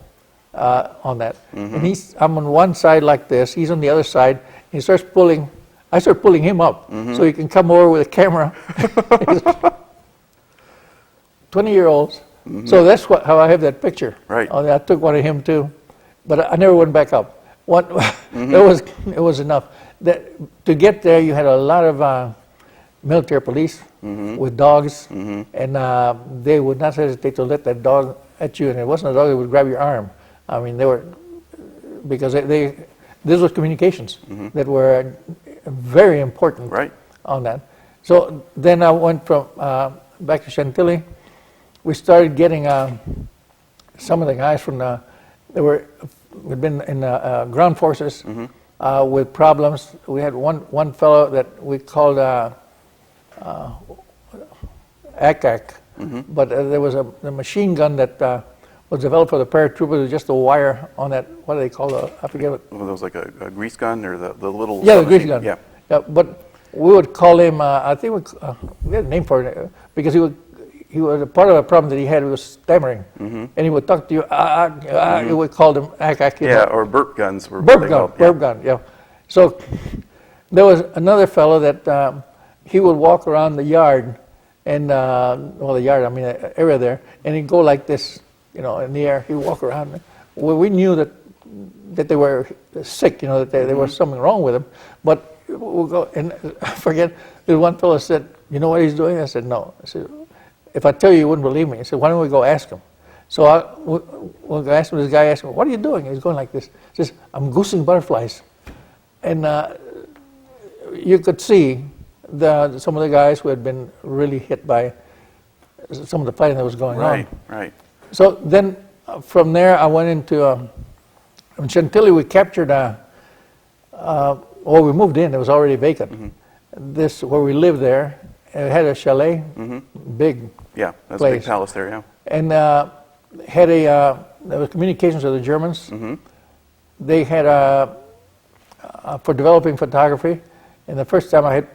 [SPEAKER 2] on that. And I'm on one side like this, he's on the other side, and he starts pulling, I start pulling him up so he can come over with a camera. 20-year-olds. So that's how I have that picture.
[SPEAKER 1] Right.
[SPEAKER 2] I took one of him too, but I never went back up. It was enough. To get there, you had a lot of military police with dogs, and they would not hesitate to let that dog at you, and it wasn't a dog that would grab your arm. I mean, they were, because this was communications that were very important on that. So then I went from back to Chantilly. We started getting some of the guys from we'd been in ground forces with problems. We had one fellow that we called ACAC, but there was a machine gun that was developed for the paratroopers with just a wire on that. What do they call it? I forget what.
[SPEAKER 1] Well, there was like a grease gun or the little.
[SPEAKER 2] Yeah, the grease gun.
[SPEAKER 1] Yeah.
[SPEAKER 2] But we would call him. I think we had a name for it because he was a part of a problem that he had. He was stammering, and he would talk to you. We called him ACAC.
[SPEAKER 1] Yeah, or burp guns were
[SPEAKER 2] burp gun. Yeah. So there was another fellow that he would walk around the yard, and well, the yard, I mean, the area there, and he'd go like this, you know, in the air. He'd walk around. Well, we knew that they were sick, you know, that there was something wrong with them. But we'll go, and I forget, the one fellow said, "You know what he's doing?" I said, "No." I said, "If I tell you, you wouldn't believe me." He said, "Why don't we go ask him?" So we'll go ask him. This guy asked him, "What are you doing?" He's going like this. He says, "I'm goosing butterflies." And you could see some of the guys who had been really hit by some of the fighting that was going on.
[SPEAKER 1] Right.
[SPEAKER 2] So then from there I went into in Chantilly. We captured we moved in. It was already vacant. This where we lived there. It had a chalet, big.
[SPEAKER 1] Yeah, that's
[SPEAKER 2] place.
[SPEAKER 1] a big palace there. Yeah.
[SPEAKER 2] And had there was communications with the Germans. They had for developing photography. And the first time I had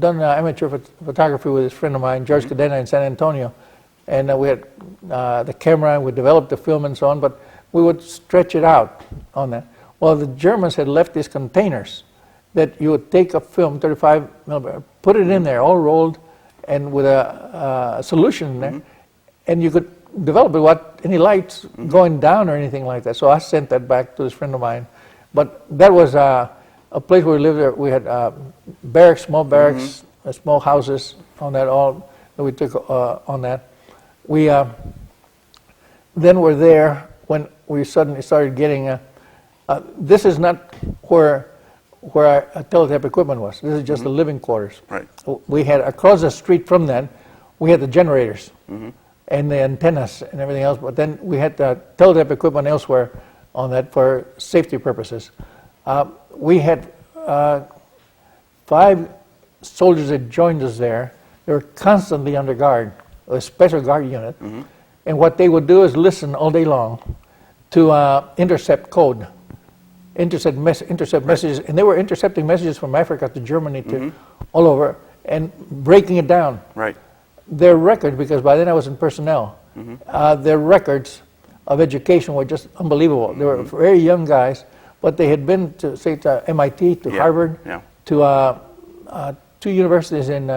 [SPEAKER 2] done amateur photography with this friend of mine, George Cadena, in San Antonio. And we had the camera, and we developed the film and so on, but we would stretch it out on that. Well, the Germans had left these containers that you would take a film, 35 millimeter, put it in there, all rolled, and with a solution in there, and you could develop it without any lights going down or anything like that. So I sent that back to this friend of mine. But that was a place where we lived there. We had barracks, small barracks, small houses on that, all that we took on that. We then were there when we suddenly started getting, this is not where our teletype equipment was. This is just the living quarters.
[SPEAKER 1] Right.
[SPEAKER 2] We had, across the street from that, we had the generators and the antennas and everything else, but then we had the teletype equipment elsewhere on that for safety purposes. We had 5 soldiers that joined us there. They were constantly under guard, a special guard unit. And what they would do is listen all day long to intercept code, intercept messages. And they were intercepting messages from Africa to Germany to all over and breaking it down.
[SPEAKER 1] Right.
[SPEAKER 2] Their record, because by then I was in personnel, their records of education were just unbelievable. They were very young guys, but they had been to, say, to MIT, to Harvard, to 2 universities in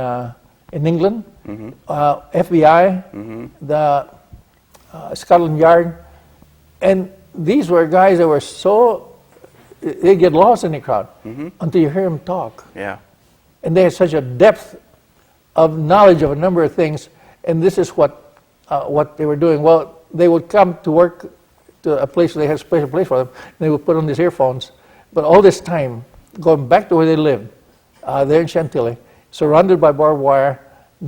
[SPEAKER 2] England, FBI, the Scotland Yard, and these were guys that were so, they get lost in the crowd until you hear them talk.
[SPEAKER 1] Yeah.
[SPEAKER 2] And they had such a depth of knowledge of a number of things, and this is what they were doing. Well, they would come to work to a place where they had a special place for them, and they would put on these earphones. But all this time, going back to where they lived, there in Chantilly, surrounded by barbed wire,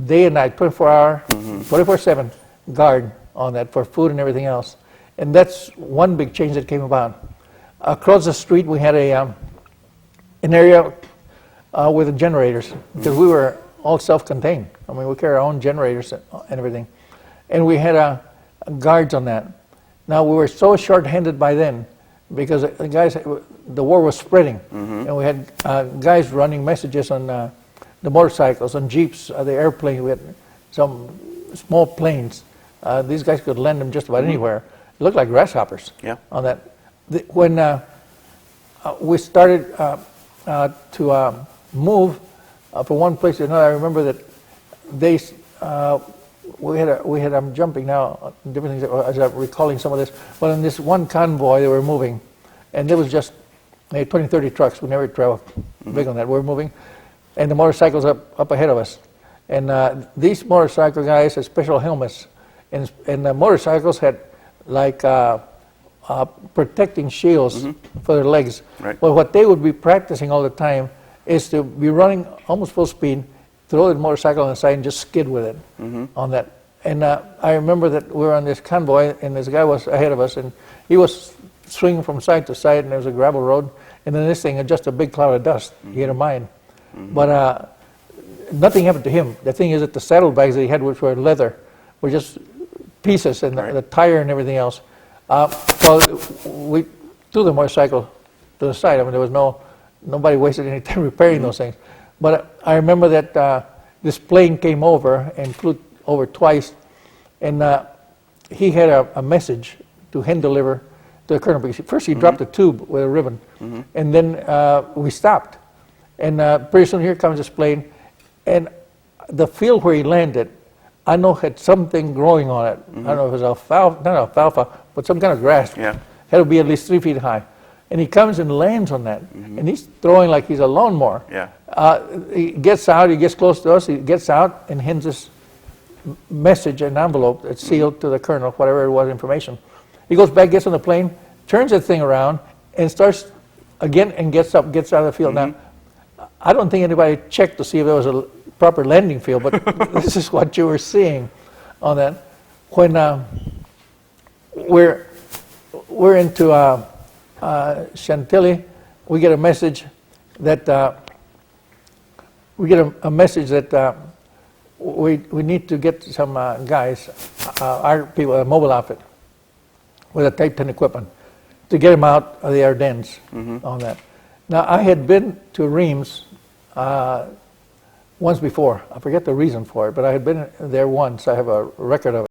[SPEAKER 2] day and night, 24-hour, 24/7 guard on that for food and everything else. And that's one big change that came about. Across the street, we had an area with the generators, because we were all self-contained. I mean, we carried our own generators and everything. And we had guards on that. Now, we were so short-handed by then, because the guys, the war was spreading, and we had guys running messages on the motorcycles, on jeeps, the airplane. We had some small planes. These guys could land them just about anywhere. It looked like grasshoppers on that. When we started to move from one place to another, I remember that they we had I'm jumping now different things as I'm recalling some of this, but in this one convoy they were moving, and there was just 20, 30 trucks. We never traveled big on that. We were moving, and the motorcycles up ahead of us, and these motorcycle guys had special helmets, and the motorcycles had like protecting shields for their legs.
[SPEAKER 1] Right.
[SPEAKER 2] But what they would be practicing all the time is to be running almost full speed, throw the motorcycle on the side and just skid with it on that. And I remember that we were on this convoy, and this guy was ahead of us, and he was swinging from side to side, and there was a gravel road, and then this thing had just a big cloud of dust. He had a mine. But nothing happened to him. The thing is that the saddlebags that he had, which were leather, were just pieces, and the tire and everything else. Well, we threw the motorcycle to the side. I mean, there was nobody wasted any time repairing those things. But I remember that this plane came over and flew over twice, and he had a message to hand deliver to the colonel. Because first he dropped a tube with a ribbon, and then we stopped. And pretty soon here comes this plane, and the field where he landed, I know had something growing on it. I don't know if it was alfalfa, not alfalfa, but some kind of grass.
[SPEAKER 1] Yeah.
[SPEAKER 2] Had to be at least 3 feet high. And he comes and lands on that, and he's throwing like he's a lawnmower.
[SPEAKER 1] Yeah.
[SPEAKER 2] He gets out, he gets close to us, he gets out and hands this message, an envelope that's sealed to the colonel, whatever it was, information. He goes back, gets on the plane, turns that thing around, and starts again and gets up, gets out of the field. Now, I don't think anybody checked to see if there was a proper landing field, but this is what you were seeing on that. When we're into Chantilly, we get a message that we need to get some guys, our people, a mobile outfit, with a Type 10 equipment, to get them out of the Ardennes on that. Now, I had been to Reims once before. I forget the reason for it, but I had been there once. I have a record of it.